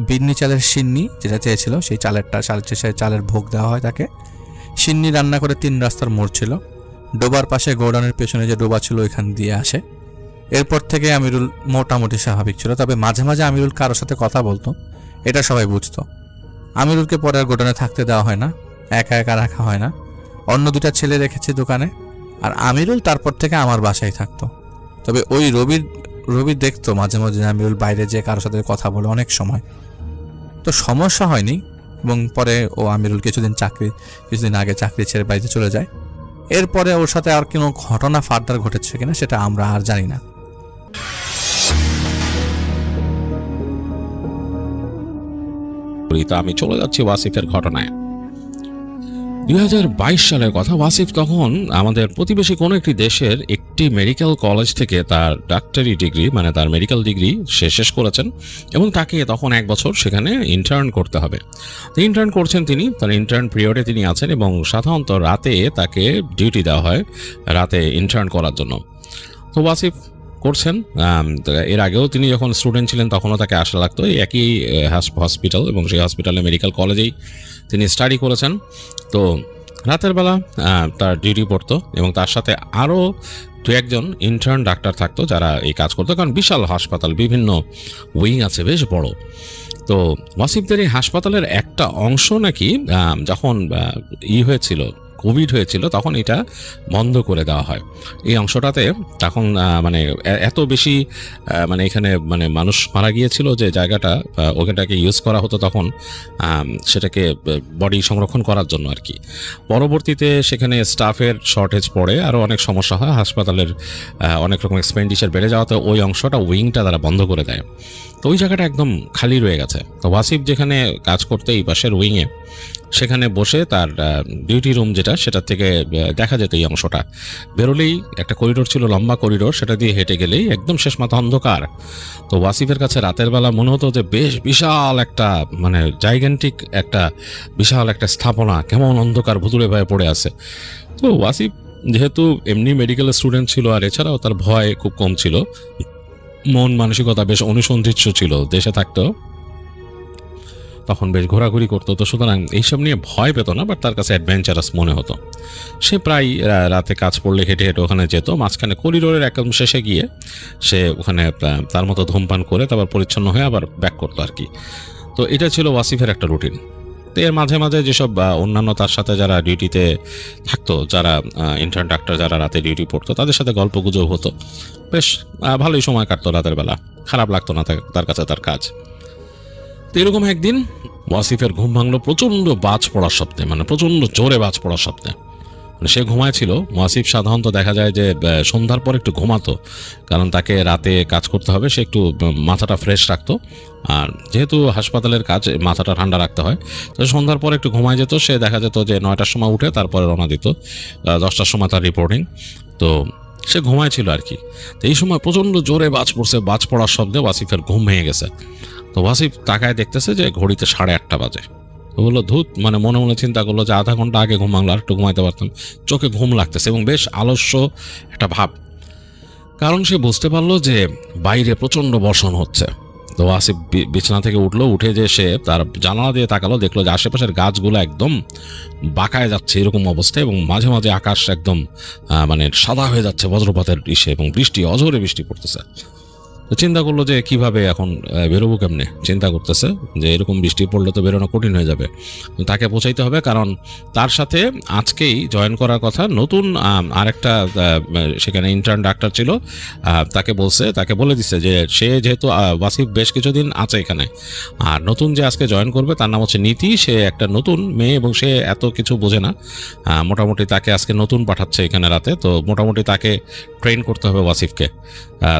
বিন্নি চালের সিন্নি যেটা চেয়েছিল, সেই চালের ভোগ দেওয়া হয় তাকে। সিন্নি রান্না করে 3 রাস্তার মোড় ছিল, ডোবার পাশে গোডাউনের পেছনে যে ডোবা ছিল ওইখান দিয়ে আসে। এরপর থেকে আমিরুল মোটামুটি স্বাভাবিক ছিল, তবে মাঝে মাঝে আমিরুল কারোর সাথে কথা বলতো, এটা সবাই বুঝতো। আমিরুলকে পরে আর গোডাউনে থাকতে দেওয়া হয় না, একা একা রাখা হয় না, অন্য 2টা ছেলে রেখেছি দোকানে, আর আমিরুল তারপর থেকে আমার বাসায় থাকতো। তবে ওই রবি দেখতো মাঝে মাঝে আমিরুল বাইরে যেয়ে কারোর সাথে কথা বলে অনেক সময়, তো সমস্যা হয়নি। এবং পরে ও আমিরুল কিছুদিন আগে চাকরি ছেড়ে বাড়িতে চলে যায়। এরপরে ওর সাথে আর কোনো ঘটনা ফার্দার ঘটেছে কিনা সেটা আমরা আর জানি না। তো আমি চলে যাচ্ছি ওয়াসিফের ঘটনায়। 2022 সালের কথা। ওয়াসিফ তখন আমাদের প্রতিবেশী কোনো একটি দেশের একটি মেডিকেল কলেজ থেকে তার ডাক্তারি ডিগ্রি, মানে তার মেডিকেল ডিগ্রি সে শেষ করেছেন, এবং তাকে তখন 1 বছর সেখানে ইন্টার্ন করতে হবে। তো ইন্টার্ন করছেন তিনি, তার ইন্টার্ন পিরিয়ডে তিনি আছেন, এবং সাধারণত রাতে তাকে ডিউটি দেওয়া হয় রাতে ইন্টার্ন করার জন্য। তো ওয়াসিফ করছেন। এর আগেও তিনি যখন স্টুডেন্ট ছিলেন তখনও তাকে আসা লাগতো এই একই হসপিটাল, এবং সেই হসপিটালে মেডিকেল কলেজেই তিনি স্টাডি করেছেন। তো রাতের বেলা তার ডিউটি পড়তো, এবং তার সাথে আরও 2-1 জন ইন্টার্ন ডাক্তার থাকতো যারা এই কাজ করতো, কারণ বিশাল হাসপাতাল, বিভিন্ন উইং আছে, বেশ বড়। তো ওয়াসিফদের এই হাসপাতালের একটা অংশ নাকি যখন হয়েছিল, কোভিড হয়েছিল, তখন এটা বন্ধ করে দেওয়া হয়। এই অংশটাতে তখন মানে এত বেশি মানে এখানে মানে মানুষ মারা গিয়েছিল যে জায়গাটা ওখানটাকে ইউজ করা হতো তখন সেটাকে বডি সংরক্ষণ করার জন্য আর কি। পরবর্তীতে সেখানে স্টাফের শর্টেজ পড়ে, আরও অনেক সমস্যা হয়, হাসপাতালের অনেক রকম এক্সপেন্ডিচার বেড়ে যাওয়াতে ওই অংশটা, উইংটা তারা বন্ধ করে দেয়। তো ওই জায়গাটা একদম খালি রয়ে গেছে। তো ওয়াসিফ যেখানে কাজ করতে এই পাশের উইংয়ে, সেখানে বসে তার ডিউটি রুম যেটা যেটা, সেটা থেকে দেখা যেত এই অংশটা। বেরোলেই একটা করিডোর ছিল, লম্বা করিডোর, সেটা দিয়ে হেঁটে গেলেই একদম শেষ মাথা অন্ধকার। তো ওয়াসিফের কাছে রাতের বেলা মনে হতো যে বেশ বিশাল একটা মানে জাইগ্যান্টিক একটা বিশাল একটা স্থাপনা কেমন অন্ধকার ভুতুড়ে ভয়ে পড়ে আছে। তো ওয়াসিফ যেহেতু এমনি মেডিকেল স্টুডেন্ট ছিল, আর এছাড়াও তার ভয় খুব কম ছিল, মন মানসিকতা বেশ অনুসন্ধিৎস ছিল, দেশে থাকতো, তখন বেশ ঘোরাঘুরি করতো, তো সুতরাং এইসব নিয়ে ভয় পেত না, বাট তার কাছে অ্যাডভেঞ্চারাস মনে হতো। সে প্রায় রাতে কাজ পড়লে হেঁটে হেঁটে ওখানে যেত। মাঝখানে করিডোরের একদম শেষে গিয়ে সে ওখানে তার মতো ধূমপান করে তারপর পরিচ্ছন্ন হয়ে আবার ব্যাক করতো আর কি। তো এটা ছিল ওয়াসিফের একটা রুটিন। তো এর মাঝে মাঝে যেসব অন্যান্য তার সাথে যারা ডিউটিতে থাকতো, যারা ইন্টার্ন ডাক্তার যারা রাতে ডিউটি পড়তো, তাদের সাথে গল্প গুজব হতো। বেশ ভালোই সময় কাটতো রাতের বেলা, খারাপ লাগতো না তার কাছে তার কাজ। তো এরকম একদিন ওয়াসিফের ঘুম ভাঙলো প্রচণ্ড বাজ পড়ার শব্দে, মানে প্রচণ্ড জোরে বাজ পড়ার শব্দে। মানে সে ঘুমায়ছিল। ওয়াসিফ সাধারণত দেখা যায় যে সন্ধ্যার পর একটু ঘুমাতো, কারণ তাকে রাতে কাজ করতে হবে, সে একটু মাথাটা ফ্রেশ রাখতো। আর যেহেতু হাসপাতালের কাজ, মাথাটা ঠান্ডা রাখতে হয়, তো সন্ধ্যার পর একটু ঘুমায় যেত। সে দেখা যেত যে 9টার সময় উঠে তারপরে রওনা দিত, 10টার সময় তার রিপোর্টিং। তো সে ঘুমায়ছিল আর কি। তো এই সময় প্রচণ্ড জোরে বাজ পড়ছে, বাজ পড়ার শব্দে ওয়াসিফের ঘুম ভেঙে গেছে। তো ওয়াসিফ তাকায় দেখতেছে যে ঘড়িতে 8:30 বাজে। তো বললো ধুত, মানে মনে মনে চিন্তা করলো যে আধা ঘন্টা আগে ঘুম ভাঙলো, আর একটু ঘুমাইতে পারতাম। চোখে ঘুম লাগতেছে এবং বেশ আলস্য একটা ভাব, কারণ সে বুঝতে পারলো যে বাইরে প্রচণ্ড বর্ষণ হচ্ছে। তো ওয়াসিফ বিছানা থেকে উঠলো, উঠে যে সে তার জানালা দিয়ে তাকালো, দেখলো যে আশেপাশের গাছগুলো একদম বাঁকায় যাচ্ছে এরকম অবস্থা, এবং মাঝে মাঝে আকাশ একদম মানে সাদা হয়ে যাচ্ছে বজ্রপাতের ইসে, এবং বৃষ্টি, অঝোরে বৃষ্টি পড়তেছে। তো চিন্তা করলো যে কিভাবে এখন বেরোবো কেমনে। চিন্তা করতেছে যে এরকম বৃষ্টি পড়লে তো বেরোনো কঠিন হয়ে যাবে, তাকে পৌঁছাইতে হবে, কারণ তার সাথে আজকেই জয়েন করার কথা নতুন আরেকটা সেখানে ইন্টার্ন ডাক্তার ছিল। তাকে বলে দিচ্ছে যে সে যেহেতু ওয়াসিফ বেশ কিছুদিন আছে এখানে, আর নতুন যে আজকে জয়েন করবে তার নাম হচ্ছে নীতি। সে একটা নতুন মেয়ে এবং সে এত কিছু বোঝে না। মোটামুটি তাকে আজকে নতুন পাঠাচ্ছে এখানে রাতে। তো মোটামুটি তাকে ট্রেন করতে হবে ওয়াসিফকে,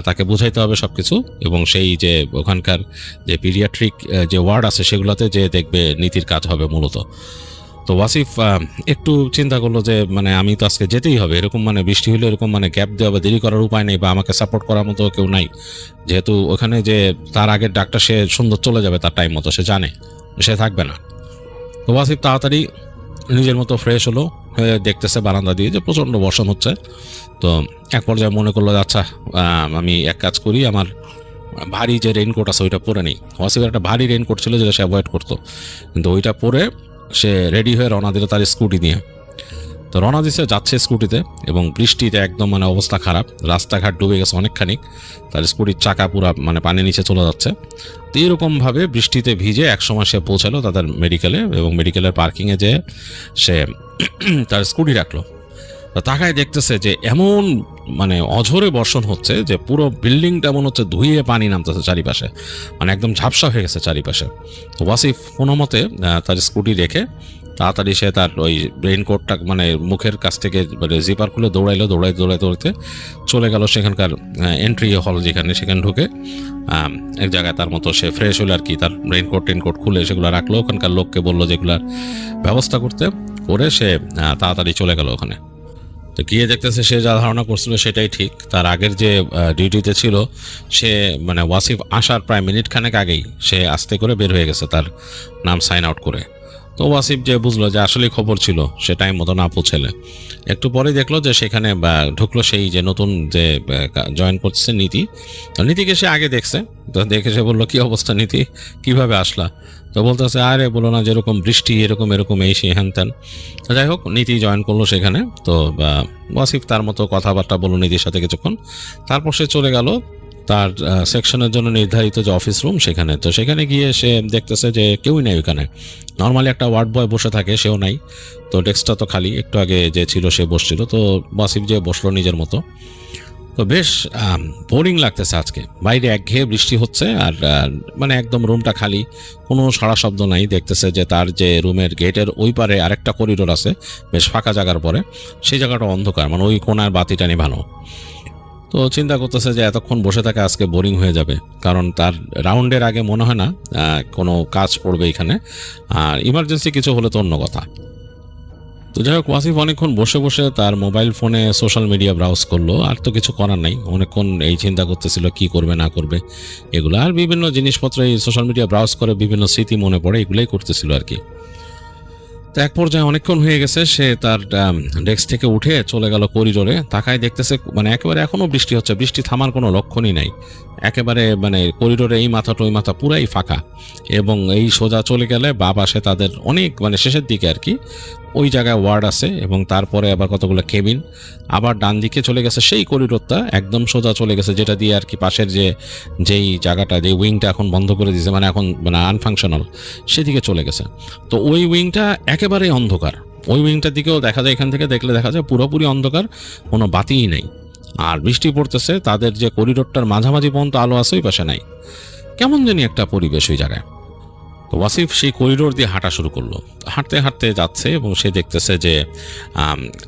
তাকে বুঝাইতে হবে সব কিছু, এবং সেই যে ওখানকার যে পিডিয়াট্রিক যে ওয়ার্ড আছে সেগুলোতে যে দেখবে নীতির কাজ হবে মূলত। তো ওয়াসিফ একটু চিন্তা করলো যে মানে আমি তো আজকে যেতেই হবে, এরকম মানে বৃষ্টি হলে এরকম মানে গ্যাপ দেওয়া বা দেরি করার উপায় নেই, বা আমাকে সাপোর্ট করার মতো কেউ নাই, যেহেতু ওখানে যে তার আগের ডাক্তার সে সুন্দর চলে যাবে তার টাইম মতো, সে জানে সে থাকবে না। তো ওয়াসিফ তাড়াতাড়ি নিজের মতো ফ্রেশ হলো, হয়ে দেখতেছে বারান্দা দিয়ে যে প্রচণ্ড বর্ষণ হচ্ছে। তো এক পর্যায়ে মনে করলো আচ্ছা আমি এক কাজ করি, আমার ভারী যে রেইনকোট আছে ওইটা পরে নেই। ওয়াসিফের একটা ভারী রেইনকোট ছিল যেটা সে অ্যাভয়েড করতো, কিন্তু ওইটা পরে সে রেডি হয়ে রওনা দিল তার স্কুটি নিয়ে। তো রওনা দিছে, যাচ্ছে স্কুটিতে, এবং বৃষ্টিতে একদম মানে অবস্থা খারাপ, রাস্তাঘাট ডুবে গেছে অনেকখানি, তার স্কুটির চাকা পুরা মানে পানির নিচে চলে যাচ্ছে। তো এইরকমভাবে বৃষ্টিতে ভিজে একসময় সে পৌঁছালো তাদের মেডিকেলে, এবং মেডিকেলের পার্কিংয়ে যেয়ে সে তার স্কুটি রাখলো। তো তাকায় দেখতেছে যে এমন মানে অঝোরে বর্ষণ হচ্ছে যে পুরো বিল্ডিংটা মনে হচ্ছে ধুয়ে পানি নামতেছে চারিপাশে, মানে একদম ঝাপসা হয়ে গেছে চারিপাশে। তো ওয়াসিফ কোনো মতে তার স্কুটি রেখে তাড়াতাড়ি সে তার ওই রেইনকোটটা মানে মুখের কাছ থেকে মানে জিপার খুলে দৌড়াইতে চলে গেল সেখানকার এন্ট্রি হল যেখানে, সেখানে ঢুকে এক জায়গায় তার মতো সে ফ্রেশ হলো আর কি। তার রেইনকোট খুলে সেগুলো রাখলো, ওখানকার লোককে বললো যেগুলার ব্যবস্থা করতে, করে সে তাড়াতাড়ি চলে গেল ওখানে। তো গিয়ে দেখতেছে সে যা ধারণা করছিল সেটাই ঠিক। তার আগের যে ডিউটিতে ছিল সে মানে ওয়াসিফ আসার প্রায় মিনিট খানেক আগেই সে আস্তে করে বের হয়ে গেছে তার নাম সাইন আউট করে। তো ওয়াসিফ যে বুঝলো যে আসলেই খবর ছিল, সে টাইম মতো না পৌঁছেলে। একটু পরে দেখলো যে সেখানে ঢুকলো সেই যে নতুন যে জয়েন করছে নীতি। তো নীতিকে সে আগে দেখছে, তো দেখে সে বললো কি অবস্থা নীতি, কিভাবে আসলা? তো বলতেছে আরে বলো না, যেরকম বৃষ্টি এরকম এই সেই হ্যান ত্যান। তো যাই হোক, নীতি জয়েন করলো সেখানে। তো ওয়াসিফ তার মতো কথাবার্তা বললো নীতির সাথে কিছুক্ষণ, তারপর সে চলে গেল তার সেকশনের জন্য নির্ধারিত যে অফিস রুম সেখানে। তো সেখানে গিয়ে সে দেখতেছে যে কেউই নেই ওখানে। নর্মালি একটা ওয়ার্ড বয় বসে থাকে, সেও নাই। তো ডেস্কটা তো খালি, একটু আগে যে ছিল সে বসছিল। তো ওয়াসিফ যে বসলো নিজের মতো। তো বেশ বোরিং লাগতেছে আজকে, বাইরে একঘেয়ে বৃষ্টি হচ্ছে, আর মানে একদম রুমটা খালি, কোনো সাড়া শব্দ নাই। দেখতেছে যে তার যে রুমের গেটের ওই পারে আরেকটা করিডোর আছে বেশ ফাঁকা জায়গার পরে, সেই জায়গাটা অন্ধকার, মানে ওই কোনার বাতিটা নিভানো। তো চিন্তা করতেছে যে এতক্ষণ বসে থাকে আজকে বোরিং হয়ে যাবে, কারণ তার রাউন্ডের আগে মনে হয় না কোনো কাজ পড়বে এখানে, আর ইমার্জেন্সি কিছু হলে তো অন্য কথা। তো যাই হোক, ওয়াসিফ অনেকক্ষণ বসে বসে তার মোবাইল ফোনে সোশ্যাল মিডিয়া ব্রাউজ করলো, আর তো কিছু করার নাই, অনেকক্ষণ এই চিন্তা করতেছিল কি করবে না করবে এগুলো, আর বিভিন্ন জিনিসপত্র এই সোশ্যাল মিডিয়া ব্রাউজ করে বিভিন্ন স্মৃতি মনে পড়ে, এগুলোই করতেছিল আর কি। তো এক পর্যায়ে অনেকক্ষণ হয়ে গেছে, সে তার ডেস্ক থেকে উঠে চলে গেল করিডোরে, তাকায় দেখতেছে মানে একেবারে এখনো বৃষ্টি হচ্ছে, বৃষ্টি থামার কোনো লক্ষণই নাই, একেবারে মানে করিডোরে এই মাথা ওই মাথা পুরাই ফাঁকা, এবং এই সোজা চলে গেলে বা পাশে তাদের অনেক মানে শেষের দিকে আর কি ওই জায়গায় ওয়ার্ড আছে, এবং তারপরে আবার কতগুলো কেবিন, আবার ডান দিকে চলে গেছে সেই করিডোরটা একদম সোজা চলে গেছে, যেটা দিয়ে আর কি পাশের যেই জায়গাটা, যে উইংটা এখন বন্ধ করে দিয়েছে, মানে এখন মানে আনফাংশনাল, সেদিকে চলে গেছে। তো ওই উইংটা একেবারেই অন্ধকার, ওই উইংটার দিকেও দেখা যায়, এখান থেকে দেখলে দেখা যায় পুরোপুরি অন্ধকার, কোনো বাতিই নেই, আর বৃষ্টি পড়তেছে, তাদের যে করিডোরটার মাঝামাঝি পর্যন্ত আলো আছে ওই পাশে নাই, কেমন জানি একটা পরিবেশ ওই জায়গায়। তো ওয়াসিফ সেই করিডোর দিয়ে হাঁটা শুরু করলো, হাঁটতে হাঁটতে যাচ্ছে এবং সে দেখতেছে যে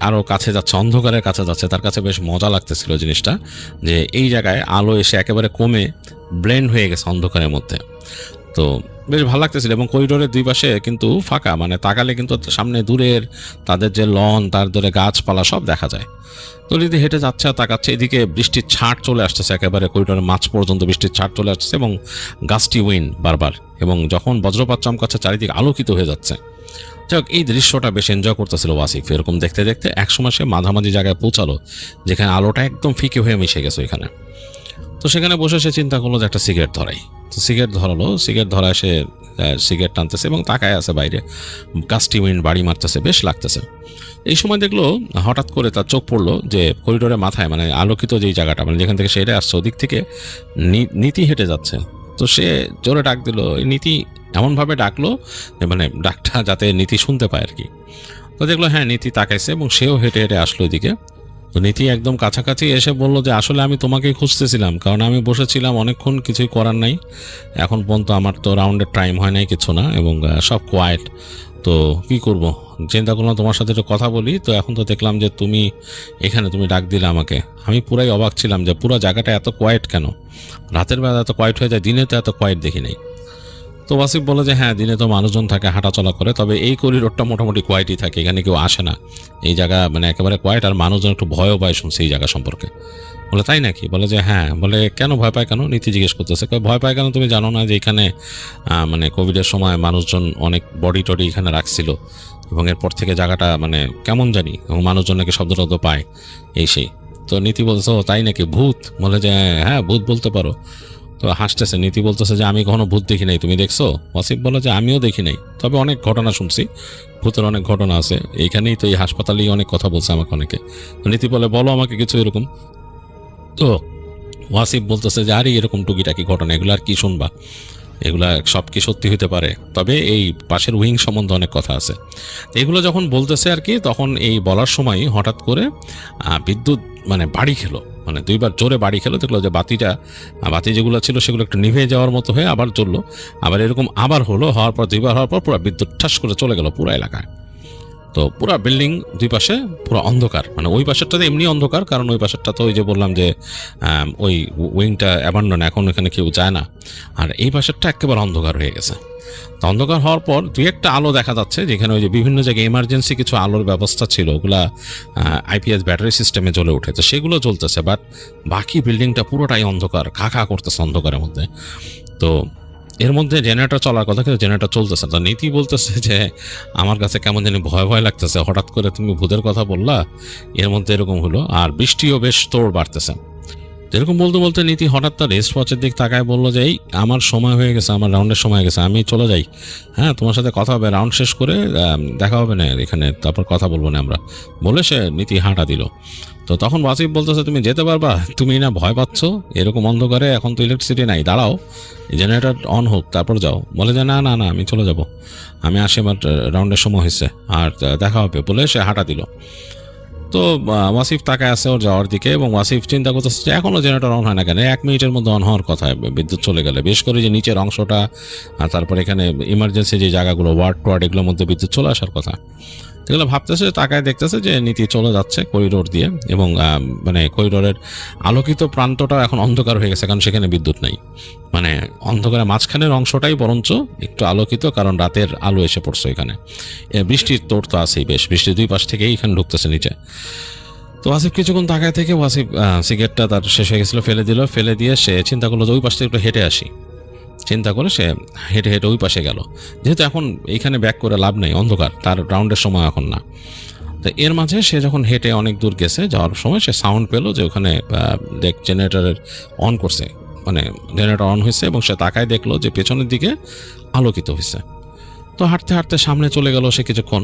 আরও কাছে যাচ্ছে, অন্ধকারের কাছে যাচ্ছে, তার কাছে বেশ মজা লাগতেছিল জিনিসটা, যে এই জায়গায় আলো এসে একেবারে কমে ব্লেন্ড হয়ে গেছে অন্ধকারের মধ্যে। তো বেশ ভালো লাগতেছিল, এবং করিডোরের দুই পাশে কিন্তু ফাঁকা, মানে তাকালে কিন্তু সামনে দূরের তাদের যে লন, তার ধরে গাছপালা সব দেখা যায়। তো যদি হেঁটে যাচ্ছে আর তাকাচ্ছে, এদিকে বৃষ্টির ছাট চলে আসতেছে, একেবারে করিডোরের মাঝ পর্যন্ত বৃষ্টির ছাট চলে আসতেছে, এবং গাছটি উইন্ড বারবার, এবং যখন বজ্রপাত চমকাচ্ছে চারিদিকে আলোকিত হয়ে যাচ্ছে। যাই হোক, এই দৃশ্যটা বেশ এনজয় করতেছিল ওয়াসিফ। এরকম দেখতে দেখতে একসময় সে মাঝামাঝি জায়গায় পৌঁছালো, যেখানে আলোটা একদম ফিকে হয়ে মিশে গেছে ওইখানে। তো সেখানে বসে সে চিন্তা করলো যে একটা সিগারেট ধরাই। তো সিগারেট ধরালো, সিগারেট ধরায় সে সিগারেট টানতেছে এবং তাকায় আছে বাইরে, গাছটি উইন্ড বাড়ি মারতেছে, বেশ লাগতেছে। এই সময় দেখলো হঠাৎ করে তার চোখ পড়লো যে করিডোরের মাথায়, মানে আলোকিত যেই জায়গাটা, মানে যেখান থেকে সে হেঁটে আসছে, ওদিক থেকে নীতি হেঁটে যাচ্ছে। তো সে জোরে ডাক দিল, নীতি এমনভাবে ডাকলো যে মানে ডাকটা যাতে নীতি শুনতে পায় আর কি। তো দেখলো হ্যাঁ, নীতি তাকাইছে এবং সেও হেঁটে হেঁটে আসলো ওইদিকে। তো নীতি একদম কাছাকাছি এসে বলল যে আসলে আমি তোমাকেই খুঁজতেছিলাম, কারণ আমি বসেছিলাম অনেকক্ষণ, কিছুই করার নাই, এখন পর্যন্ত আমার তো রাউন্ডের টাইম হয় নাই কিছু না, এবং সব কোয়াইট, তো কি করব, চিন্তা করলাম তোমার সাথে একটু কথা বলি। তো এখন তো দেখলাম যে তুমি এখানে, তুমি ডাক দিলে আমাকে, আমি পুরাই অবাক ছিলাম যে পুরো জায়গাটা এত কোয়াইট কেন, রাতের বেলা এত কোয়াইট হয়ে যায়, দিনে তো এত কোয়াইট দেখি নাই। তো ওয়াসিফ বলে যে হ্যাঁ, দিনে তো মানুষজন থাকে, হাঁটাচলা করে, তবে এই করিডোরটা মোটামুটি কোয়াইটই থাকে, এখানে কেউ আসে না, এই জায়গা মানে একেবারে কোয়াইট, আর মানুষজন একটু ভয়ও পায় শুনছে এই জায়গা সম্পর্কে। বলে তাই নাকি? বলে যে হ্যাঁ। বলে কেন ভয় পায় কেন? নীতি জিজ্ঞেস করতেছে। ভয় পায় কেন তুমি জানো না যে এখানে মানে কোভিডের সময় মানুষজন অনেক বডি টডি এখানে রাখছিল, এবং এরপর থেকে জায়গাটা মানে কেমন জানি, এবং মানুষজন নাকি শব্দ টব্দ পায় এই সেই। তো নীতি বলছে ও তাই নাকি, ভূত? বলে যে হ্যাঁ ভূত বলতে পারো। তো হাসতেছে, নীতি বলতেছে যে আমি কখনো ভূত দেখি নাই, তুমি দেখছো? ওয়াসিফ বলে যে আমিও দেখি নাই, তবে অনেক ঘটনা শুনছি, ভূতের অনেক ঘটনা আছে এইখানেই, তো এই হাসপাতালেই অনেক কথা বলছে আমাকে অনেকে। নীতি বলে বলো আমাকে কিছু এরকম। তো ওয়াসিফ বলতেছে যে আরে এরকম টুকিটাকি ঘটনা, এগুলো আর কি শুনবা, এগুলা সব কি সত্যি হতে পারে, তবে এই পাশের উইং সম্বন্ধে অনেক কথা আছে। এগুলো যখন বলতেছে আর কি, তখন এই বলার সময় হঠাৎ করে বিদ্যুৎ মানে বাড়ি খেলো, মানে দুইবার জোরে বাড়ি খেলো, দেখলো যে বাতি যেগুলো ছিল সেগুলো একটু নিভে যাওয়ার মতো হয়ে আবার জ্বললো, আবার এরকম আবার হওয়ার পর দুইবার হওয়ার পর পুরো বিদ্যুৎ ঠাস করে চলে গেল পুরো এলাকায়। তো পুরো বিল্ডিং দুই পাশে পুরো অন্ধকার, মানে ওই পাশেরটাতে এমনি অন্ধকার, কারণ ওই পাশেরটা তো ওই যে বললাম যে ওই উইংটা অ্যাবান্ডন, এখন ওখানে কেউ যায় না, আর এই পাশেরটা একেবারে অন্ধকার হয়ে গেছে। তো অন্ধকার হওয়ার পর দুই একটা আলো দেখা যাচ্ছে, যেখানে ওই যে বিভিন্ন জায়গায় এমার্জেন্সি কিছু আলোর ব্যবস্থা ছিল, ওগুলা আইপিএস ব্যাটারি সিস্টেমে জ্বলে উঠেছে, সেগুলো জ্বলতেছে, বাট বাকি বিল্ডিংটা পুরোটাই অন্ধকার, খা খা করতেছে অন্ধকারের মধ্যে। তো এর মধ্যে জেনারেটর চলার কথা, কিন্তু জেনারেটর চলতেছে না। নীতি বলতেছে যে আমার কাছে কেমন জানি ভয় ভয় লাগতেছে, হঠাৎ করে তুমি ভূতের কথা বললা, এর মধ্যে এরকম হলো, আর বৃষ্টিও বেশ তোড় বাড়তেছে। এরকম বলতে বলতে নীতি হঠাৎ তার রেস্ট ওয়াচের দিক তাকায়, বললো যে এই আমার সময় হয়ে গেছে, আমার রাউন্ডের সময় হয়ে গেছে, আমি চলে যাই, হ্যাঁ তোমার সাথে কথা হবে, রাউন্ড শেষ করে দেখা হবে না এখানে, তারপর কথা বলবো না আমরা, বলে সে নীতি হাঁটা দিল। তো তখন ওয়াসিফ বলতেছে তুমি যেতে পারবা, তুমি না ভয় পাচ্ছ এরকম অন্ধকারে, এখন তো ইলেকট্রিসিটি নাই, দাঁড়াও জেনারেটর অন হোক তারপর যাও। বলে যে না না না, আমি চলে যাব, আমি আসি, আমার রাউন্ডের সময় হয়েছে, আর দেখা হবে, বলে সে হাঁটা দিল। তো ওয়াসিফ তাকায় আছে ওর যাওয়ার দিকে, এবং ওয়াসিফ চিন্তা করতেছে যে এখনও জেনারেটর অন হয় না কেন, 1 মিনিটের মধ্যে অন হওয়ার কথা, বিদ্যুৎ চলে গেলে, বেশ করে যে নিচের অংশটা, আর তারপর এখানে ইমার্জেন্সি যে জায়গাগুলো ওয়ার্ড এগুলোর মধ্যে বিদ্যুৎ চলে আসার কথা। এগুলো ভাবতেছে, তাকায় দেখতেছে যে নীতি চলে যাচ্ছে করিডোর দিয়ে, এবং মানে করিডোরের আলোকিত প্রান্তটা এখন অন্ধকার হয়ে গেছে, কারণ সেখানে বিদ্যুৎ নাই। মানে অন্ধকারের মাঝখানের অংশটাই বরঞ্চ একটু আলোকিত, কারণ রাতের আলো এসে পড়ছে এখানে। বৃষ্টির তোড় তো আছেই বেশ, বৃষ্টির দুই পাশ থেকেই এখানে ঢুকতেছে নিচে। তো ওয়াসিফ কিছুক্ষণ তাকায় থেকে ওয়াসিফ সিগারেটটা তার শেষ হয়ে গেছিলো, ফেলে দিল। ফেলে দিয়ে সে চিন্তা করলো যে ওই পাশ থেকে একটু হেঁটে আসি। চিন্তা করে সে হেঁটে হেঁটে ওই পাশে গেল, যেহেতু এখন এইখানে ব্যাক করে লাভ নেই, অন্ধকার, তার রাউন্ডের সময় এখন না। তো এর মাঝে সে যখন হেঁটে অনেক দূর গেছে, যাওয়ার সময় সে সাউন্ড পেলো যে ওখানে জেনারেটরের অন করছে, মানে জেনারেটর অন হয়েছে, এবং সে তাকায় দেখলো যে পেছনের দিকে আলোকিত হয়েছে। তো হাঁটতে হাঁটতে সামনে চলে গেল সে কিছুক্ষণ।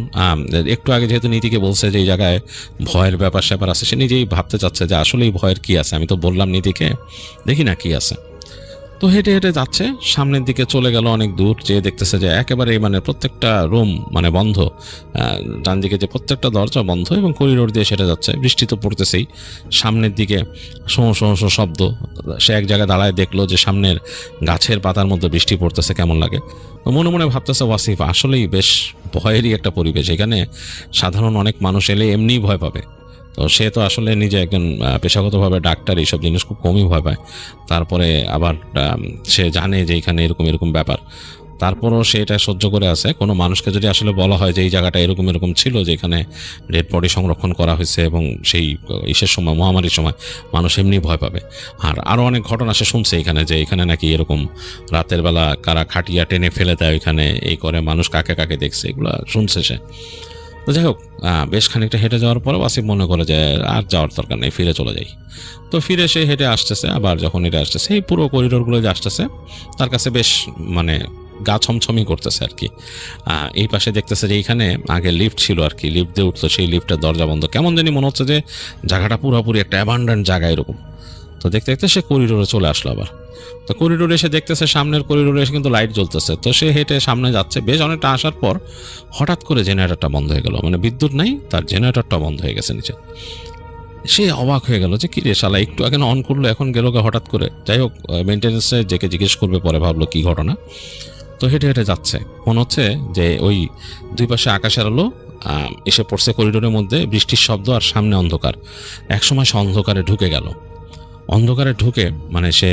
একটু আগে যেহেতু নীতিকে বলছে যে এই জায়গায় ভয়ের ব্যাপার স্যাপার আছে, সে নিজেই ভাবতে চাচ্ছে যে আসলে এই ভয়ের কী আছে, আমি তো বললাম নীতিকে, দেখি না কী আছে। তো হেঁটে হেঁটে যাচ্ছে, সামনের দিকে চলে গেল অনেক দূর, যে দেখতেছে যে একেবারে মানে প্রত্যেকটা রুম মানে বন্ধ, ডান দিকে যে প্রত্যেকটা দরজা বন্ধ, এবং করিডোর দিয়ে সেটা যাচ্ছে। বৃষ্টি তো পড়তেছেই, সামনের দিকে শোঁ শোঁ শোঁ শব্দ। সে এক জায়গায় দাঁড়ায় দেখলো যে সামনের গাছের পাতার মধ্যে বৃষ্টি পড়তেছে, কেমন লাগে। মনে মনে ভাবতেছে ওয়াসিফ আসলেই বেশ ভয়েরই একটা পরিবেশ, এখানে সাধারণ অনেক মানুষ এলে এমনিই ভয় পাবে। তো সে তো আসলে নিজে একজন পেশাগতভাবে ডাক্তার, এইসব জিনিস খুব কমই ভয় পায়। তারপরে আবার সে জানে যে এখানে এরকম এরকম ব্যাপার, তারপরও সে এটা সহ্য করে আছে। কোনো মানুষকে যদি আসলে বলা হয় যে এই জায়গাটা এরকম এরকম ছিল, যে এখানে ডেড বডি সংরক্ষণ করা হয়েছে, এবং সেই ইসের সময়, মহামারীর সময় মানুষ এমনি ভয় পাবে। আর আরও অনেক ঘটনা সে শুনছে এখানে, যে এখানে নাকি এরকম রাতের বেলা কারা খাটিয়া টেনে ফেলে দেয় ওইখানে, এই করে মানুষ কাকে কাকে দেখছে, এগুলো শুনছে সে। তো যাই হোক, বেশ খানিকটা হেঁটে যাওয়ার পরে ওয়াসিফ মনে করে যে আর যাওয়ার দরকার নেই, ফিরে চলে যাই। তো ফিরে সে হেঁটে আসতেছে, আবার যখন হেঁটে আসতেছে এই পুরো করিডোরগুলো যে আসতেছে তার কাছে বেশ মানে গা ছমছমই করতেছে আর কি। এই পাশে দেখতেছে যে এইখানে আগে লিফট ছিল আর কি, লিফট দিয়ে উঠতো, সেই লিফটের দরজা বন্ধ। কেমন জানি মনে হচ্ছে যে জায়গাটা পুরোপুরি একটা অ্যাবান্ডেন্ট জায়গা এরকম। তো দেখতে দেখতে সে করিডোরে চলে আসলো আবার। তো করিডোরে এসে দেখতেছে সামনের করিডোরে এসে কিন্তু লাইট জ্বলতেছে। তো সে হেঁটে সামনে যাচ্ছে, বেশ অনেকটা আসার পর হঠাৎ করে জেনারেটরটা বন্ধ হয়ে গেল, মানে বিদ্যুৎ নাই, তার জেনারেটরটা বন্ধ হয়ে গেছে নিচে। সে অবাক হয়ে গেল যে কি রে শালা, একটু আগে অন করলো, এখন গেল হঠাৎ করে। যাই হোক, মেনটেন্যান্সে যেকে জিজ্ঞেস করবে পরে, ভাবলো কি ঘটনা। তো হেঁটে হেঁটে যাচ্ছে, মনে হচ্ছে যে ওই দুই পাশে আকাশের আলো এসে পড়ছে করিডোরের মধ্যে, বৃষ্টির শব্দ, আর সামনে অন্ধকার। একসময় সে অন্ধকারে ঢুকে গেল। অন্ধকারে ঢুকে মানে সে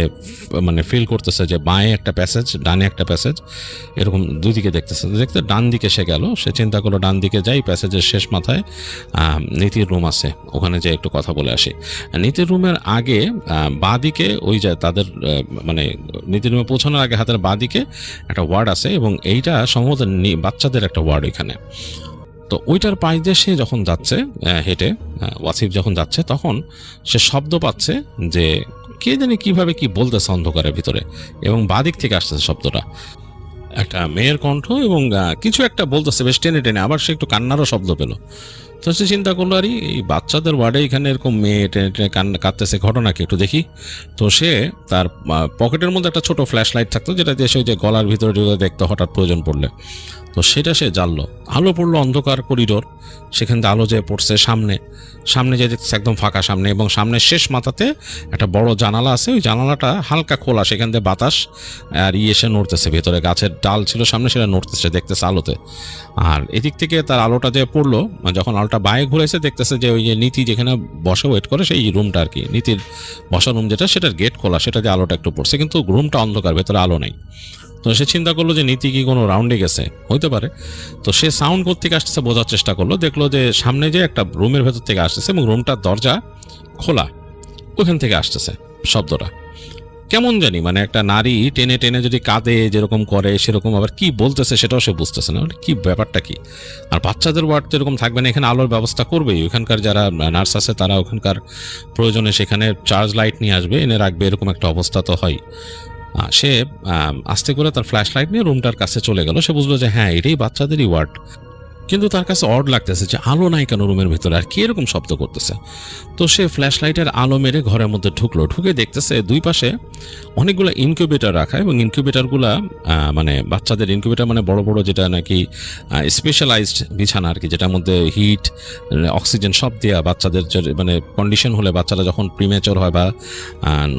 মানে ফিল করতেছে যে বাঁয়ে একটা প্যাসেজ, ডানে একটা প্যাসেজ, এরকম দুই দিকে দেখতেছে। দেখতে ডান দিকে সে গেল, সে চিন্তা করলো ডান দিকে যাই, প্যাসেজের শেষ মাথায় নীতির রুম আছে, ওখানে যে একটু কথা বলে আসি। নীতির রুমের আগে বাঁ দিকে ওই যে তাদের মানে নীতির রুমে পৌঁছানোর আগে হাতের বাঁ দিকে একটা ওয়ার্ড আছে, এবং এইটা সম্ভবত বাচ্চাদের একটা ওয়ার্ড এখানে। তো ওইটার পাশ দিয়ে সে যখন যাচ্ছে হেঁটে, ওয়াসিফ যখন যাচ্ছে, তখন সে শব্দ পাচ্ছে যে কে জানি কিভাবে কি বলতেছে অন্ধকারের ভিতরে, এবং বাদিক থেকে আসতেছে শব্দটা, একটা মেয়ের কণ্ঠ, এবং কিছু একটা বলতেছে বেশ টেনে টেনে। আবার সে একটু কান্নারও শব্দ পেল। তো সে চিন্তা করলো, আরে এই বাচ্চাদের ওয়ার্ডে এখানে এরকম মেয়ে টেনে টেনে কাঁদতেছে, ঘটনা কি একটু দেখি। তো সে তার পকেটের মধ্যে একটা ছোট ফ্ল্যাশ লাইট থাকতো, যেটা দিয়ে সে যে গলার ভিতরে দেখতো হঠাৎ প্রয়োজন পড়লে। তো সেটা সে জ্বাললো, আলো পড়লো, অন্ধকার করিডোর, সেখান থেকে আলো যে পড়ছে সামনে যে দেখছে একদম ফাঁকা সামনে, এবং সামনের শেষ মাথাতে একটা বড় জানালা আছে, ওই জানালাটা হালকা খোলা, সেখান থেকে বাতাস আর এসে নড়তেছে, ভেতরে গাছের ডাল ছিল সামনে, সেটা নড়তেছে, দেখতেছে আলোতে। আর এদিক থেকে তার আলোটা যে পড়লো, যখন আলোটা বাঁয়ে ঘুরেছে, দেখতেছে যে ওই যে নীতি যেখানে বসে ওয়েট করে সেই রুমটা আর কি, নীতির বসার রুম যেটা, সেটার গেট খোলা, সেটা যে আলোটা একটু পড়ছে, কিন্তু রুমটা অন্ধকার, ভেতরে আলো নেই। তো সে চিন্তা করলো যে নীতি কি কোনো রাউন্ডে গেছে, হইতে পারে। তো সে সাউন্ড কোত্থেকে আসতেছে বোঝার চেষ্টা করলো, দেখলো যে সামনে যে একটা রুমের ভেতর থেকে আসতেছে, এবং রুমটার দরজা খোলা, ওখান থেকে আসতেছে শব্দটা। কেমন জানি মানে একটা নারী টেনে টেনে যদি কাঁদে যেরকম করে, সেরকম আবার কি বলতেছে সেটাও সে বুঝতেছে না, কি ব্যাপারটা কি। আর বাচ্চাদের ওয়ার্ড তো এরকম থাকবে না, এখানে আলোর ব্যবস্থা করবেই, ওখানকার যারা নার্স আছে তারা ওখানকার প্রয়োজনে সেখানে চার্জ লাইট নিয়ে আসবে, এনে রাখবে, এরকম একটা অবস্থা তো হয়। সে আস্তে করে তার ফ্ল্যাশ লাইট নিয়ে রুমটার কাছে চলে গেল। সে বুঝলো যে হ্যাঁ, এটাই বাচ্চাদেরই ওয়ার্ড, কিন্তু তার কাছে অড লাগতেছে যে আলো নাই কেন রুমের ভিতরে, আর কি এরকম শব্দ করতেছে। তো সে ফ্ল্যাশ লাইটের আলো মেরে ঘরের মধ্যে ঢুকলো, ঢুকে দেখতেছে দুই পাশে অনেকগুলো ইনকিউবেটর রাখা, এবং ইনকিউবেটরগুলা মানে বাচ্চাদের ইনকিউবেটর, মানে বড় বড় যেটা নাকি স্পেশালাইজড বিছানা আর কি, যেটার মধ্যে হিট, অক্সিজেন সব দেওয়া, বাচ্চাদের মানে কন্ডিশন হলে, বাচ্চারা যখন প্রিমেচর হয় বা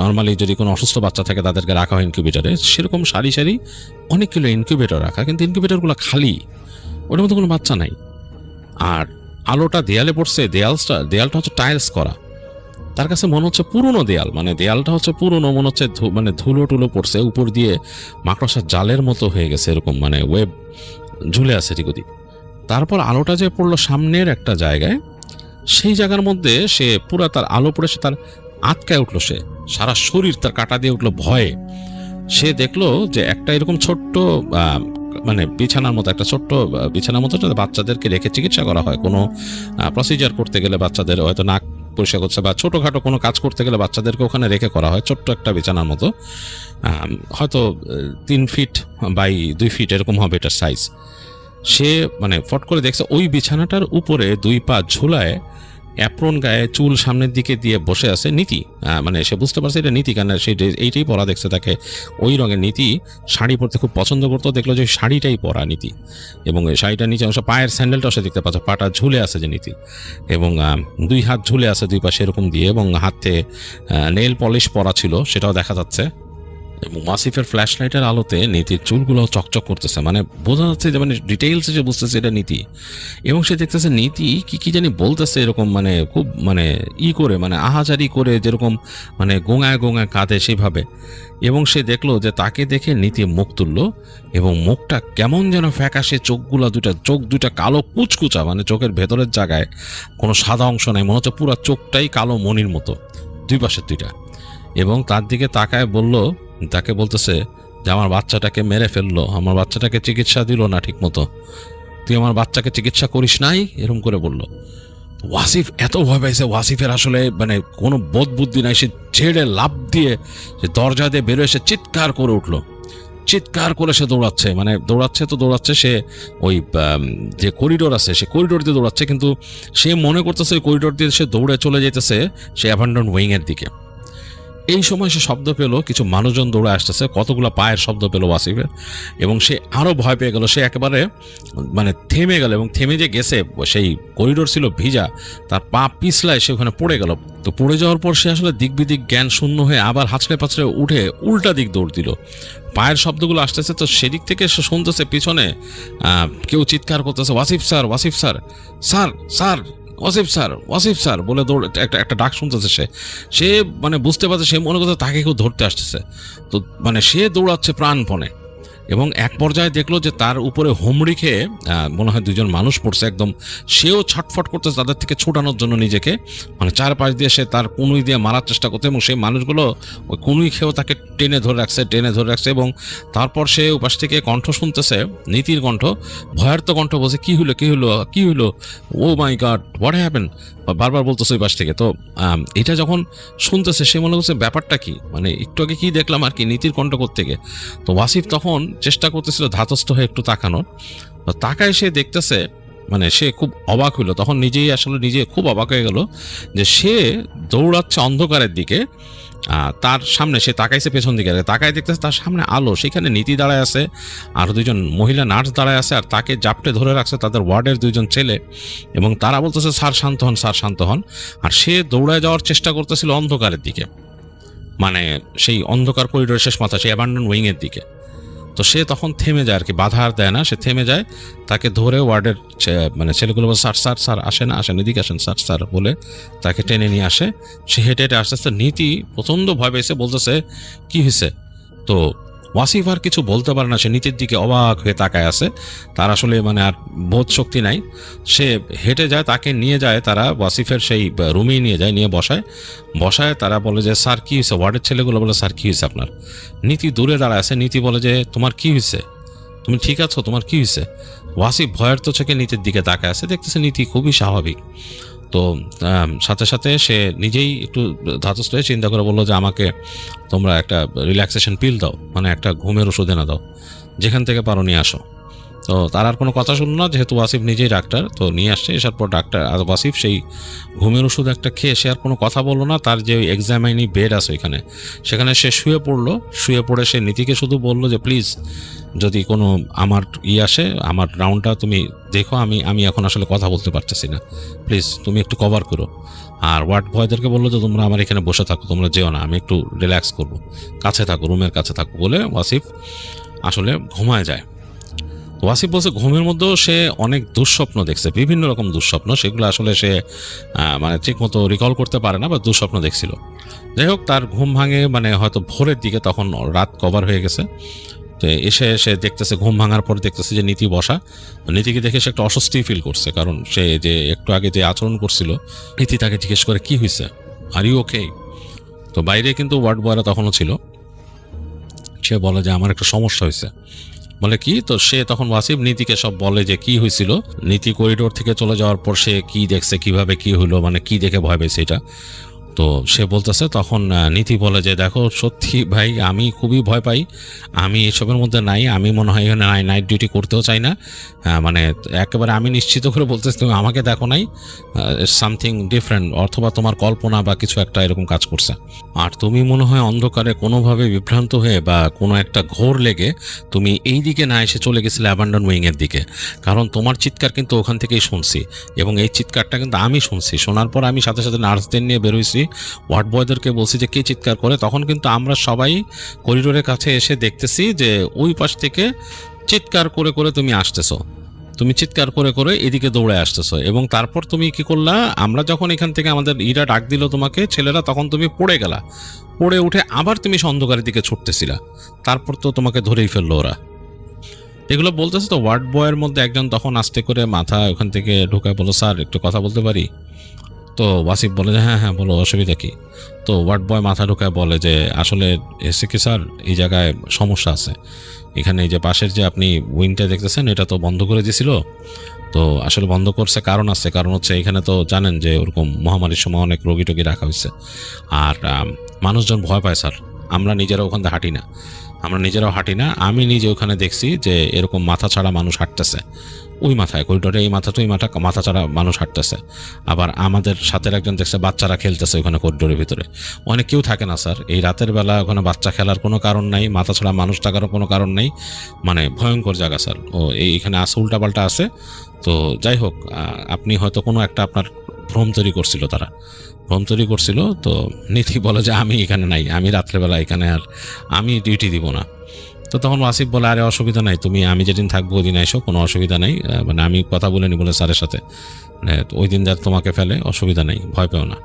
নর্মালি যদি কোনো অসুস্থ বাচ্চা থাকে তাদেরকে রাখা হয় ইনকিউবেটরে, সেরকম সারি সারি অনেকগুলো ইনকিউবেটর রাখা, কিন্তু ইনকিউবেটরগুলো খালি, ওটার মধ্যে কোনো বাচ্চা নাই। আর আলোটা দেয়ালে পড়ছে, দেয়ালটা হচ্ছে টাইলস করা। তার কাছে মনে হচ্ছে পুরনো দেয়াল, মানে দেয়ালটা হচ্ছে পুরনো, মনে হচ্ছে মানে ধুলো টুলো পড়ছে, উপর দিয়ে মাকড়সার জালের মতো হয়ে গেছে, এরকম মানে ওয়েব ঝুলে আছে ঠিক ওদিক। তারপর আলোটা যে পড়লো সামনের একটা জায়গায়, সেই জায়গার মধ্যে সে পুরা তার আলো পড়ে সে তার আটকায় উঠলো, সে সারা শরীর তার কাটা দিয়ে উঠলো ভয়ে। সে দেখলো যে একটা এরকম ছোট্ট মানে বিছানার মতো, একটা ছোট্ট বিছানার মতো, যেটা বাচ্চাদেরকে রেখে চিকিৎসা করা হয়। কোনো প্রসিজার করতে গেলে বাচ্চাদের, হয়তো নাক পরিষ্কার করছে বা ছোটোখাটো কোনো কাজ করতে গেলে বাচ্চাদেরকে ওখানে রেখে করা হয়, ছোট্ট একটা বিছানার মতো, হয়তো 3 ফিট বাই 2 ফিট এরকম হবে এটার সাইজ। সে মানে ফট করে দেখছে ওই বিছানাটার উপরে 2 পা ঝুলায়, অ্যাপ্রন গায়ে, চুল সামনের দিকে দিয়ে বসে আছে নীতি। মানে সে বুঝতে পারছে এটা নীতি, কারণ সে এইটাই পরা দেখছে তাকে, ওই রঙের নীতি শাড়ি পরতে খুব পছন্দ করতো। দেখলো যে শাড়িটাই পরা নীতি, এবং এই শাড়িটার নিচে অংশ পায়ের স্যান্ডেলটাও সে দেখতে পাচ্ছে, পাটা ঝুলে আছে যে নীতি, এবং 2 হাত ঝুলে আছে 2 পাশে এরকম দিয়ে, এবং হাতে নেল পলিশ পরা ছিল, সেটাও দেখা যাচ্ছে। এবং ওয়াসিফের ফ্ল্যাশ লাইটের আলোতে নীতির চুলগুলো চকচক করতেছে, মানে বোঝা যাচ্ছে যে মানে ডিটেইলসে সে বুঝতেছে এটা নীতি। এবং সে দেখতেছে নীতি কি জানি বলতেছে, এরকম মানে খুব মানে করে, মানে আহাজারি করে, যেরকম মানে গোঙায় গোঙায় কাঁদে সেইভাবে। এবং সে দেখলো যে তাকে দেখে নীতি মুখ তুললো, এবং মুখটা কেমন যেন ফ্যাকাশে, চোখ দুটা কালো কুচকুচা, মানে চোখের ভেতরের জায়গায় কোনো সাদা অংশ নাই, মনে হচ্ছে পুরো চোখটাই কালো মণির মতো, 2 পাশের 2টা। এবং তার দিকে তাকায় তাকে বলতেছে যে আমার বাচ্চাটাকে মেরে ফেললো, আমার বাচ্চাটাকে চিকিৎসা দিল না ঠিক মতো, তুই আমার বাচ্চাকে চিকিৎসা করিস নাই, এরকম করে বলল। ওয়াসিফ এত ভয় পাইছে, ওয়াসিফের আসলে মানে কোনো বোধ বুদ্ধি নাই, সে ছেড়ে লাফ দিয়ে সে দরজা দিয়ে বেরোয়, সে চিৎকার করে উঠলো, চিৎকার করে সে দৌড়াচ্ছে, মানে দৌড়াচ্ছে সে ওই যে করিডোর আছে সে করিডোর দিয়ে দৌড়াচ্ছে, কিন্তু সে মনে করতেছে ওই করিডোর দিয়ে সে দৌড়ে চলে যেতেছে সে অ্যাবান্ডন উইংয়ের দিকে। এই সময় সে শব্দ পেল, কিছু মানুষজন দৌড়ে আসতেছে, কতগুলো পায়ের শব্দ পেল ওয়াসিফের, এবং সে আরও ভয় পেয়ে গেল। সে একেবারে মানে থেমে গেল, এবং থেমে যে গেছে, সেই করিডোর ছিল ভিজা, তার পা পিছলায় সে ওখানে পড়ে গেল। তো পড়ে যাওয়ার পর সে আসলে দিক বিদিক জ্ঞান শূন্য হয়ে আবার হাঁচড়ে পাঁচড়ে উঠে উল্টা দিক দৌড় দিল। পায়ের শব্দগুলো আসতেছে, তো সেদিক থেকে সে শুনতেছে পিছনে কেউ চিৎকার করতেছে, Wasif sir, Wasif sir, sir sir, Wasif sir বলে দৌড় একটা ডাক শুনতেছে। সে মানে বুঝতে পারছে, সে মনে করতে তাকে কেউ ধরতে আসতেছে, তো মানে সে দৌড়াচ্ছে প্রাণপণে। এবং এক পর্যায়ে দেখলো যে তার উপরে হুমড়ি খেয়ে মনে হয় 2জন মানুষ পড়ছে একদম, সেও ছটফট করতেছে তাদের থেকে ছুটানোর জন্য নিজেকে, মানে চারপাশ দিয়ে সে তার কুনুই দিয়ে মারার চেষ্টা করতে, এবং সেই মানুষগুলো ওই কুনুই খেয়েও তাকে টেনে ধরে রাখছে। এবং তারপর সে উপাস থেকে কণ্ঠ শুনতেছে, নীতির কণ্ঠ, ভয়ার্ত কণ্ঠ, বলছে কি হলো, ও মাই গড, হোয়াট হ্যাপেন, বারবার বলতেছে ওই পাশ থেকে। তো এটা যখন শুনতেছে সে মনে করছে ব্যাপারটা কি, মানে একটু আগে কি দেখলাম আর কি, নীতির কণ্ঠ থেকে। তো ওয়াসিফ তখন চেষ্টা করতেছিল ধাতস্থ হয়ে একটু তাকানোর, তো তাকায় সে দেখতেছে, মানে সে খুব অবাক হইলো, তখন নিজে খুব অবাক হয়ে গেল যে সে দৌড়াচ্ছে অন্ধকারের দিকে। তার সামনে সে তাকাইছে, পেছন দিকে তাকায় দেখতেছে তার সামনে আলো, সেখানে নীতি দাঁড়ায় আছে, আর 2জন মহিলা নার্স দাঁড়ায় আছে, আর তাকে জাপটে ধরে রাখছে তাদের ওয়ার্ডের 2জন ছেলে, এবং তারা বলতেছে স্যার শান্ত হন। আর সে দৌড়ায় যাওয়ার চেষ্টা করতেছিল অন্ধকারের দিকে, মানে সেই অন্ধকার করিডোরের শেষ মাথা, সেই অ্যাবান্ডন উইংয়ের দিকে। তো সে তখন থেমে যায় আর কি, বাধা আর দেয় না, সে থেমে যায়, তাকে ধরে ওয়ার্ডের মানে ছেলেগুলো বলে স্যার আসেন এদিকে আসেন স্যার বলে তাকে টেনে নিয়ে আসে। সে হেঁটে আস্তে আস্তে, নীতি প্রচণ্ড ভয় পেয়েছে, বলতেছে কি হয়েছে। তো ওয়াসিফ আর কিছু বলতে পারে না, সে নীতির দিকে অবাক হয়ে তাকায় আছে, তার আসলে মানে আর বোধ শক্তি নাই। সে হেঁটে যায়, তাকে নিয়ে যায় তারা ওয়াসিফের সেই রুমেই নিয়ে যায়, নিয়ে বসায় তারা বলে যে স্যার কি হয়েছে, ওয়ার্ডের ছেলেগুলো বলে স্যার কি হয়েছে আপনার। নীতি দূরে দাঁড়ায় আছে, নীতি বলে যে তোমার কি হয়েছে, তুমি ঠিক আছো, তোমার কি হয়েছে। ওয়াসিফ ভয়ের তো চোখে নীতির দিকে তাকায় আছে, দেখতেছে নীতি খুবই স্বাভাবিক। তো সাথে সাথে সে নিজেই একটু ধাতস্থ হয়ে চিন্তা করে বললো যে আমাকে তোমরা একটা রিল্যাক্সেশন পিল দাও, মানে একটা ঘুমের ওষুধ এনে দাও, যেখান থেকে পারো নিয়ে আসো। তো তার আর কোনো কথা শুনলো না, যেহেতু ওয়াসিফ নিজেই ডাক্তার, তো নিয়ে আসছে। এসার পর ডাক্তার আর ওয়াসিফ সেই ঘুমের ওষুধ একটা খেয়ে সে আর কোনো কথা বললো না। তার যে এক্সামাইনি বেড আছে সেখানে সে শুয়ে পড়ে সে নীতিকে শুধু বললো যে প্লিজ যদি কোনো আমার আসে, আমার রাউন্ডটা তুমি দেখো, আমি এখন আসলে কথা বলতে পারতেছি না, প্লিজ তুমি একটু কভার করো। আর ওয়ার্ড বয়দেরকে বললো যে তোমরা আমার এখানে বসে থাকো, তোমরা যেও না, আমি একটু রিল্যাক্স করবো, কাছে থাকো, রুমের কাছে থাকো বলে ওয়াসিফ আসলে ঘুমায় যায়। ওয়াসিফ বলছে ঘুমের মধ্যেও সে অনেক দুঃস্বপ্ন দেখছে, বিভিন্ন রকম দুঃস্বপ্ন, সেগুলো আসলে সে মানে ঠিক মতো রিকল করতে পারে না বা দুঃস্বপ্ন দেখছিল। যাই হোক, তার ঘুম ভাঙে মানে হয়তো ভোরের দিকে, তখন রাত কভার হয়ে গেছে। তো এসে সে দেখতেছে, ঘুম ভাঙার পর দেখতেছে যে নীতি বসা। নীতিকে দেখে সে একটা অস্বস্তি ফিল করছে, কারণ সে যে একটু আগে যে আচরণ করছিল, নীতি তাকে জিজ্ঞেস করে কি হয়েছে, আর ইউ ওকে? তো বাইরে কিন্তু ওয়ার্ড বয়রা তখনও ছিল। সে বলে যে আমার একটা সমস্যা হয়েছে। বলে কি? তো সে তখন ওয়াসিফ নীতিকে সব বলে যে কি হয়েছিল। নীতি করিডোর থেকে চলে যাওয়ার পর সে কি দেখছে, কিভাবে কি হলো, মানে কি দেখে ভয় পেয়েছে এটা। তো সে বলতেছে, তখন নীতি বলে যে দেখো সত্যি ভাই আমি খুবই ভয় পাই, আমি এসবের মধ্যে নাই, আমি মনে হয় এখানে নাইট ডিউটি করতেও চাই না। মানে একেবারে আমি নিশ্চিত করে বলতেছি তুমি আমাকে দেখো নাই, সামথিং ডিফারেন্ট, অথবা তোমার কল্পনা বা কিছু একটা এরকম কাজ করছে। আর তুমি মনে হয় অন্ধকারে কোনোভাবে বিভ্রান্ত হয়ে বা কোনো একটা ঘোর লেগে তুমি এই দিকে না এসে চলে গেছিলে অ্যাবান্ডন উইংয়ের দিকে, কারণ তোমার চিৎকার কিন্তু ওখান থেকেই শুনছি, এবং এই চিৎকারটা কিন্তু আমি শুনছি। শোনার পর আমি সাথে সাথে নার্সদের নিয়ে বেরোইছি, ওয়ার্ড বয়দেরকে বলছি যে কে চিৎকার করে। তখন কিন্তু আমরা সবাই করিডোরের কাছে এসে দেখতেছি যে ওই পাশ থেকে চিৎকার করে করে তুমি আসতেছো, তুমি চিৎকার করে করে এদিকে দৌড়ে আসতেছো। এবং তারপর তুমি কি করলা, আমরা যখন এখান থেকে আমাদের ইরা ডাক দিল তোমাকে ছেলেরা, তখন তুমি পড়ে গেলা, পড়ে উঠে আবার তুমি অন্ধকারের দিকে ছুটতেছিলা, তারপর তো তোমাকে ধরেই ফেললো ওরা। এগুলো বলতেছে। তো ওয়ার্ড বয়ের মধ্যে একজন তখন আস্তে করে মাথা ওখান থেকে ঢুকায় বলো, স্যার একটু কথা বলতে পারি? তো ওয়াসিফ বলে যে হ্যাঁ হ্যাঁ বলো, অসুবিধা কি? তো ওয়ার্ড বয় মাথা ঢুকায় বলে যে আসলে এসে কি স্যার, এই জায়গায় সমস্যা আছে, এখানে এই যে পাশের যে আপনি উইংটা দেখতেছেন এটা তো বন্ধ করে দিয়েছিল। তো আসলে বন্ধ করছে কারণ আছে, কারণ হচ্ছে এখানে তো জানেন যে ওরকম মহামারীর সময় অনেক রোগী টোগী রাখা হয়েছে, আর মানুষজন ভয় পায় স্যার, আমরা নিজেরা ওখান থেকে হাঁটি না, আমরা নিজেরাও হাঁটি না। আমি নিজে ওখানে দেখছি যে এরকম মাথা ছাড়া মানুষ হাঁটতেছে, ওই মাথায় করিডোরে এই মাথা তো ওই মাথা ছাড়া মানুষ হাঁটতেছে। আবার আমাদের সাথে একজন দেখছে বাচ্চারা খেলতেছে ওখানে করিডোরের ভিতরে, অনেক কেউ থাকে না স্যার এই রাতের বেলা ওখানে, বাচ্চা খেলার কোনো কারণ নাই, মাথা ছাড়া মানুষ থাকারও কোনো কারণ নেই, মানে ভয়ঙ্কর জায়গা স্যার। ও এইখানে আছে, উল্টাপাল্টা আছে। তো যাই হোক, আপনি হয়তো কোনো একটা আপনার ভ্রম তৈরি করছিল, তারা ভ্রম তৈরি করছিল। তো নীতি বলে যে আমি এখানে নাই, আমি রাত্রেবেলা এখানে আর আমি ডিউটি দিব না। তো তখন ওয়াসিফ বলে আরে অসুবিধা নাই, তুমি আমি যেদিন থাকবো ওই দিন এসো, কোনো অসুবিধা নেই, মানে আমি কথা বলে নি বলে স্যারের সাথে, ওই দিন যাতে তোমাকে ফেলে অসুবিধা নেই, ভয় পেও না।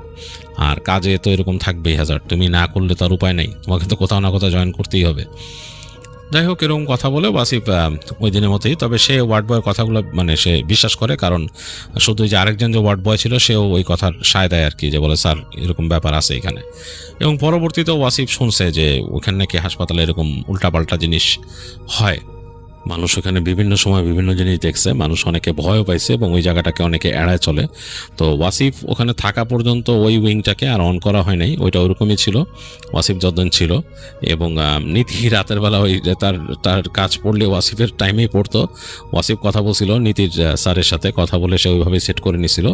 আর কাজে তো এরকম থাকবেই হাজার, তুমি না করলে তো আর উপায় নেই, তোমাকে তো কোথাও না কোথাও জয়েন করতেই হবে। যাই হোক, এরকম কথা বলে ওয়াসিফ ওই দিনের মতোই, তবে সে ওয়ার্ড বয়ের কথাগুলো মানে সে বিশ্বাস করে, কারণ শুধু যে আরেকজন যে ওয়ার্ড বয় ছিল সেও ওই কথার সায় দেয় আর কি, যে বলে স্যার এরকম ব্যাপার আছে এখানে। এবং পরবর্তীতে ওয়াসিফ শুনছে যে ওখানে নাকি হাসপাতালে এরকম উল্টাপাল্টা জিনিস হয়, মানুষ ওখানে বিভিন্ন সময় বিভিন্ন জিনিস দেখছে, মানুষ অনেকে ভয়ও পাইছে এবং ওই জায়গাটাকে অনেকে এড়ায় চলে। তো ওয়াসিফ ওখানে থাকা পর্যন্ত ওই উইংটাকে আর অন করা হয় নাই, ওইটা ওরকমই ছিল ওয়াসিফ যতদিন ছিল। এবং নীতি রাতের বেলা ওই তার তার কাজ পড়লে ওয়াসিফের টাইমেই পড়তো। ওয়াসিফ কথা বলছিল নীতির স্যারের সাথে, কথা বলে সে ওইভাবেই সেট করে নিছিল।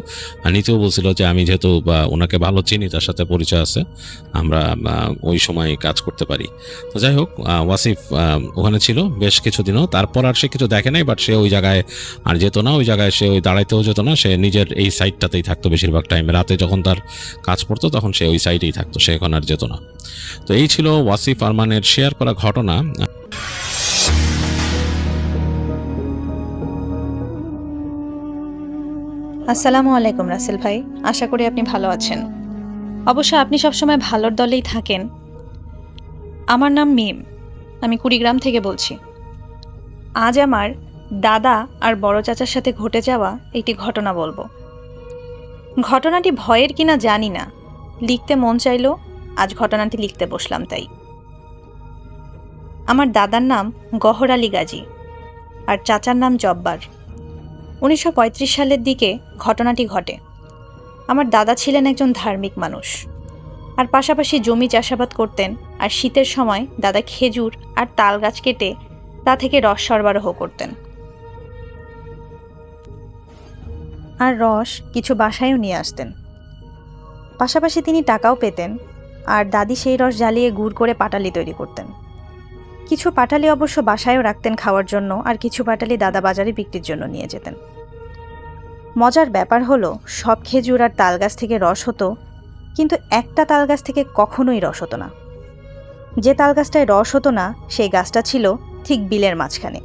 আর নীতিও বলছিল যে আমি যেহেতু ওনাকে ভালো চিনি, তার সাথে পরিচয় আছে, আমরা ওই সময় কাজ করতে পারি। তো যাই হোক, ওয়াসিফ ওখানে ছিল বেশ কিছুদিনও, তারপর আর সে কিছু দেখে নাই, বাট সে ওই জায়গায় আর যেত না, ওই জায়গায় সে ওই দাঁড়াইতেও যেত না, সে নিজের এই সাইডটাতেই থাকতো বেশিরভাগ টাইমে। রাতে যখন তার কাজ পড়তো তখন সে ওই সাইডেই থাকতো, সে এখন আর যেত না। তো এই ছিল ওয়াসিফ আরমানের শেয়ার করা ঘটনা। আসসালামু আলাইকুম রাসেল ভাই, আশা করি আপনি ভালো আছেন। অবশ্য আপনি সবসময় ভালোর দলেই থাকেন। আমার নাম মিম, আমি কুড়িগ্রাম থেকে বলছি। আজ আমার দাদা আর বড় চাচার সাথে ঘটে যাওয়া একটি ঘটনা বলবো। ঘটনাটি ভয়ের কিনা জানি না, লিখতে মন চাইলো, আজ ঘটনাটি লিখতে বসলাম তাই। আমার দাদার নাম গহর আলী গাজী আর চাচার নাম জব্বার। 1935 সালের দিকে ঘটনাটি ঘটে। আমার দাদা ছিলেন একজন ধার্মিক মানুষ, আর পাশাপাশি জমি চাষাবাদ করতেন। আর শীতের সময় দাদা খেজুর আর তাল গাছ কেটে তা থেকে রস সরবরাহ করতেন, আর রস কিছু বাসায়ও নিয়ে আসতেন। পাশাপাশি তিনি টাকাও পেতেন, আর দাদি সেই রস জ্বালিয়ে গুড় করে পাটালি তৈরি করতেন। কিছু পাটালি অবশ্য বাসায়ও রাখতেন খাওয়ার জন্য, আর কিছু পাটালি দাদা বাজারে বিক্রির জন্য নিয়ে যেতেন। মজার ব্যাপার হলো, সব খেজুর আর তাল গাছ থেকে রস হতো, কিন্তু একটা তাল গাছ থেকে কখনোই রস হতো না। যে তাল গাছটায় রস হতো না সেই গাছটা ছিল ঠিক বিলের মাঝখানে।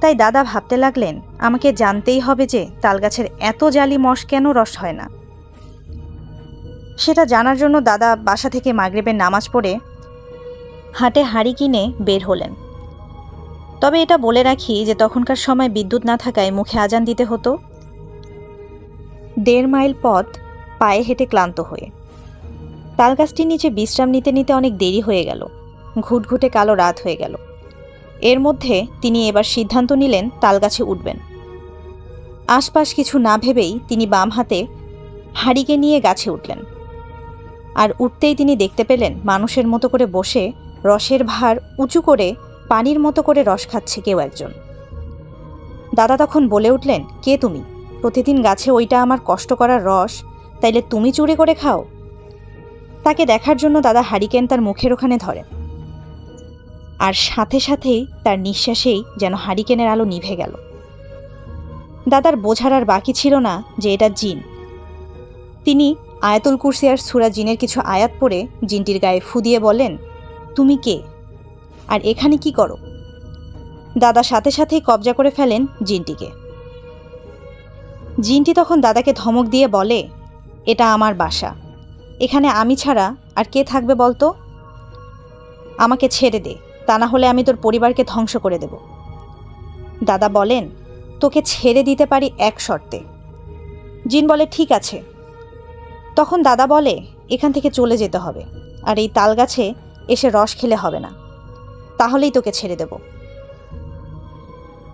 তাই দাদা ভাবতে লাগলেন আমাকে জানতেই হবে যে তালগাছের এত জালি মশ কেন রস হয় না। সেটা জানার জন্য দাদা বাসা থেকে মাগরিবের নামাজ পড়ে হাটে হাঁড়ি কিনে বের হলেন। তবে এটা বলে রাখি যে তখনকার সময় বিদ্যুৎ না থাকায় মুখে আজান দিতে হতো। 1.5 মাইল পথ পায়ে হেঁটে ক্লান্ত হয়ে তালগাছটির নিচে বিশ্রাম নিতে নিতে অনেক দেরি হয়ে গেল। ঘুটঘুটে কালো রাত হয়ে গেল। এর মধ্যে তিনি এবার সিদ্ধান্ত নিলেন তালগাছে উঠবেন। আশপাশ কিছু না ভেবেই তিনি বাম হাতে হাঁড়িকে নিয়ে গাছে উঠলেন। আর উঠতেই তিনি দেখতে পেলেন মানুষের মতো করে বসে রসের ভার উঁচু করে পানির মতো করে রস খাচ্ছে কেউ একজন। দাদা তখন বলে উঠলেন, কে তুমি? প্রতিদিন গাছে ওইটা আমার কষ্ট করার রস, তাইলে তুমি চুরি করে খাও? তাকে দেখার জন্য দাদা হারিকেন তার মুখের ওখানে ধরেন, আর সাথে সাথেই তার নিঃশ্বাসেই যেন হারিকেনের আলো নিভে গেল। দাদার বোঝার আর বাকি ছিল না যে এটা জিন। তিনি আয়াতুল কুরসি আর সূরা জিনের কিছু আয়াত পড়ে জিনটির গায়ে ফু দিয়ে বলেন, তুমি কে আর এখানে কি করো? দাদা সাথে সাথেই কবজা করে ফেলেন জিনটিকে। জিনটি তখন দাদাকে ধমক দিয়ে বলে, এটা আমার বাসা, এখানে আমি ছাড়া আর কে থাকবে বলতো? আমাকে ছেড়ে দে, তা না হলে আমি তোর পরিবারকে ধ্বংস করে দেব। দাদা বলেন, তোকে ছেড়ে দিতে পারি এক শর্তে। জিন বলে, ঠিক আছে। তখন দাদা বলে, এখান থেকে চলে যেতে হবে, আর এই তালগাছে এসে রস খেলে হবে না, তাহলেই তোকে ছেড়ে দেব।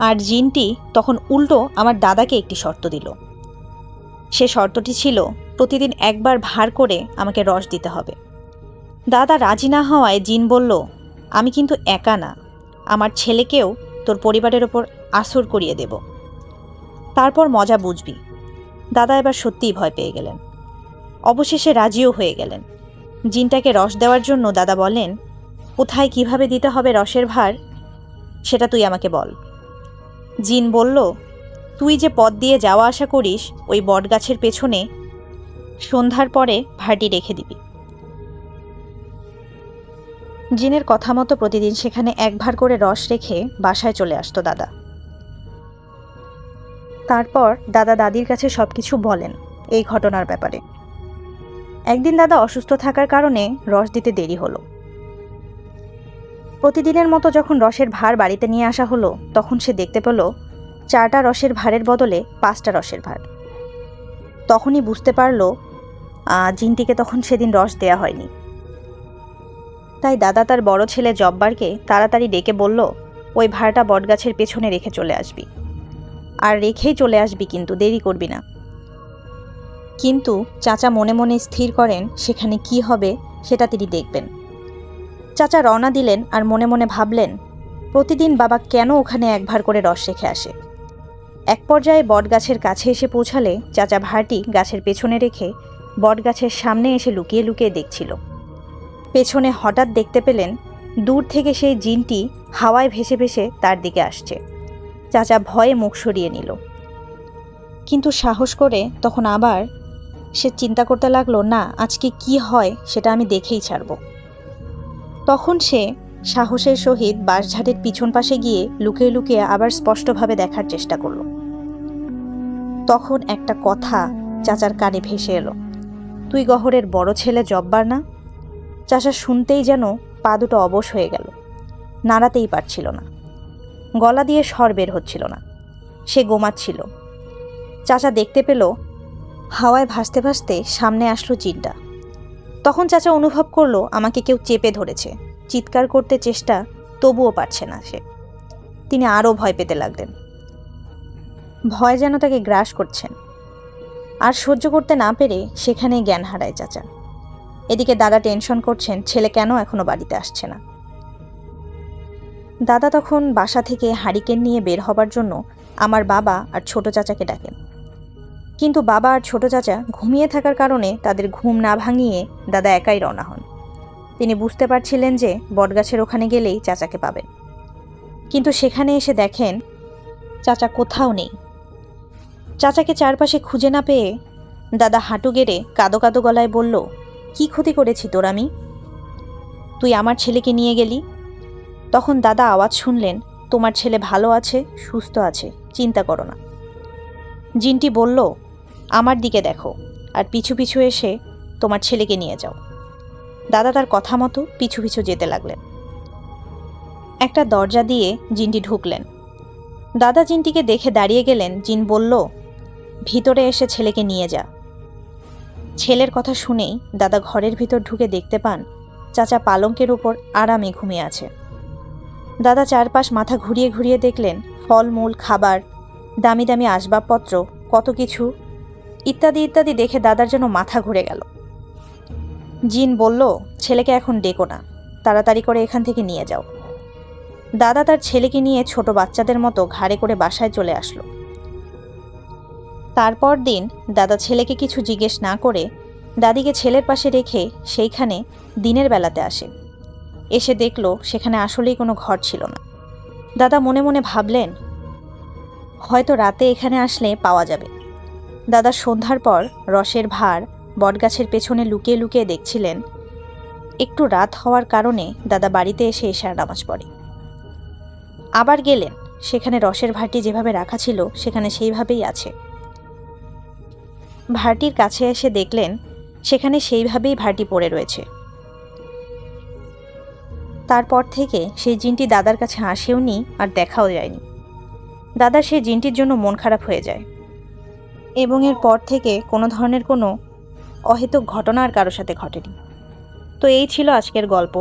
আর জিনটি তখন উল্টো আমার দাদাকে একটি শর্ত দিল। সে শর্তটি ছিল, প্রতিদিন একবার ভার করে আমাকে রস দিতে হবে। দাদা রাজি না হওয়ায় জিন বলল, আমি কিন্তু একা না, আমার ছেলেকেও তোর পরিবারের ওপর আসর করিয়ে দেব, তারপর মজা বুঝবি। দাদা এবার সত্যিই ভয় পেয়ে গেলেন। অবশেষে রাজিও হয়ে গেলেন। জিনটাকে রস দেওয়ার জন্য দাদা বলেন, কোথায় কিভাবে দিতে হবে রসের ভার সেটা তুই আমাকে বল। জিন বলল, তুই যে পথ দিয়ে যাওয়া আসা করিস ওই বটগাছের পেছনে সন্ধ্যার পরে ভারটি রেখে দিবি। জিনের কথা মতো প্রতিদিন সেখানে এক ভার করে রস রেখে বাসায় চলে আসতো দাদা। তারপর দাদা দাদির কাছে সবকিছু বলেন এই ঘটনার ব্যাপারে। একদিন দাদা অসুস্থ থাকার কারণে রস দিতে দেরি হলো। প্রতিদিনের মতো যখন রসের ভার বাড়িতে নিয়ে আসা হলো, তখন সে দেখতে পেল 4টা রসের ভারের বদলে 5টা রসের ভার। তখনই বুঝতে পারল জিনটিকে তখন সেদিন রস দেয়া হয়নি। তাই দাদা তার বড় ছেলে জব্বারকে তাড়াতাড়ি ডেকে বলল, ওই ভারটা বটগাছের পেছনে রেখে চলে আসবি, আর রেখেই চলে আসবি, কিন্তু দেরি করবি না। কিন্তু চাচা মনে মনে স্থির করেন সেখানে কি হবে সেটা তিনি দেখবেন। চাচা রওনা দিলেন আর মনে মনে ভাবলেন, প্রতিদিন বাবা কেন ওখানে এক ভার করে রস রেখে আসে। এক পর্যায়ে বটগাছের কাছে এসে পৌঁছালে চাচা ভারটি গাছের পেছনে রেখে বটগাছের সামনে এসে লুকিয়ে লুকিয়ে দেখছিল। পেছনে হঠাৎ দেখতে পেলেন দূর থেকে সেই জিনটি হাওয়ায় ভেসে ভেসে তার দিকে আসছে। চাচা ভয়ে মুখ সরিয়ে নিল, কিন্তু সাহস করে তখন আবার সে চিন্তা করতে লাগলো, না, আজকে কি হয় সেটা আমি দেখেই ছাড়ব। তখন সে সাহসের সহিত বাঁশঝাড়ের পিছন পাশে গিয়ে লুকিয়ে লুকিয়ে আবার স্পষ্টভাবে দেখার চেষ্টা করল। তখন একটা কথা চাচার কানে ভেসে এলো, তুই গহরের বড় ছেলে জব্বার না? চাচা শুনতেই যেন পা দুটো অবশ হয়ে গেল, নাড়াতেই পারছিল না, গলা দিয়ে স্বর বের হচ্ছিল না, সে গোমাচ্ছিল। চাচা দেখতে পেল হাওয়ায় ভাসতে ভাসতে সামনে আসলো জিনটা। তখন চাচা অনুভব করলো আমাকে কেউ চেপে ধরেছে। চিৎকার করতে চেষ্টা, তবুও পারছে না সে। তিনি আরও ভয় পেতে লাগলেন। ভয় যেন তাকে গ্রাস করছেন। আর সহ্য করতে না পেরে সেখানেই জ্ঞান হারায় চাচা। এদিকে দাদা টেনশন করছেন ছেলে কেন এখনো বাড়িতে আসছে না। দাদা তখন বাসা থেকে হারিকেন নিয়ে বের হবার জন্য আমার বাবা আর ছোট চাচাকে ডাকেন। কিন্তু বাবা আর ছোট চাচা ঘুমিয়ে থাকার কারণে তাদের ঘুম না ভাঙিয়ে দাদা একাই রওনা হন। তিনি বুঝতে পারছিলেন যে বটগাছের ওখানে গেলেই চাচাকে পাবেন, কিন্তু সেখানে এসে দেখেন চাচা কোথাও নেই। চাচাকে চারপাশে খুঁজে না পেয়ে দাদা হাঁটু গেড়ে কাঁদো কাঁদো গলায় বলল, কি ক্ষতি করেছি তোর আমি? তুই আমার ছেলেকে নিয়ে গেলি। তখন দাদা আওয়াজ শুনলেন তোমার ছেলে ভালো আছে, সুস্থ আছে, চিন্তা করো না। জিনটি বলল, আমার দিকে দেখো আর পিছু পিছু এসে তোমার ছেলেকে নিয়ে যাও। দাদা তার কথা মতো পিছু পিছু যেতে লাগলেন। একটা দরজা দিয়ে জিনটি ঢুকলেন। দাদা জিনটিকে দেখে দাঁড়িয়ে গেলেন। জিন বলল, ভিতরে এসে ছেলেকে নিয়ে যা। ছেলের কথা শুনেই দাদা ঘরের ভিতর ঢুকে দেখতে পান চাচা পালঙ্কের উপর আরামে ঘুমিয়ে আছে। দাদা চারপাশ মাথা ঘুরিয়ে ঘুরিয়ে দেখলেন ফলমূল, খাবার, দামি দামি আসবাবপত্র, কত কিছু ইত্যাদি ইত্যাদি দেখে দাদার যেন মাথা ঘুরে গেল। জিন বলল, ছেলেকে এখন ডেকো না, তাড়াতাড়ি করে এখান থেকে নিয়ে যাও। দাদা তার ছেলেকে নিয়ে ছোট বাচ্চাদের মতো ঘাড়ে করে বাসায় চলে আসলো। তারপর দিন দাদা ছেলেকে কিছু জিজ্ঞেস না করে দাদিকে ছেলের পাশে রেখে সেইখানে দিনের বেলাতে আসে। এসে দেখল সেখানে আসলেই কোনো ঘর ছিল না। দাদা মনে মনে ভাবলেন, হয়তো রাতে এখানে আসলে পাওয়া যাবে। দাদা সন্ধ্যার পর রসের ভার বটগাছের পেছনে লুকিয়ে লুকিয়ে দেখছিলেন। একটু রাত হওয়ার কারণে দাদা বাড়িতে এসে এশার নামাজ পড়ে। আবার গেলেন, সেখানে রসের ভাঁড়টি যেভাবে রাখা ছিল সেখানে সেইভাবেই আছে। ভাঁড়টির কাছে এসে দেখলেন সেখানে সেইভাবেই ভাঁড়টি পড়ে রয়েছে। তারপর থেকে সেই জিনটি দাদার কাছে আসেওনি আর দেখাও যায়নি। দাদার সেই জিনটির জন্য মন খারাপ হয়ে যায় এবং এর পর থেকে কোনো ধরনের কোনো অহেতুক ঘটনা আর কারোর সাথে ঘটেনি। তো এই ছিল আজকের গল্প।